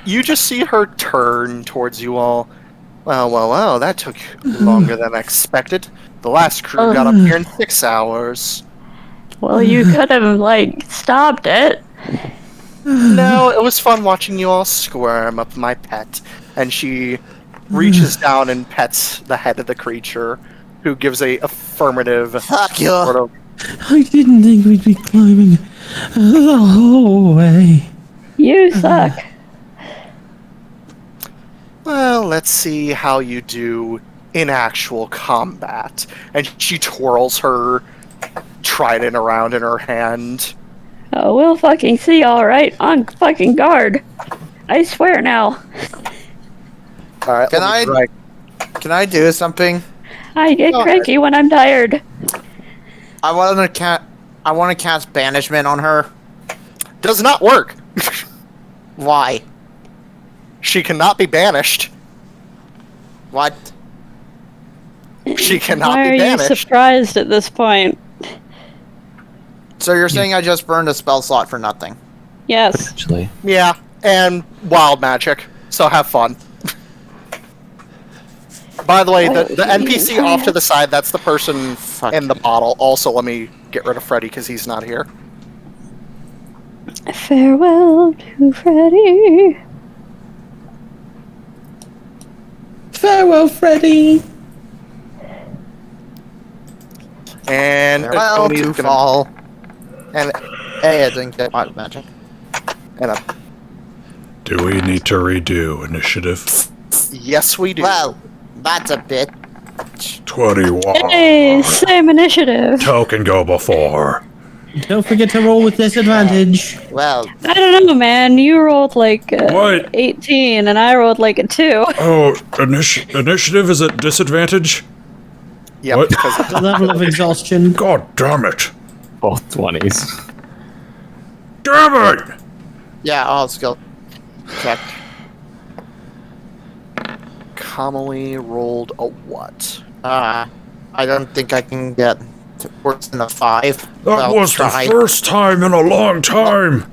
You just see her turn towards you all. Well, that took longer than expected. The last crew got up here in 6 hours. Well, you could have, stopped it. No, it was fun watching you all squirm up my pet. And she reaches down and pets the head of the creature, who gives a affirmative Fuck you. sort of. I didn't think we'd be climbing the whole way. You suck. Well, let's see how you do in actual combat. And she twirls her trident around in her hand. Oh, we'll fucking see, alright. On fucking guard. I swear now. Alright, Can I do something? I get Go cranky when I'm tired. I want to cast banishment on her. Does not work. Why? She cannot be banished. What? She cannot Why be are you banished. surprised at this point? So you're saying I just burned a spell slot for nothing? Yes. Actually, Yeah, and wild magic. So have fun. By the way, the NPC off to the side, that's the person Fuck. in the bottle. Also, let me get rid of Freddy because he's not here. Farewell to Freddy. Farewell, Freddy. And Well, Tony's to gonna- fall. And, Hey, I didn't get wild magic. and Do we need to redo initiative? yes, we do. Well, that's a bit. 21. Hey, same initiative. Token go before. Don't forget to roll with disadvantage. Well, I don't know, man. You rolled What? 18, and I rolled a 2. Oh, initiative is at disadvantage? Yep, What? because The level of exhaustion. God damn it. both 20s. Damn it! yeah, all skill check. Commonly rolled a what? I don't think I can get worse than a 5. That Well, was try. the first time in a long time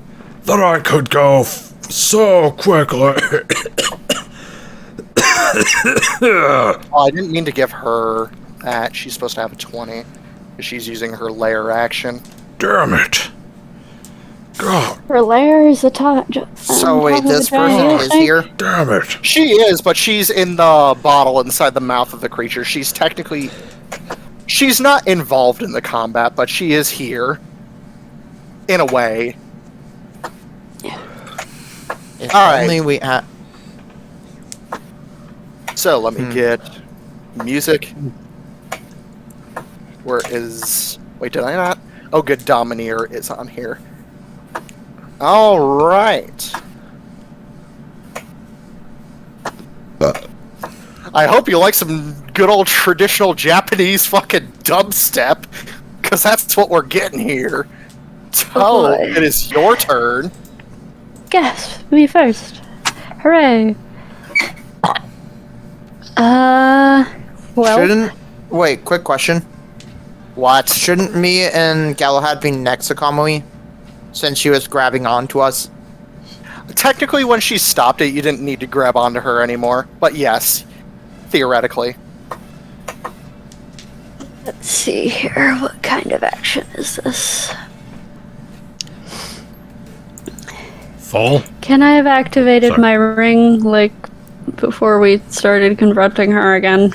that I could go so quickly. Oh, I didn't mean to give her that. She's supposed to have a 20. She's using her lair action. Damn it. God Her lair is a top. So wait, this person is here? damn it. She is, but she's in the bottle inside the mouth of the creature. She's technically... She's not involved in the combat, but she is here. In a way. If Alright. only we had. So, let me get music. Where is... Wait, did I not? Oh, good, Domineer is on here. Alright. I hope you like some good old traditional Japanese fucking dubstep, because that's what we're getting here. Oh, boy. it is your turn. Guess me first. Hooray. Well, Shouldn't. Wait, quick question. What? Shouldn't me and Galahad be next to Kamui? Since she was grabbing onto us? Technically, when she stopped it, you didn't need to grab onto her anymore. But yes, theoretically. Let's see here. What kind of action is this? Full? Can I have activated Sorry. my ring, like, before we started confronting her again?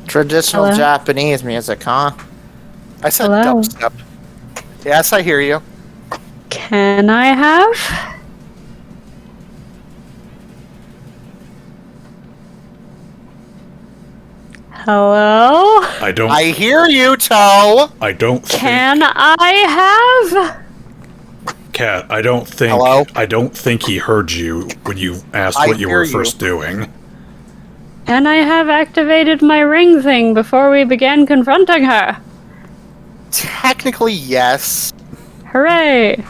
Traditional Hello? Japanese music, huh? I said Hello? dubstep. Yes, I hear you. Can I have? Hello? I don't. I hear you, Toe. I don't think. Can I have? Cat. I don't think. Hello? I don't think he heard you when you asked I what you hear were you. first doing. Can I have activated my ring thing before we began confronting her? Technically, yes. Hooray!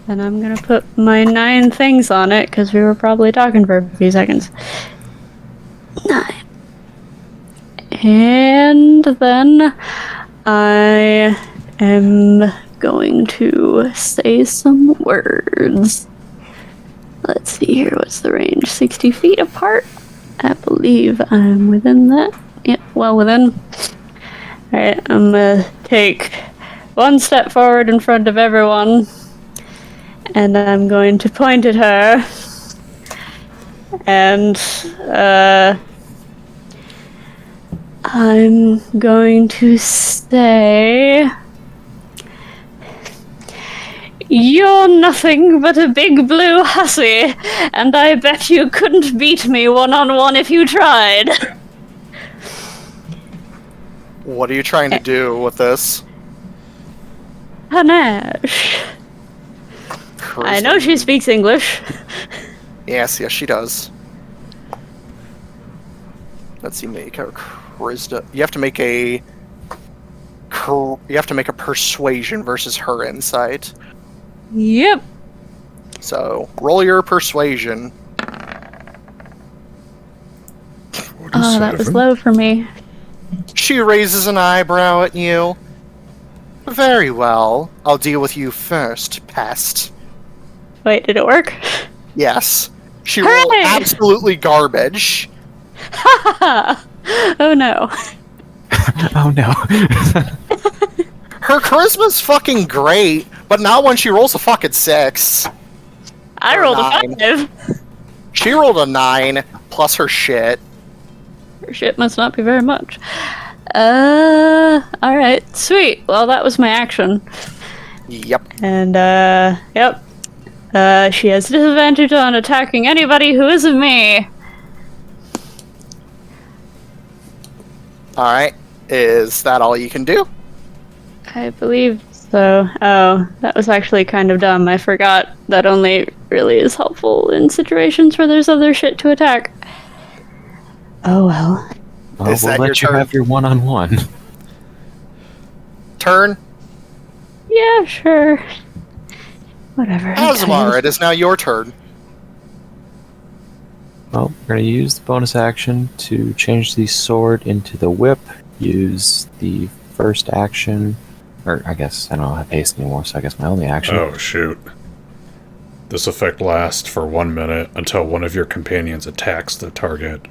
And I'm gonna put my 9 things on it, because we were probably talking for a few seconds. 9. And then I am going to say some words. Let's see here, what's the range? 60 feet apart? I believe I'm within that. Yeah, well within. Alright, I'm gonna take 1 step forward in front of everyone, and I'm going to point at her, and I'm going to say, "You're nothing but a big blue hussy, and I bet you couldn't beat me one-on-one if you tried." What are you trying to do with this? Panache. I know she speaks English. Yes, she does. Let's see, make her charisma. You have to make a. You have to make a persuasion versus her insight. Yep. So roll your persuasion. Oh, that was low for me. She raises an eyebrow at you. Very well. I'll deal with you first, pest. Wait, did it work? Yes. She rolled Hooray! absolutely garbage. Oh no. Oh no. Her charisma's fucking great, but not when she rolls a fucking 6. I Or rolled a 9. 5. She rolled a 9 plus her shit. Her shit must not be very much. Alright, sweet. Well, that was my action. Yep. And, yep. She has disadvantage on attacking anybody who isn't me. Alright. Is that all you can do? I believe so. Oh, that was actually kind of dumb. I forgot that only really is helpful in situations where there's other shit to attack. Oh well. Well, Is we'll that let your you turn? have your one-on-one. Turn. Yeah, sure. Whatever. Asemar, it is now your turn. Well, we're going to use the bonus action to change the sword into the whip. Use the first action, or I guess I don't have haste anymore, so I guess my only action. Oh, shoot. This effect lasts for 1 minute until one of your companions attacks the target.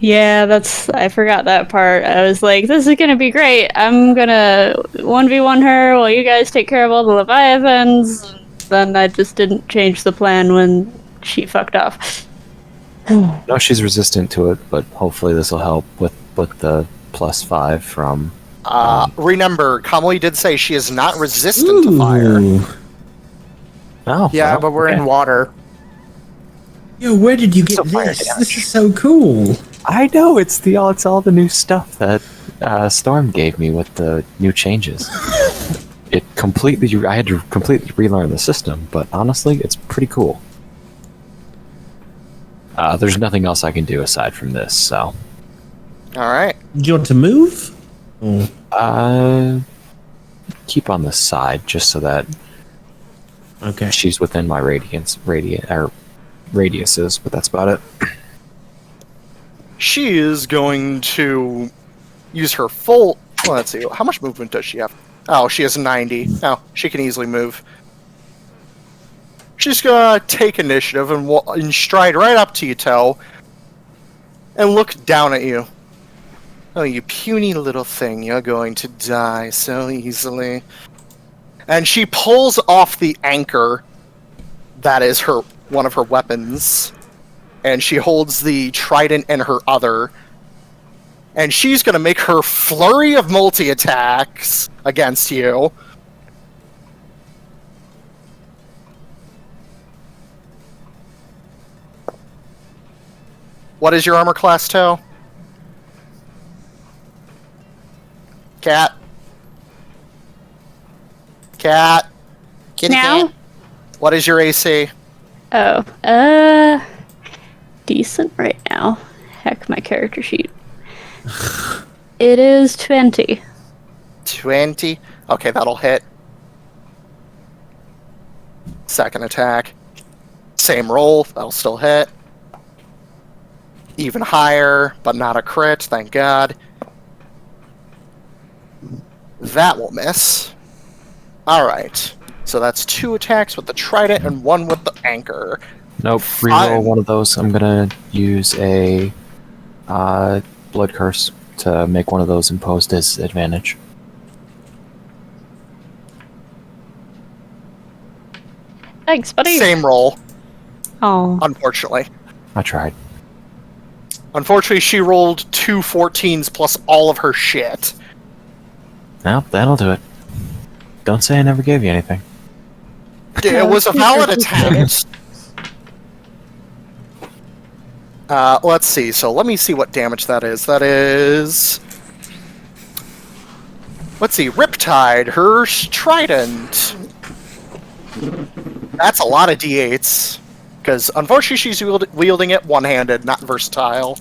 Yeah, I forgot that part. I was like, this is gonna be great. I'm gonna 1v1 her while you guys take care of all the Leviathans. Then I just didn't change the plan when she fucked off. No, she's resistant to it, but hopefully this will help with the +5 from. Remember, Kamui did say she is not resistant to fire. Ooh. Oh, Yeah, well, but we're in okay. water. Yo, where did you get So fire this? damage. This is so cool. I know it's all the new stuff that Storm gave me with the new changes. I had to completely relearn the system, but honestly, it's pretty cool. There's nothing else I can do aside from this, so. Alright. Do you want to move? Oh, Keep on the side just so that okay. she's within my radiuses, but that's about it. She is going to use her full... Well, let's see. How much movement does she have? Oh, she has 90. Oh, she can easily move. she's gonna take initiative and stride right up to you, Toe, and look down at you. Oh, you puny little thing, you're going to die so easily. And she pulls off the anchor that is one of her weapons, and she holds the trident in her other, and she's gonna make her flurry of multi-attacks against you. What is your armor class, Toe? Cat? Kitty Now? cat? What is your AC? Oh, decent right now. Heck, my character sheet. It is 20. 20? Okay, that'll hit. Second attack. Same roll, that'll still hit. Even higher, but not a crit, thank God. That will miss. Alright. So that's 2 attacks with the trident and 1 with the anchor. Nope, reroll one of those. I'm gonna use a blood curse to make one of those impose disadvantage. Thanks, buddy. Same roll, Oh. unfortunately. I tried. Unfortunately, she rolled 2 14s plus all of her shit. Nope, that'll do it. Don't say I never gave you anything. It was a valid attack. Let's see. So let me see what damage that is. That is... Let's see. Riptide, her trident. That's a lot of d8s. Because unfortunately she's wielding it one-handed, not versatile.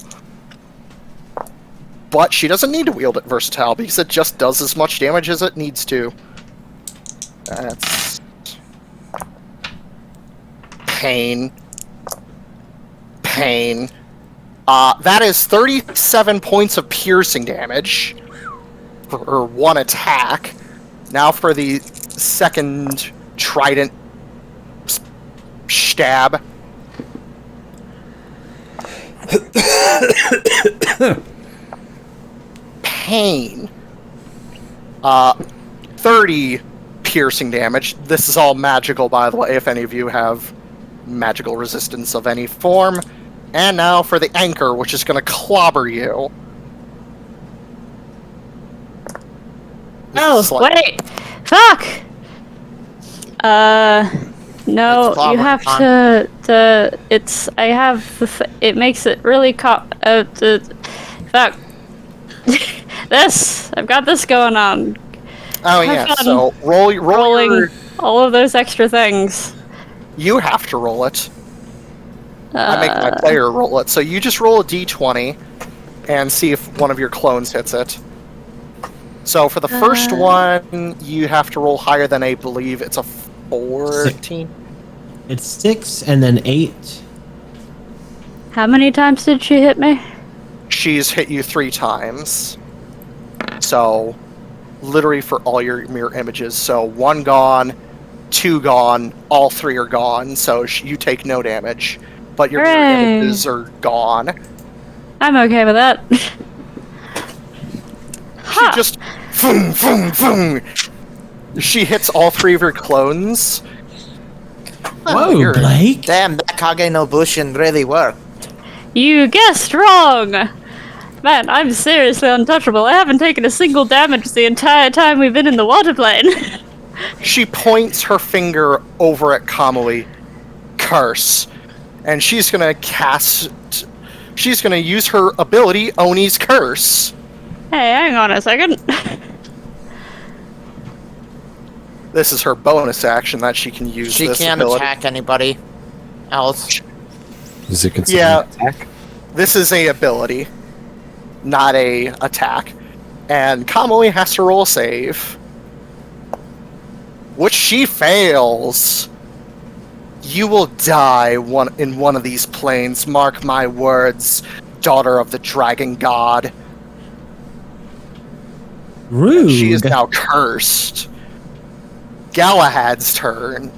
But she doesn't need to wield it versatile because it just does as much damage as it needs to. That's... Pain. Pain. That is 37 points of piercing damage for 1 attack. Now for the second trident stab. Pain. 30 piercing damage. This is all magical, by the way, if any of you have magical resistance of any form. And now for the anchor, which is going to clobber you. Oh, Slight- wait! Fuck! No, It's you have clobbering I have it makes it really fuck. I've got this going on. Oh, Have yeah, fun so roll Rolling your... all of those extra things. You have to roll it. I make my player roll it. So you just roll a d20 and see if one of your clones hits it. So for the first one, you have to roll higher than I believe it's a 14. It's 6 and then 8. How many times did she hit me? She's hit you 3 times. So, literally for all your mirror images. So 1 gone, 2 gone, all 3 are gone. So you take no damage. But your mirror Hooray. images are gone. I'm okay with that. She just... Boom, boom, boom. She hits all 3 of your clones. Whoa, you're- Blake! Damn, that Kage no Bushin really worked. You guessed wrong! Man, I'm seriously untouchable. I haven't taken a single damage the entire time we've been in the water plane. She points her finger over at Kamui. Curse. And she's gonna cast... She's gonna use her ability, Oni's Curse. Hey, hang on a second. This is her bonus action that she can use She this can't ability. attack anybody else. Is it considered Yeah. an attack? This is a ability, not a attack. And Kamui has to roll a save. Which she fails. You will die in one of these planes, mark my words, daughter of the dragon god. Rude. She is now cursed. Galahad's turn.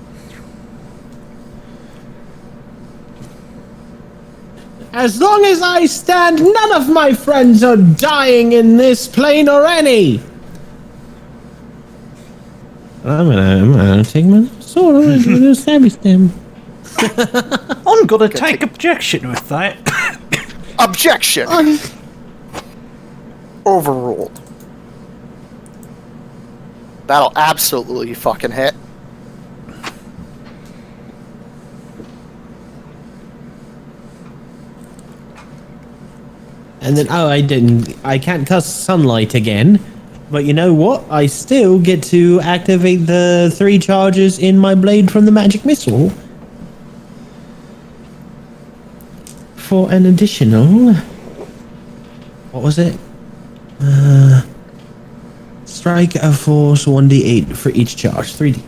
As long as I stand, none of my friends are dying in this plane or any. I'm gonna take my sword and do a stabby stem. I'm gonna take objection with that. Objection! Overruled. That'll absolutely fucking hit. And then, I can't cast sunlight again. But you know what? I still get to activate the 3 charges in my blade from the magic missile. For an additional... What was it? Strike of force 1d8 for each charge. 3d.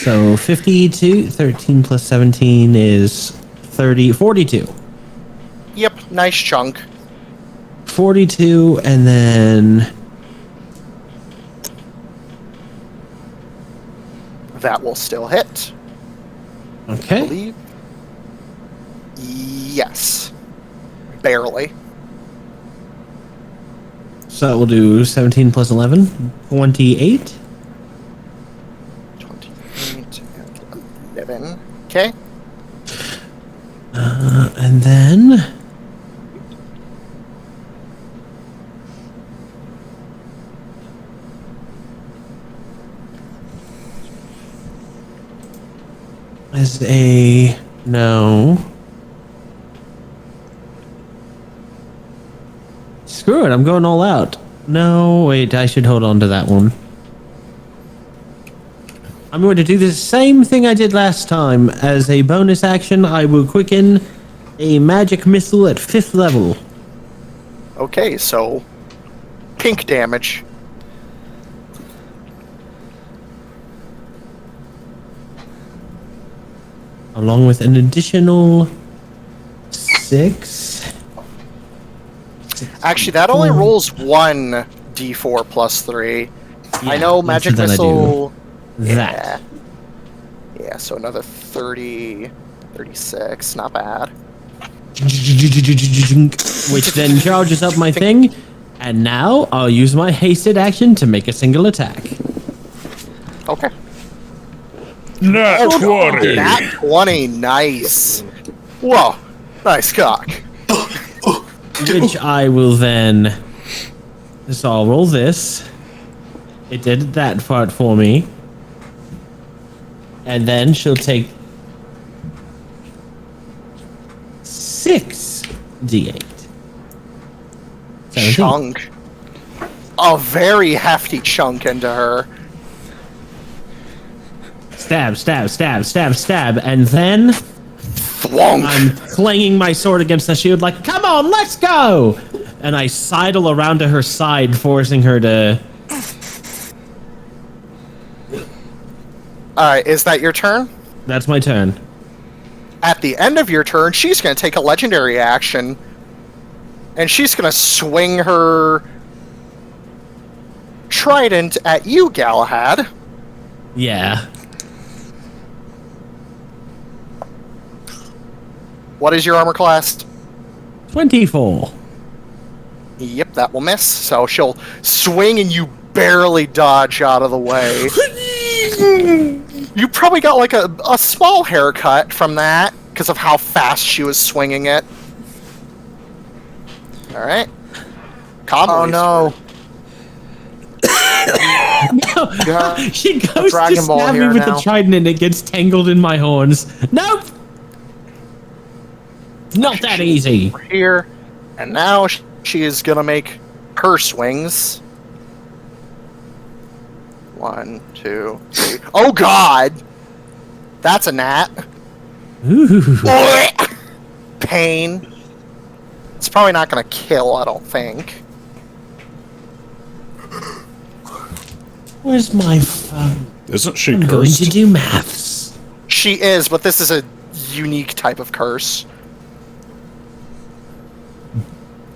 So 52, 13 plus 17 is 42. Yep, nice chunk. 42, and then... That will still hit. I Okay. believe. Yes. Barely. So we'll do 17 plus 11, 28. 28 and 11. Okay. And then... As a... No. Screw it, I'm going all out. No, wait, I should hold on to that one. I'm going to do the same thing I did last time. As a bonus action, I will quicken a magic missile at 5th level. Okay, so pink damage. Along with an additional 6. Actually, that only rolls 1 d4 plus 3. I know Yeah, magic then I do missile. that. Yeah, so another 30, 36. Not bad. Which then charges up my thing. And now I'll use my hasted action to make a single attack. Okay. Nat 20! Nat 20, nice. Whoa, nice cock. Which I will then... So I'll roll this. It did that part for me. And then she'll take 6 d8. 17. Chunk. A very hefty chunk into her. Stab, stab, stab, stab, stab, and then Thwonk. I'm clanging my sword against the shield like, come on, let's go! And I sidle around to her side, forcing her to... Alright, is that your turn? That's my turn. At the end of your turn, she's going to take a legendary action. And she's going to swing her trident at you, Galahad. Yeah. What is your armor class? 24. Yep, that will miss. So she'll swing and you barely dodge out of the way. You probably got like a small haircut from that because of how fast she was swinging it. Alright. Oh no. She goes to Dragon Ball stab me here with now. the trident and it gets tangled in my horns. Nope! Not that easy. Here. And now she is going to make her swings. 1, 2, 3. Oh god! That's a gnat. Ooh. Pain. It's probably not going to kill, I don't think. Where's my phone? Isn't she I'm going cursed? to do maths. She is, but this is a unique type of curse.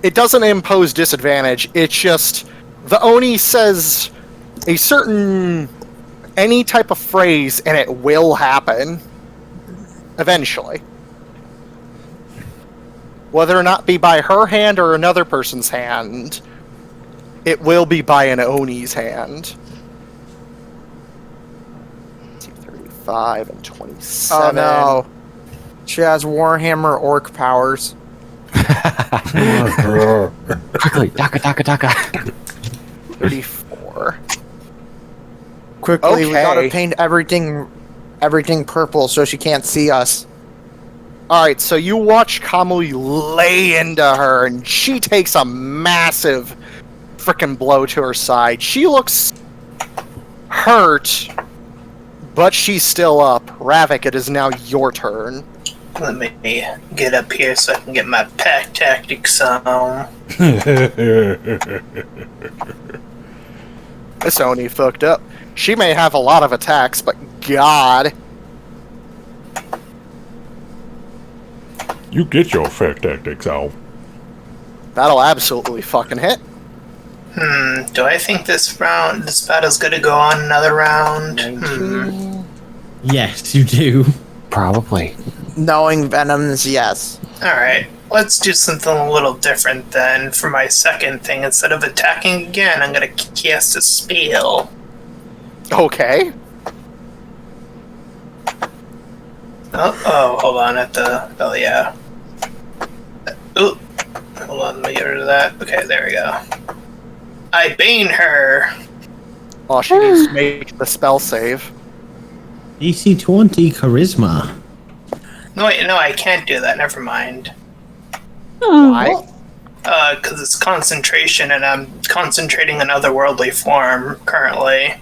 It doesn't impose disadvantage, it's just... The Oni says a certain any type of phrase and it will happen. Eventually. Whether or not be by her hand or another person's hand, it will be by an Oni's hand. 35 and 27. Oh no. She has Warhammer Orc powers. Quickly, Taka. 34. Quickly, we gotta Okay. paint everything purple so she can't see us. Alright, so you watch Kamui lay into her, and she takes a massive frickin' blow to her side. She looks hurt, but she's still up. Ravak, it is now your turn. Let me get up here so I can get my pack tactics on. This Oni fucked up. She may have a lot of attacks, but God. You get your effect tactics out. That'll absolutely fucking hit. Do I think this battle's gonna go on another round? Yes, you do. Probably. Knowing Venoms, yes. Alright, let's do something a little different then for my second thing. Instead of attacking again, I'm gonna cast a spell. Okay. Oh, hold on, oh yeah. Ooh, hold on, let me get rid of that. Okay, there we go. I bane her. Well, she needs to make the spell save. DC 20 Charisma. No, wait, no, I can't do that. Never mind. Why? Because it's concentration, and I'm concentrating on otherworldly form currently.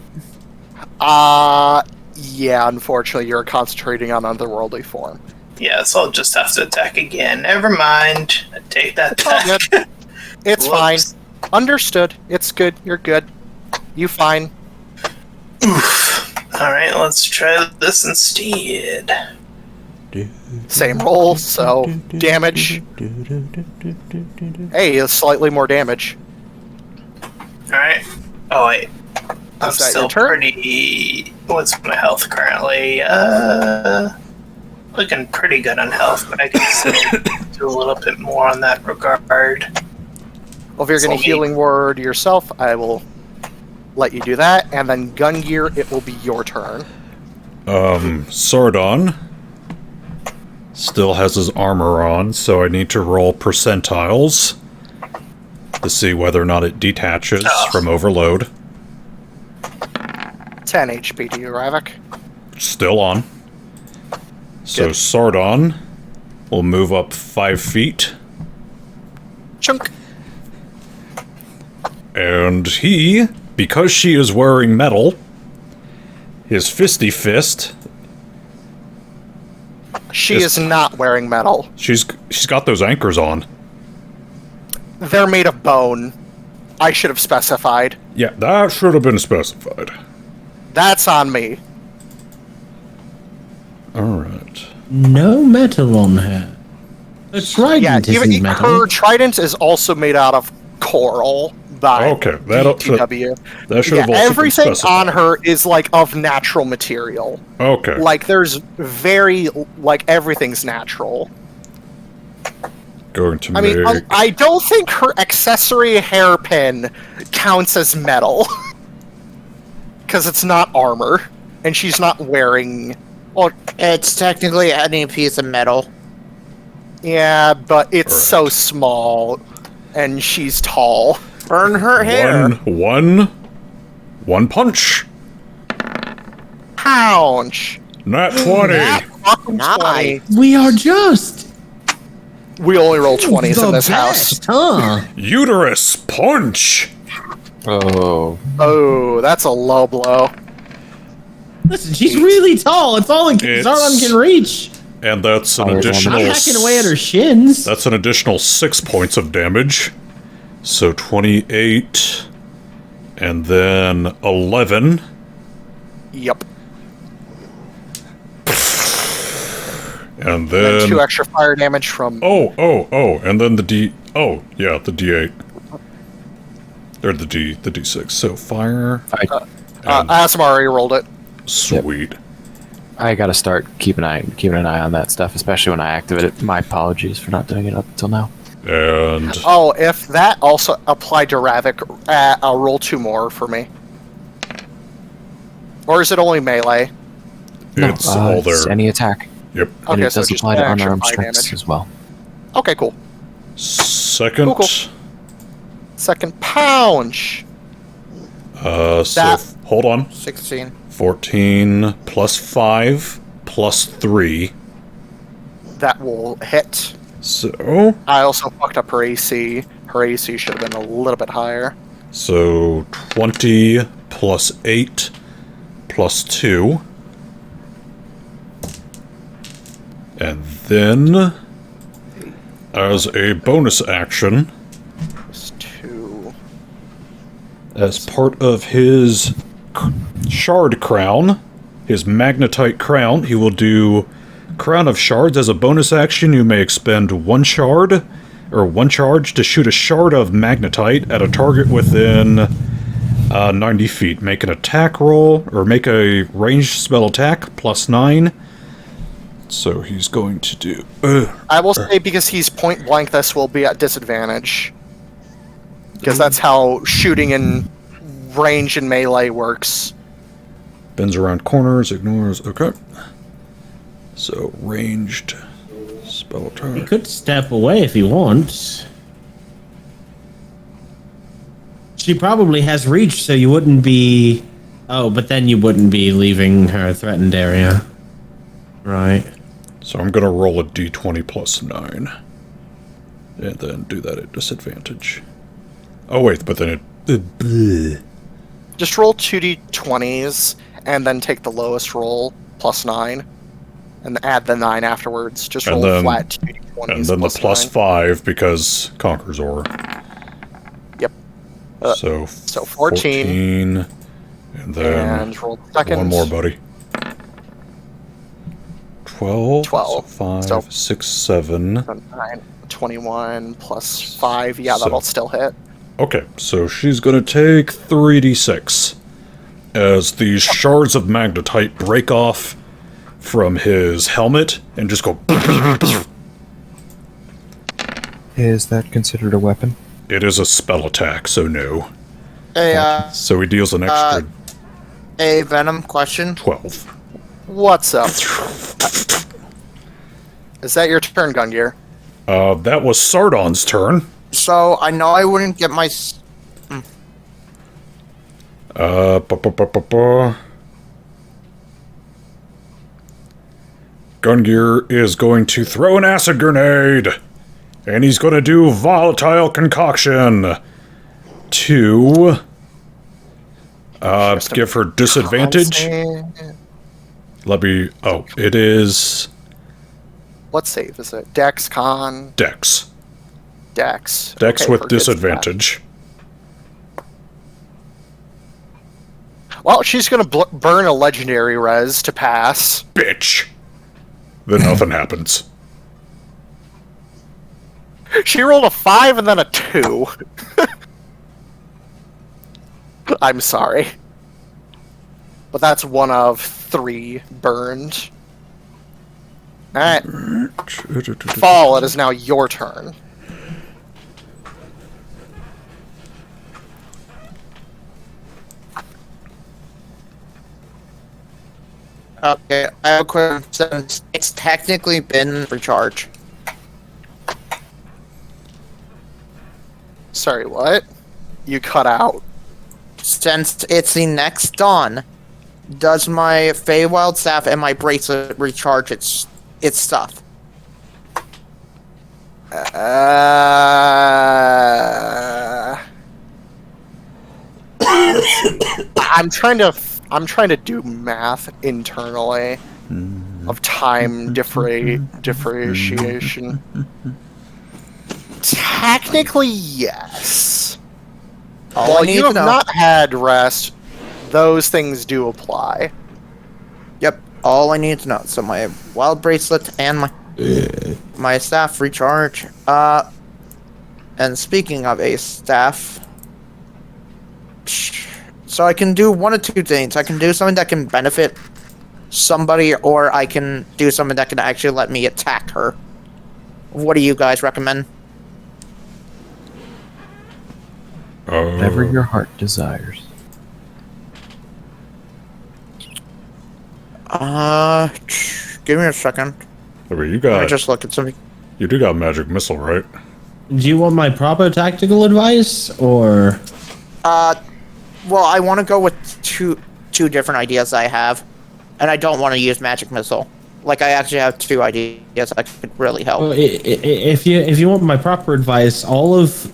Yeah, unfortunately, you're concentrating on otherworldly form. Yeah, so I'll just have to attack again. Never mind. I take that all back. good. It's fine. Whoops. Understood. It's good. You're good. You fine. Alright, let's try this instead. Same roll, so damage. Hey, it's slightly more damage. Alright. Oh, wait. I'm Is that still your turn? pretty... What's my health currently? Looking pretty good on health, but I can still do a little bit more on that regard. Well, if you're going to healing word yourself, I will let you do that. And then Gungir, it will be your turn. Sordon still has his armor on, so I need to roll percentiles to see whether or not it detaches from overload. 10 HP to you, Ravak. Still on. So Good. Sordon will move up 5 feet, Chunk. and he, because she is wearing metal, his fisty fist. She Yes. is not wearing metal. She's got those anchors on. They're made of bone. I should have specified. Yeah, that should have been specified. That's on me. Alright. No metal on her. A trident Yeah, isn't even metal. her trident is also made out of coral by Okay, that'll- DTW. That should Yeah, have also everything been specified. on her is like of natural material. Okay. Like there's everything's natural. Going to I make... mean, I don't think her accessory hairpin counts as metal. Because it's not armor. And she's not wearing... Well, It's technically any piece of metal. yeah, but it's Correct. so small. And she's tall. Burn her hair. One punch. Ouch. Nat 20. Fucking 20. Nice. We are just We only roll 20s the in this house. best, huh? Uterus punch. Oh. Oh, that's a low blow. Listen, she's really tall. It's all Zardon can reach. And that's an Oh, there's one additional... I'm hacking away at her shins. That's an additional 6 points of damage. So 28. And then 11. Yep. And And then... 2 extra fire damage from... Oh, and then the D... Oh, yeah, the D8. Or the D6. So fire... Asemar already rolled it. Sweet. I gotta start keeping an eye on that stuff, especially when I activate it. My apologies for not doing it up until now. And Oh, if that also applied to Ravak, I'll roll 2 more for me. Or is it only melee? it's all It's there. any attack. Yep. And Okay, it so does just apply to extra unarmed fire strikes damage. as well. Okay, cool. Second. Cool. Second punch. So That- hold on. 16. 14 plus 5 plus 3. That will hit. So I also fucked up her AC. Her AC should have been a little bit higher. 20 plus 8 plus 2. And then, as a bonus action, Plus 2. as part of his shard crown, his magnetite crown, he will do Crown of Shards. As a bonus action, you may expend 1 shard, or 1 charge, to shoot a shard of magnetite at a target within 90 feet. Make an attack roll, or make a ranged spell attack, plus 9. So he's going to do... I will say because he's point blank, this will be at disadvantage. Because that's how shooting in range and melee works. Bends around corners, ignores... Okay. So, ranged spell He attack. could step away if he wants. She probably has reach, so you wouldn't be... Oh, but then you wouldn't be leaving her threatened area. Right. So I'm going to roll a d20 plus 9. And then do that at disadvantage. Oh wait, but then it... Just roll 2d20s and then take the lowest roll, plus 9. And add the 9 afterwards. Just And roll then- flat 2d20s. And then the plus 9. 5 because Conquer's Aura. Yep. So 14. And then And roll second. one more, buddy. 12. 12. So 5, So- 6, 7. 9, 21 plus 5. Yeah, So- that'll still hit. Okay, so she's gonna take 3d6 as these shards of magnetite break off from his helmet and just go. Is that considered a weapon? It is a spell attack, so no. Hey, So he deals an extra a Venom question. 12. What's up? Is that your turn, Gungir? That was Sardon's turn. So I know I wouldn't get my. Gungir is going to throw an acid grenade, and he's going to do volatile concoction to give her disadvantage. Let me. Oh, it is What save is it? Dex, Con, Dex. Dex. Dex Okay, with for good disadvantage. stuff. Well, she's gonna burn a legendary res to pass. Bitch. Then nothing happens. She rolled a 5 and then a 2. I'm sorry. But that's one of 3 burned. Alright. Fall, it is now your turn. Okay, I have a question. Since it's technically been recharged. Sorry, what? You cut out. Since it's the next dawn, does my Feywild staff and my bracelet recharge its stuff? I'm trying to do math internally of time differentiation. Technically, yes. All I While need you to have know. not had rest, those things do apply. Yep, all I need to know. So my wild bracelet and my staff recharge. And speaking of a staff, So I can do one of two things. I can do something that can benefit somebody, or I can do something that can actually let me attack her. What do you guys recommend? Whatever your heart desires. Give me a second. I mean, you Let me got just look at something. you do got magic missile, right? Do you want my proper tactical advice, or? Well, I want to go with two different ideas I have, and I don't want to use magic missile. Like, I actually have two ideas that could really help. Well, if you want my proper advice, all of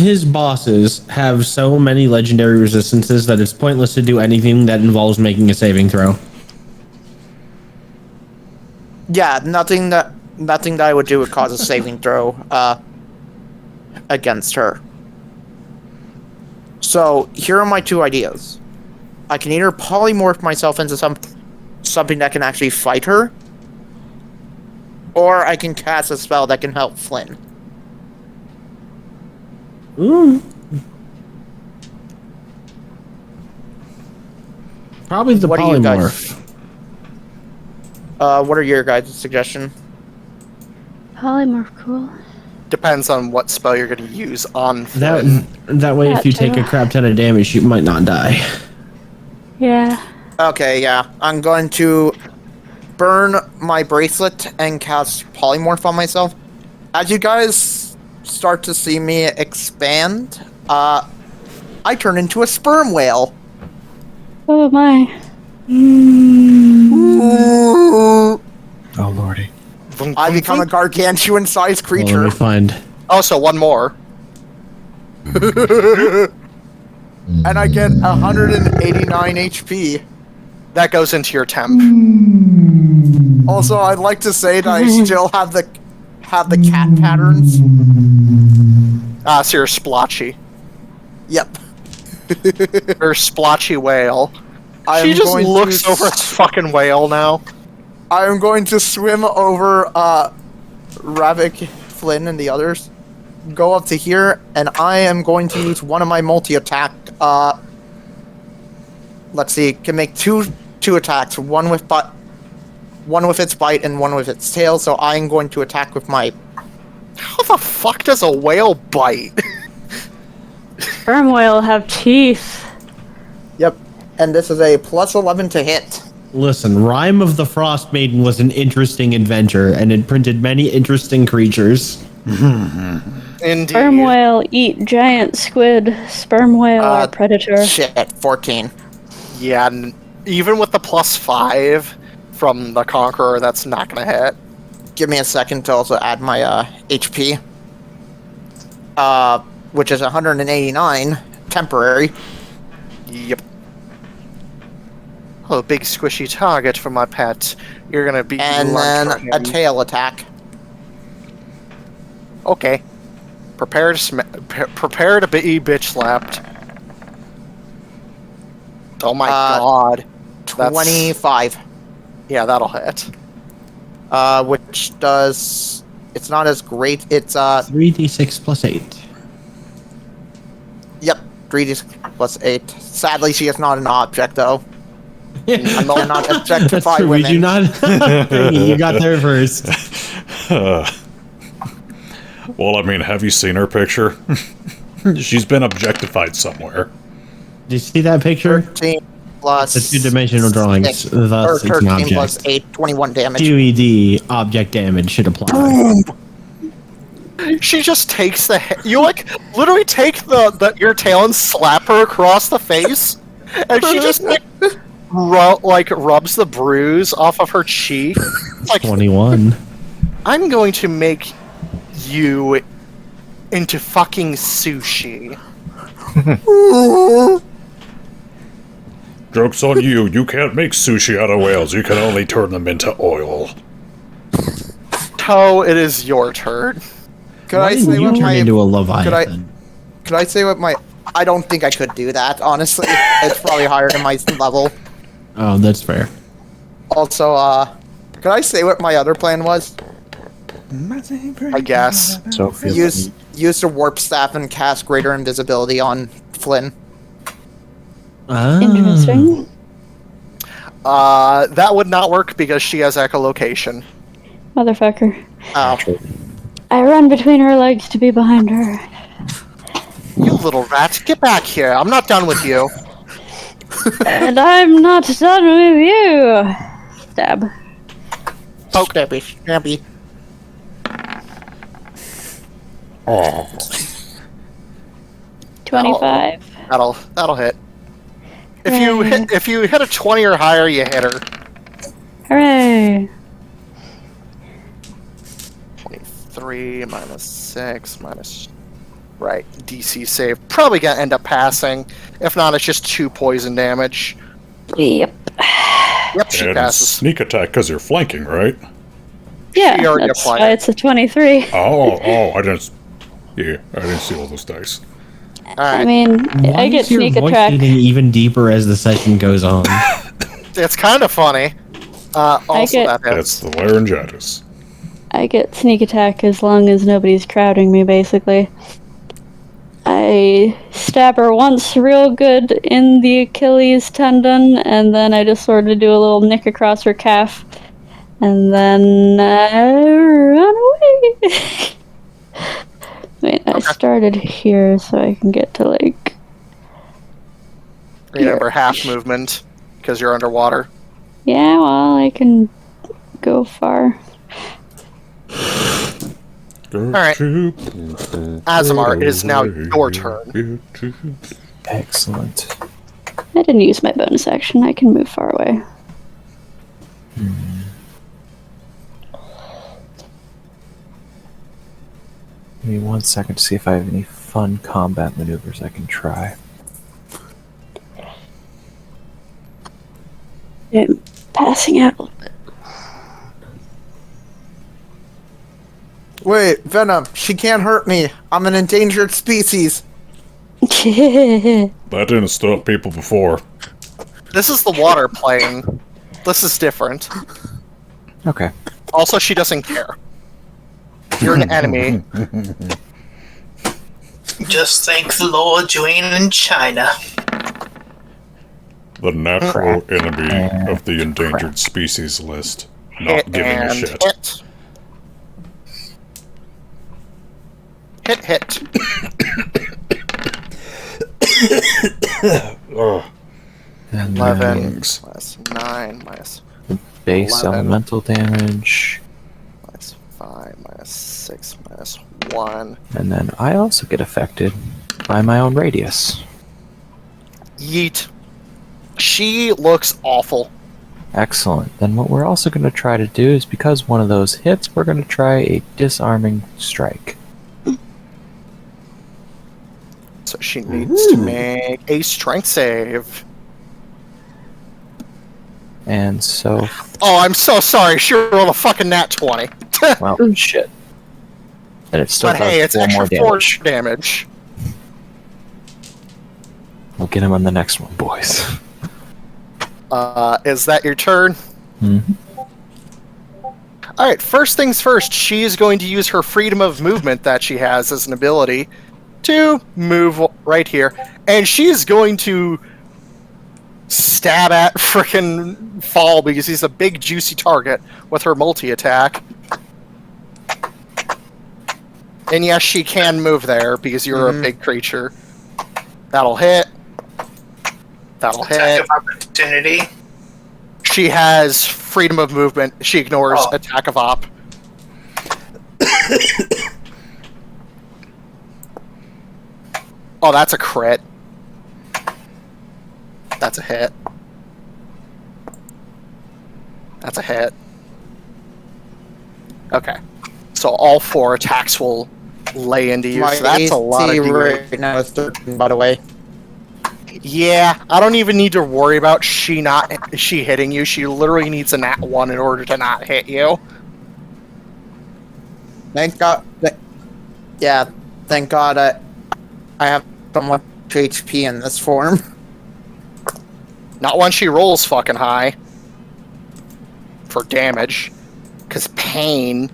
his bosses have so many legendary resistances that it's pointless to do anything that involves making a saving throw. Yeah, nothing that I would do would cause a saving throw against her. So here are my two ideas. I can either polymorph myself into something that can actually fight her, or I can cast a spell that can help Flynn. Probably the What do you guys- polymorph. What are your guys' suggestions? Polymorph, cool. Depends on what spell you're going to use on Flynn. That way, if you take a crap ton of damage, you might not die. Yeah. Okay, yeah. I'm going to burn my bracelet and cast polymorph on myself. As you guys start to see me expand, I turn into a sperm whale. Oh my. Oh lordy. I become a gargantuan-sized Well, let creature. me find. Also, one more. And I get 189 HP. That goes into your temp. Also, I'd like to say that I still have the cat patterns. So you're splotchy. Yep. You're a splotchy whale. I She am just going to looks over at the fucking whale now. I am going to swim over Ravak, Flynn, and the others. Go up to here, and I am going to use one of my multi-attack. Let's see, can make two attacks. One with its bite and one with its tail. So I am going to attack with my. How the fuck does a whale bite? Sperm whale have teeth. Yep, and this is a +11 to hit. Listen, Rime of the Frost Maiden was an interesting adventure, and it printed many interesting creatures. Indeed. Sperm whale eat giant squid. Sperm whale are predator. Shit, 14. Yeah, even with the +5 from the Conqueror, that's not gonna hit. Give me a second to also add my HP. Which is 189 temporary. Yep. Oh, big squishy target for my pet. You're gonna be And lunch then for a him. tail attack. Okay. Prepare to be bitch slapped. Oh my god. That's- 25. Yeah, that'll hit. Which does... It's not as great. It's, 3d6 plus 8. Yep, 3d plus 8. Sadly, she is not an object, though. I cannot That's objectify true, we women. do not. You got there first. Well, I mean, have you seen her picture? She's been objectified somewhere. Did you see that picture? 13 plus... It's a two-dimensional drawing, six, thus or it's an 13 object. plus 8, 21 damage. QED object damage should apply. She just takes the you like literally take your tail and slap her across the face, and she just rubs the bruise off of her cheek. Like 21. I'm going to make you into fucking sushi. Joke's on you. You can't make sushi out of whales. You can only turn them into oil. Toe, it is your turn. Could Why I didn't say you what turn my... into a Leviathan? Could I say what my... I don't think I could do that, honestly. It's probably higher than my level. Oh, that's fair. Also, could I say what my other plan was? I guess. So Use use the warp staff and cast greater invisibility on Flynn. Interesting. That would not work because she has echolocation. Motherfucker. Oh. I run between her legs to be behind her. You little rat, get back here. I'm not done with you. And I'm not done with you. Stab. Poke. Stabby. Stabby. Oh, 25. That'll hit. If you hit a 20 or higher, you hit her. Hooray. 23 minus 6 minus... Right, DC save. Probably gonna end up passing. If not, it's just 2 poison damage. Yep. Yep, she and passes. sneak attack because you're flanking, right? Yeah, She already that's applied why it. it's a 23. Oh, I didn't. Yeah, I didn't see all those dice. I Alright, mean, Why I get is your sneak voice attack. getting even deeper as the session goes on? it's kind of funny. Also, get- that That's hits. the laryngitis. I get sneak attack as long as nobody's crowding me, basically. I stab her once real good in the Achilles tendon, and then I just sort of do a little nick across her calf, and then I run away. Wait, I started here so I can get to, like... Remember, half movement, because you're underwater. Yeah, well, I can go far. Alright. Asemar, it is now your turn. Excellent. I didn't use my bonus action. I can move far away. Give me 1 second to see if I have any fun combat maneuvers I can try. I'm passing out a little bit. Wait, Venom, she can't hurt me. I'm an endangered species. That didn't stop people before. This is the water playing. This is different. Okay. Also, she doesn't care. You're an enemy. Just thank the Lord you ain't in China. The natural enemy of the endangered species list. Not Hit giving a and shit. hit. Hit. Ugh. And 11 then minus 9 minus base 11. elemental damage. minus 5 minus 6 minus 1. And then I also get affected by my own radius. Yeet. She looks awful. Excellent. Then what we're also going to try to do is, because one of those hits, we're going to try a disarming strike. So she needs to make a strength save. And so, Oh, I'm so sorry. She rolled a fucking nat 20. well, shit. And it still But does hey, it's 4 more extra 4 damage. damage. We'll get him on the next one, boys. Is that your turn? Mhm. Alright, first things first, she is going to use her freedom of movement that she has as an ability to move right here. And she's going to stab at frickin' Fall because he's a big juicy target with her multi-attack. And yes, she can move there because you're a big creature. That'll hit. That'll Attack hit. of opportunity. She has freedom of movement. She ignores Oh. attack of op. Oh, that's a crit. That's a hit. That's a hit. Okay. So all 4 attacks will lay into you. My So that's a lot of AC damage. right now is 13, by the way. Yeah, I don't even need to worry about she hitting you. She literally needs a nat 1 in order to not hit you. Thank God. Yeah, thank God I have so much HP in this form. Not when she rolls fucking high for damage. Because pain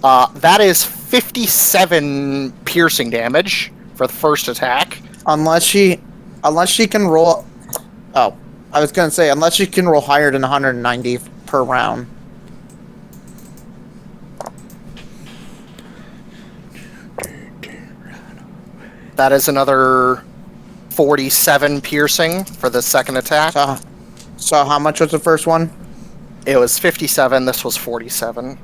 That is 57 piercing damage for the first attack. Unless she can roll. Oh, I was gonna say unless she can roll higher than 190 per round. That is another 47 piercing for the second attack. So how much was the first one? It was 57. This was 47.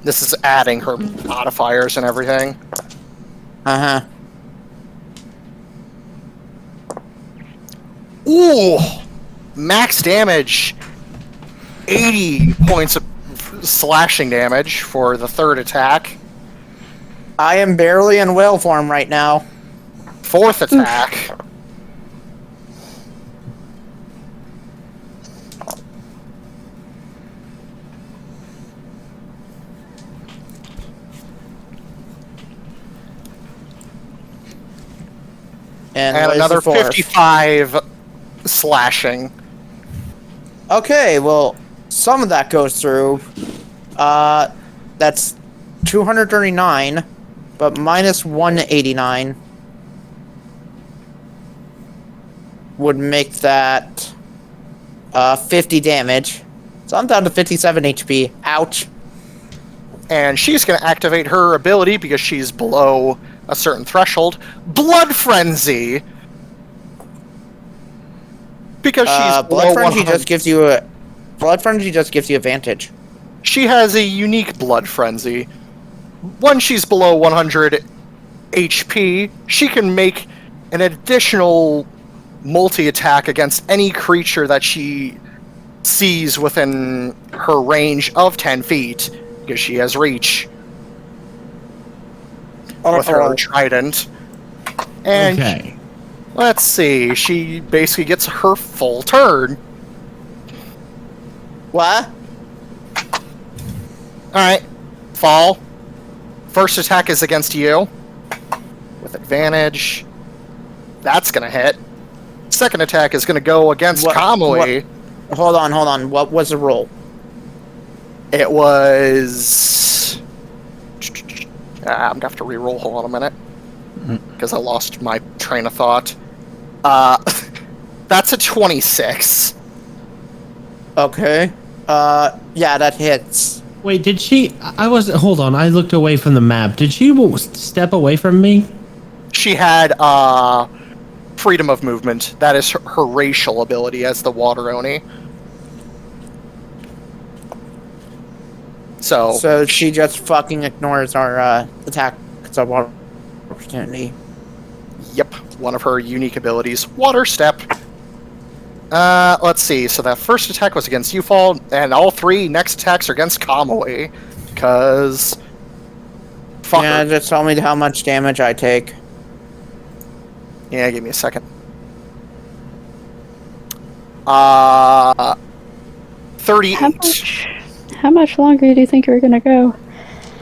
This is adding her modifiers and everything. Uh-huh. Ooh! Max damage. 80 points of slashing damage for the third attack. I am barely in whale form right now. Fourth attack. And And what is another the fourth? 55 slashing. Okay, well, some of that goes through. That's 239, but minus 189 would make that 50 damage. So I'm down to 57 HP. Ouch. And she's going to activate her ability because she's below a certain threshold. Blood Frenzy! Because she's below Blood Frenzy 100. just gives you a... Blood Frenzy just gives you advantage. She has a unique Blood Frenzy. When she's below 100 HP, she can make an additional multi-attack against any creature that she sees within her range of 10 feet, because she has reach with her trident. And Okay. let's see, she basically gets her full turn. What? Alright, Fall. First attack is against you. With advantage. That's gonna hit. Second attack is gonna go against Kamui. Hold on. What was the roll? It was... I'm gonna have to re-roll. Hold on a minute. Because I lost my train of thought. That's a 26. Okay. Yeah, that hits. Wait, did she? I was. Hold on. I looked away from the map. Did she step away from me? She had freedom of movement. That is her racial ability as the Water Oni. So she just fucking ignores our attack. It's a water opportunity. Yep, one of her unique abilities. Water Step. Let's see. So that first attack was against you, Fall, and all three next attacks are against Kamui. Because... Fuck Yeah, her. just tell me how much damage I take. Yeah, give me a second. 38. How much longer do you think we're gonna go?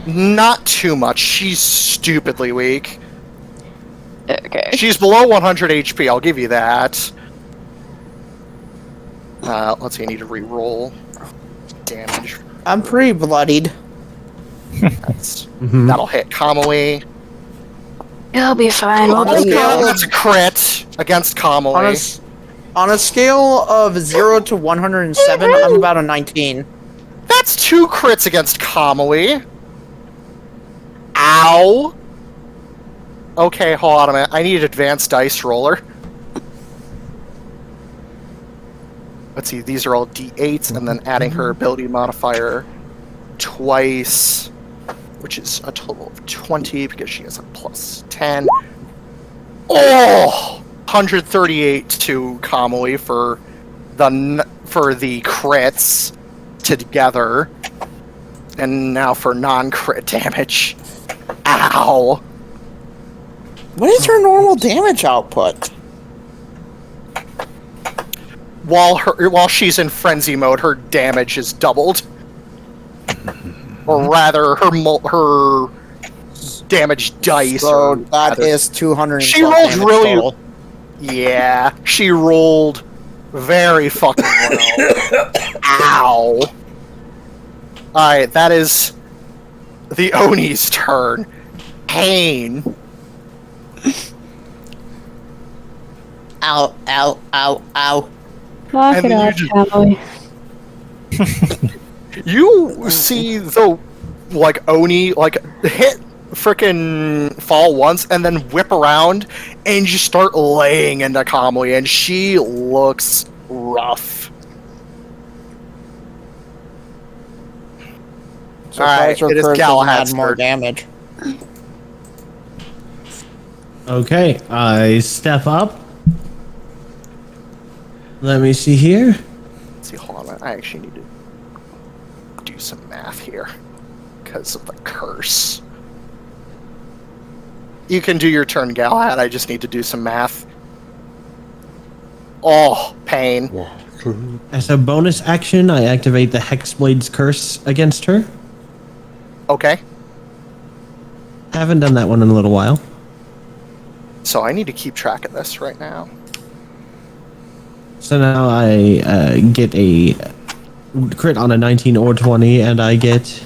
Not too much. She's stupidly weak. Okay. She's below 100 HP, I'll give you that. Let's see, I need to re-roll damage. I'm pretty bloodied. That'll hit Kamui. You'll be fine. We'll just go. That's a crit against Kamui. On a scale of 0 to 107, I'm about a 19. That's 2 crits against Kamui. Ow! Okay, hold on a minute. I need advanced dice roller. Let's see, these are all d8s, and then adding her ability modifier twice, which is a total of 20, because she has a plus 10. Oh! 138 to Kamui for the crits together. And now for non-crit damage. Ow! What is her normal damage output? While she's in frenzy mode, her damage is doubled. Or rather, her damage dice. So that is 200. She rolled really. Yeah, she rolled very fucking well. Ow. Alright, that is the Oni's turn. Pain. Ow, ow, ow, ow. Knock And it then off, you shall we? You see the, like, Oni, like, hit frickin' fall once and then whip around and you start laying into Kamui and she looks rough. Surprise Alright, it is recur doesn't Galahad's add more turn. damage. Okay, I step up. Let me see here. Let's see, hold on, I actually need to do some math here because of the curse. You can do your turn, Galahad. I just need to do some math. Oh, pain. As a bonus action, I activate the Hexblade's curse against her. Okay, Haven't done that one in a little while. so I need to keep track of this right now. So now I get a crit on a 19 or 20, and I get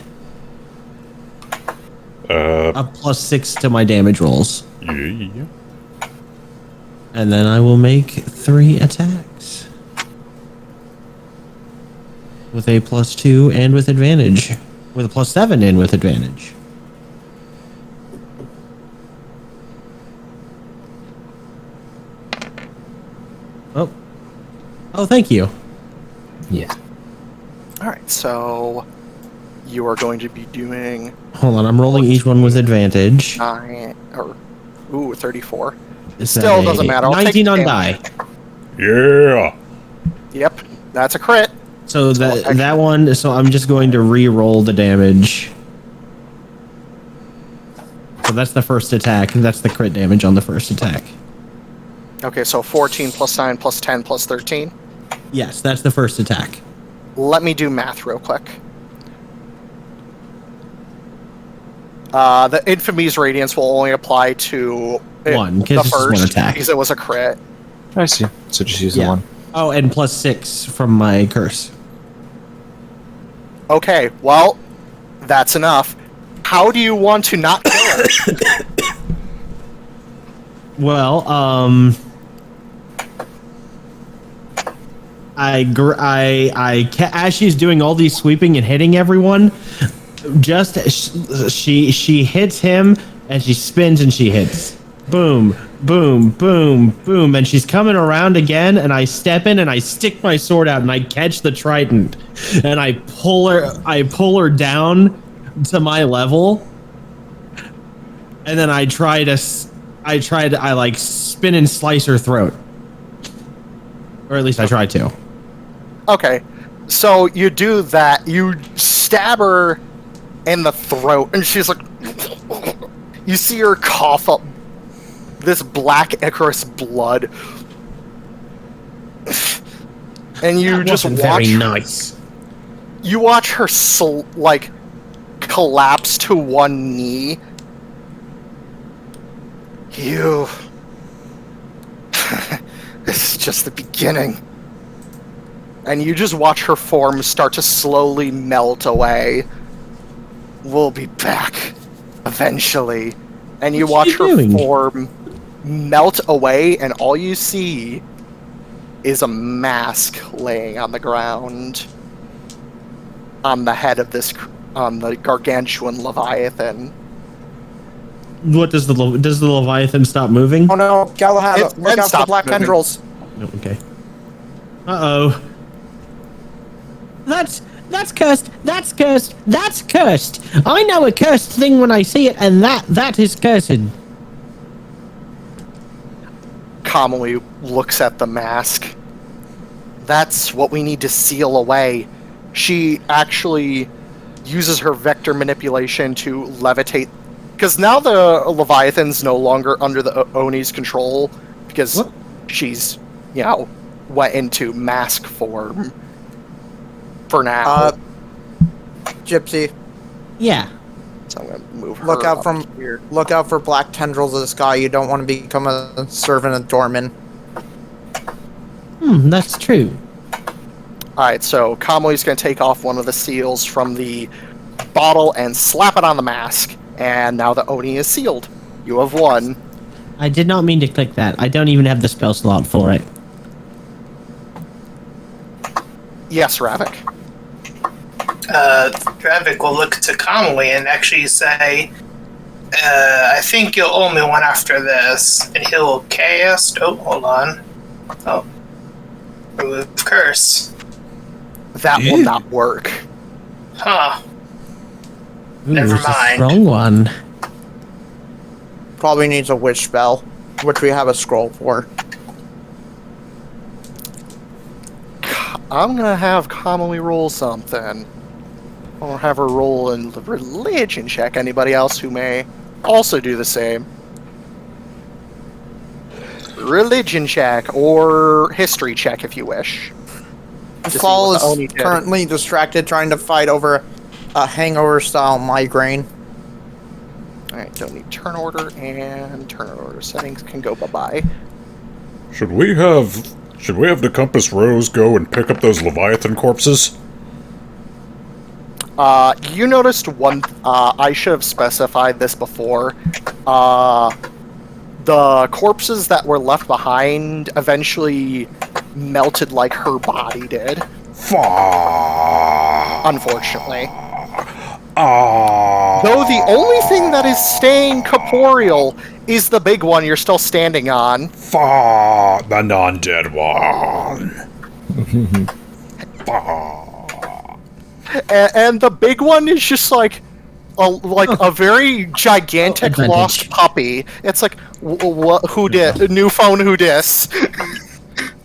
a +6 to my damage rolls. Yeah. And then I will make 3 attacks. With a +2 and with advantage. With a +7 and with advantage. Oh. Oh, thank you. Yeah. Alright, so you are going to be doing Hold on, I'm rolling each one with advantage. 34. Is Still that doesn't a matter. I'll take 19 the on damage. die. Yeah. Yep, that's a crit. So that actually- that one. So I'm just going to re-roll the damage. So that's the first attack. That's the crit damage on the first attack. Okay, so 14 plus 9 plus 10 plus 13. Yes, that's the first attack. Let me do math real quick. The Infamy's Radiance will only apply to One, 'cause the it's just one first, attack. because it was a crit. I see. So just use the Yeah. one. Oh, and +6 from my curse. Okay, well, that's enough. How do you want to not kill her? Well, as she's doing all these sweeping and hitting everyone, just she hits him and she spins and she hits. Boom, boom, boom, boom, and she's coming around again, and I step in and I stick my sword out and I catch the trident and I pull her down to my level, and then I like spin and slice her throat, or at least I tried to. Okay, so you do that. You stab her in the throat, and she's like... You see her cough up this black Icarus blood. And you That just wasn't watch... very nice. You watch her, like, collapse to one knee. You... This is just the beginning. And you just watch her form start to slowly melt away. We'll be back eventually. And you watch What's she her doing? form melt away, and all you see is a mask laying on the ground on the head of this, on the gargantuan Leviathan. What does the Leviathan stop moving? Oh no, Galahad, It look out for the stopped black moving. tendrils. No, okay. Uh-oh. That's cursed. That's cursed. That's cursed. I know a cursed thing when I see it, and that is cursed. Kamui looks at the mask. That's what we need to seal away. She actually uses her vector manipulation to levitate, because now the Leviathan's no longer under the Oni's control, because she's, went into mask form for now. Gipsy, Yeah. So I'm gonna move her look out up from here. look out for black tendrils of the sky. You don't want to become a servant of Dorman. That's true. Alright, so Kamali's going to take off one of the seals from the bottle and slap it on the mask. And now the Oni is sealed. You have won. I did not mean to click that. I don't even have the spell slot for it. Yes, Ravak. Ravak will look to Kamali and actually say, I think you'll owe me one after this. And he'll cast... Oh, hold on. Oh. Remove curse. That will not work. Huh. Ooh, Never it's a mind. strong one. Probably needs a witch spell, which we have a scroll for. I'm gonna have Kamali roll something. Or have her roll in the religion check. Anybody else who may also do the same. Religion check, or history check if you wish. see Fall what is the Oni did. currently distracted trying to fight over a hangover-style migraine. Alright, don't need turn order, and turn order settings can go bye-bye. Should we have the Compass Rose go and pick up those Leviathan corpses? You noticed one, I should have specified this before. The corpses that were left behind eventually melted like her body did, Fuck. unfortunately. Ah. Though the only thing that is staying corporeal is the big one you're still standing on. Fuck. The non-dead one. Fuck. And the big one is just like a very gigantic Advantage. lost puppy. It's like, who did? New phone, who dis?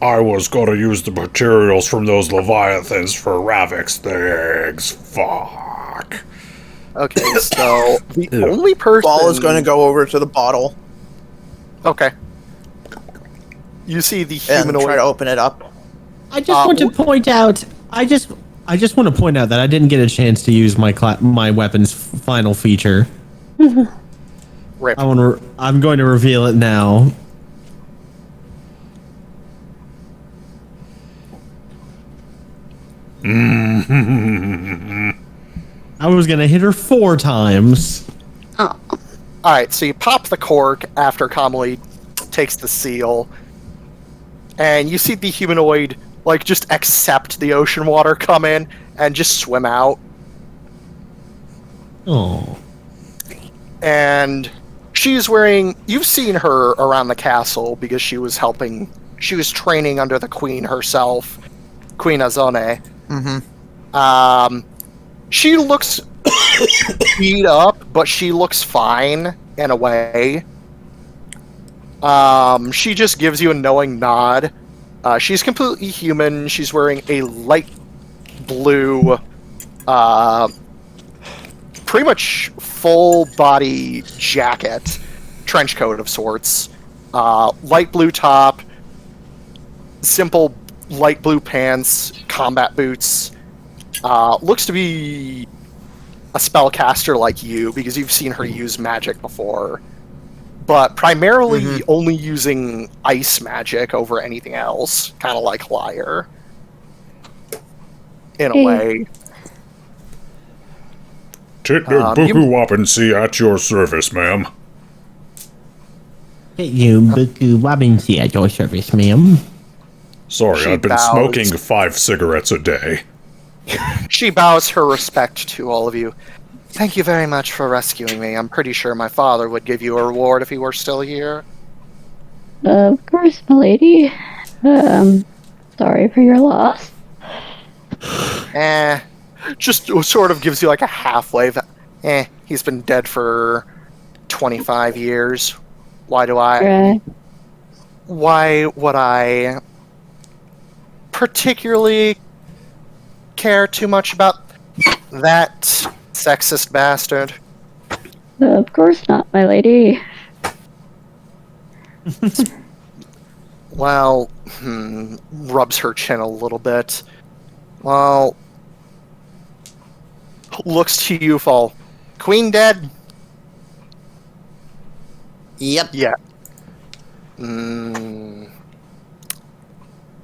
I was gonna use the materials from those Leviathans for Ravak's things. Fuck. Okay, so the only person... Fall is going to go over to the bottle Okay. You see the and try to humanoid... open it up. I just want to point out. I just want to point out that I didn't get a chance to use my weapon's final feature. Rip. I'm going to reveal it now. I was gonna hit her 4 times. Oh. Alright, so you pop the cork after Kamali takes the seal, and you see the humanoid, like, just accept the ocean water come in and just swim out. Oh. And she's wearing... You've seen her around the castle because she was training under the queen herself, Queen Azone. Mm-hmm. She looks beat up, but she looks fine in a way. She just gives you a knowing nod. She's completely human. She's wearing a light blue, pretty much full body jacket, trench coat of sorts. Light blue top, simple light blue pants, combat boots. Looks to be a spellcaster like you, because you've seen her use magic before. But primarily only using ice magic over anything else, kind of like Lair. In a way. Buku Wapensi at your service, ma'am. You Buku Wabinsi at your service, ma'am. Sorry, She I've been bows. smoking 5 cigarettes a day. She bows her respect to all of you. Thank you very much for rescuing me. I'm pretty sure my father would give you a reward if he were still here. Of course, milady. Sorry for your loss. Just sort of gives you like a half wave. He's been dead for 25 years. Why Right. would I particularly care too much about that sexist bastard? Of course not, my lady. Well, rubs her chin a little bit. Well, looks to you, Fall. Queen dead? Yep. Yeah.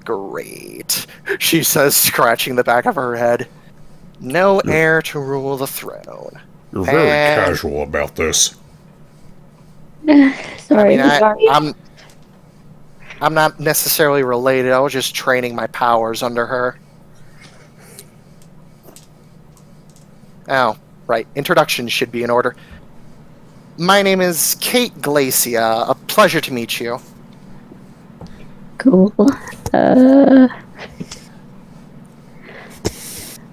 Great, she says, scratching the back of her head. No heir to rule the throne. You're very And- casual about this. Sorry, I'm not necessarily related. I was just training my powers under her. Oh, right. Introduction should be in order. My name is Kate Glacia. A pleasure to meet you. Cool.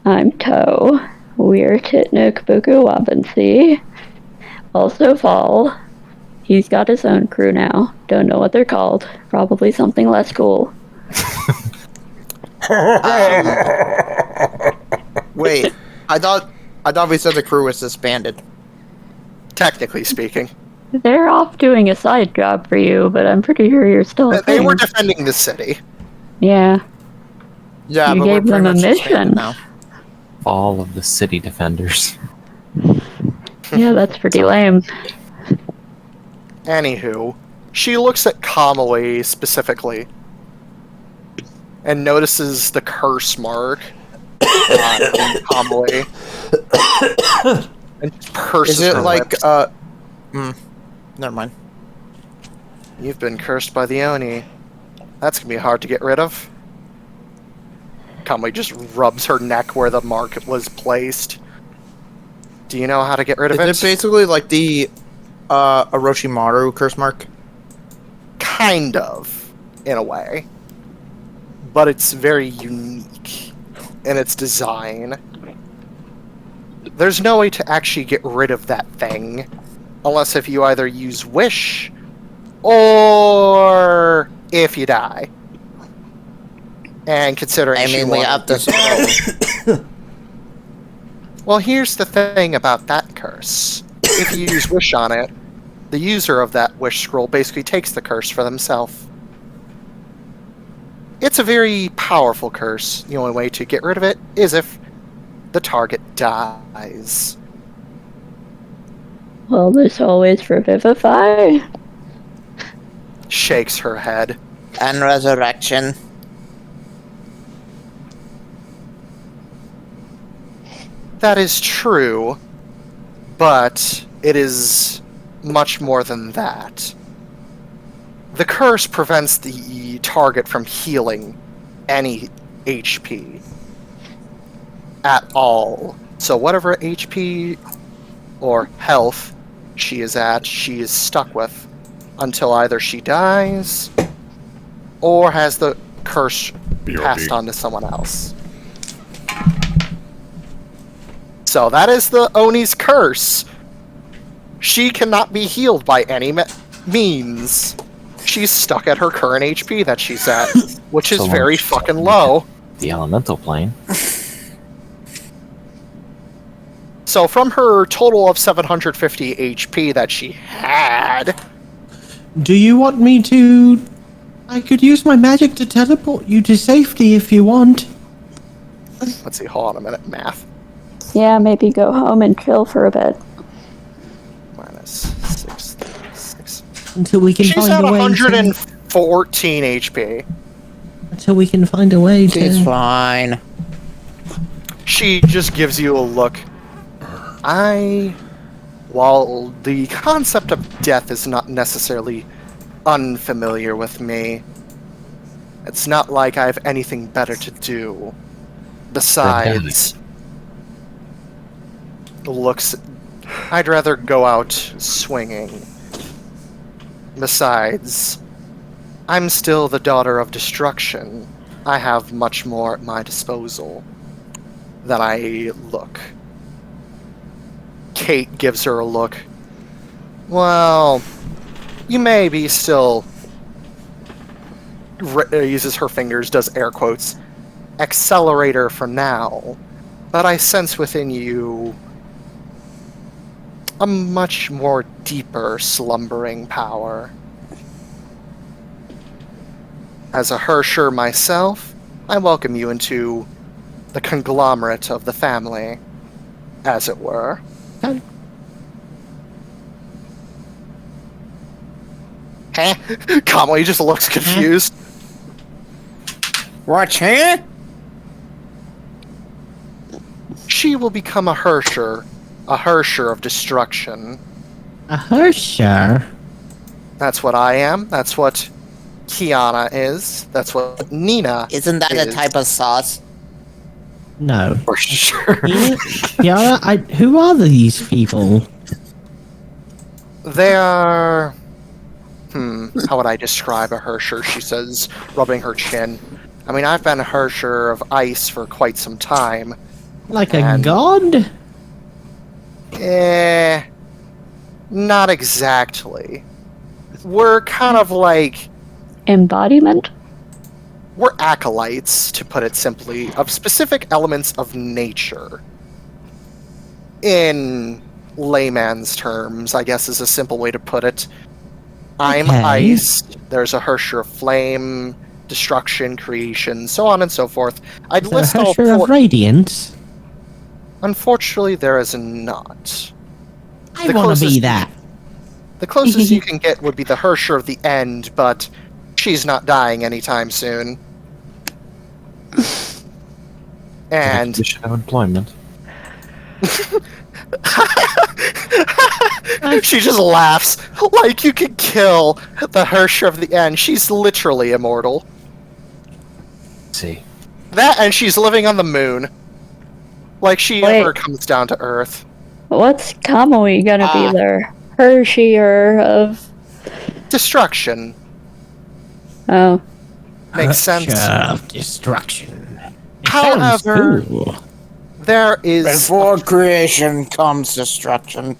I'm Toe. We're Titnook Buku Wabansi. Also Fall. He's got his own crew now. Don't know what they're called. Probably something less cool. Wait, I thought we said the crew was disbanded. Technically speaking. They're off doing a side job for you, but I'm pretty sure you're still a They were thing. defending the city. Yeah. Yeah, You but gave we're them pretty a much disbanded mission. now. All of the city defenders. Yeah, that's pretty lame. Anywho, she looks at Kamui specifically and notices the curse mark on Kamui. And just purses Is it her like lips. Never mind. You've been cursed by the Oni. That's gonna be hard to get rid of. Kamui just rubs her neck where the mark was placed. Do you know how to get rid of Is it? it basically like the Orochimaru curse mark? Kind of, in a way. But it's very unique in its design. There's no way to actually get rid of that thing unless if you either use Wish or if you die. And considering I she mean, we wanted have to. Well, here's the thing about that curse. If you use Wish on it, the user of that Wish scroll basically takes the curse for themselves. It's a very powerful curse. The only way to get rid of it is if the target dies. Well, there's always Revivify. Shakes her head. And resurrection. That is true, but it is much more than that. The curse prevents the target from healing any HP at all. So whatever HP or health she is at, she is stuck with until either she dies or has the curse passed on to someone else. So that is the Oni's curse. She cannot be healed by any means. She's stuck at her current HP that she's at, which is So very much fucking so. low. The elemental plane. So from her total of 750 HP that she had, Do you want me to... I could use my magic to teleport you to safety if you want. let's see, hold on a minute, math. Yeah, maybe go home and chill for a bit. Minus 636. Until we can She's find at a way 114 HP. Until we can find a way to... It's fine. She just gives you a look. While the concept of death is not necessarily unfamiliar with me, it's not like I have anything better to do. Besides, I'd rather go out swinging. Besides, I'm still the daughter of destruction. I have much more at my disposal than I look. Kate gives her a look. Well, you may be still... uses her fingers, does air quotes. Accelerator for now. But I sense within you a much more deeper slumbering power. As a Hersher myself, I welcome you into the conglomerate of the family, as it were. Huh? Kamui just looks confused. What's here? She will become a Hersher of destruction. A Hersher? That's what I am. That's what Kiana is. That's what Nina Isn't that is. a type of sauce? No. For sure. Yara, who are these people? They are... how would I describe a Hersher, she says, rubbing her chin. I mean, I've been a Hersher of ice for quite some time. Like a And- god? Not exactly. We're kind of like... Embodiment? We're acolytes, to put it simply, of specific elements of nature. In layman's terms, I guess is a simple way to put it. I'm Okay. ice, there's a Hersher of flame, destruction, creation, so on and so forth. I'd Is there a list all Hersher four... of radiance? Unfortunately, there is not. I The want to closest- be that. The closest you can get would be the Hersher of the End, but she's not dying anytime soon. And Condition of employment. she just laughs like you could kill the Hersher of the End. She's literally immortal. See. That and she's living on the moon. Like she Wait. ever comes down to Earth. What's Kamui gonna Ah. be there? Hershier of... Destruction. Oh. Makes sense. Hersher of destruction. It However- sounds cool. There is... Before creation comes destruction.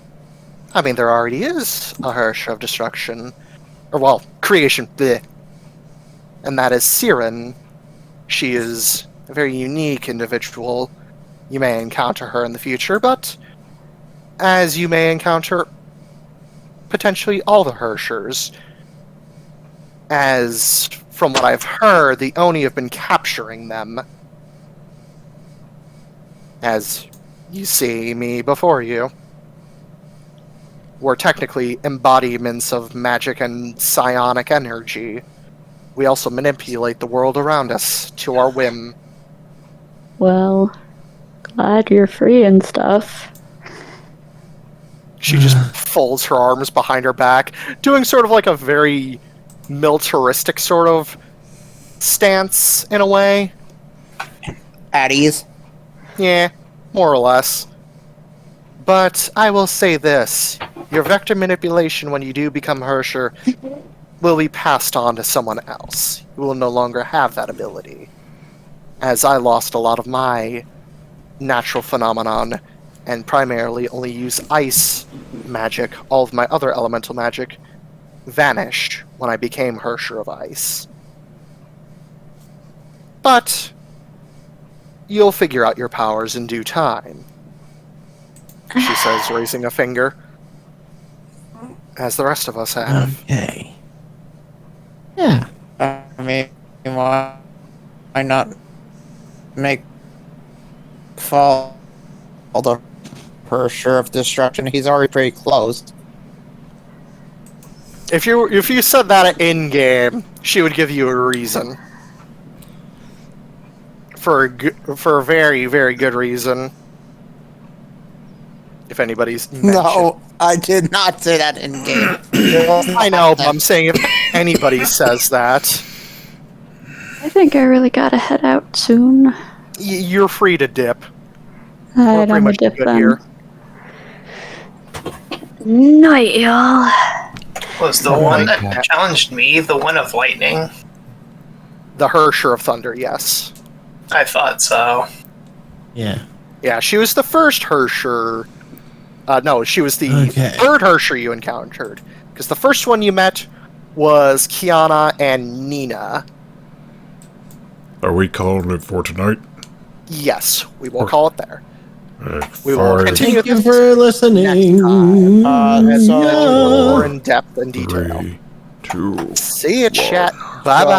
I mean, there already is a Hersher of Destruction. Or, well, creation. Bleh. And that is Siren. She is a very unique individual. You may encounter her in the future, but as you may encounter potentially all the Hershers, as from what I've heard, the Oni have been capturing them. As you see me before you. We're technically embodiments of magic and psionic energy. We also manipulate the world around us to our whim. Well, glad you're free and stuff. She just folds her arms behind her back, doing sort of like a very militaristic sort of stance, in a way. At ease. Yeah, more or less. But I will say this. Your vector manipulation when you do become Hersher will be passed on to someone else. You will no longer have that ability. As I lost a lot of my natural phenomenon and primarily only use ice magic, all of my other elemental magic vanished when I became Hersher of Ice. But you'll figure out your powers in due time, she says, raising a finger. As the rest of us have. Okay. Yeah. I mean, why not make fall the Hersher of Destruction? He's already pretty close. If you said that in game, she would give you a reason. For a very, very good reason. If anybody's mentioned. No, I did not say that in game. I know, but I'm saying if anybody says that, I think I really gotta head out soon. you're free to dip. We're Alright, pretty I'm a much dip good then. here. Night, y'all. Was the Oh one my that God. challenged me the one of lightning? The Hersher of Thunder, yes. I thought so. Yeah. Yeah, she was the first Hersher. No, she was the Okay. third Hersher you encountered. Because the first one you met was Kiana and Nina. Are we calling it for tonight? Yes, we will call it there. We will Far continue Thank you this for listening. as Yeah. more in depth and detail. 3, 2, See ya, chat. Bye bye.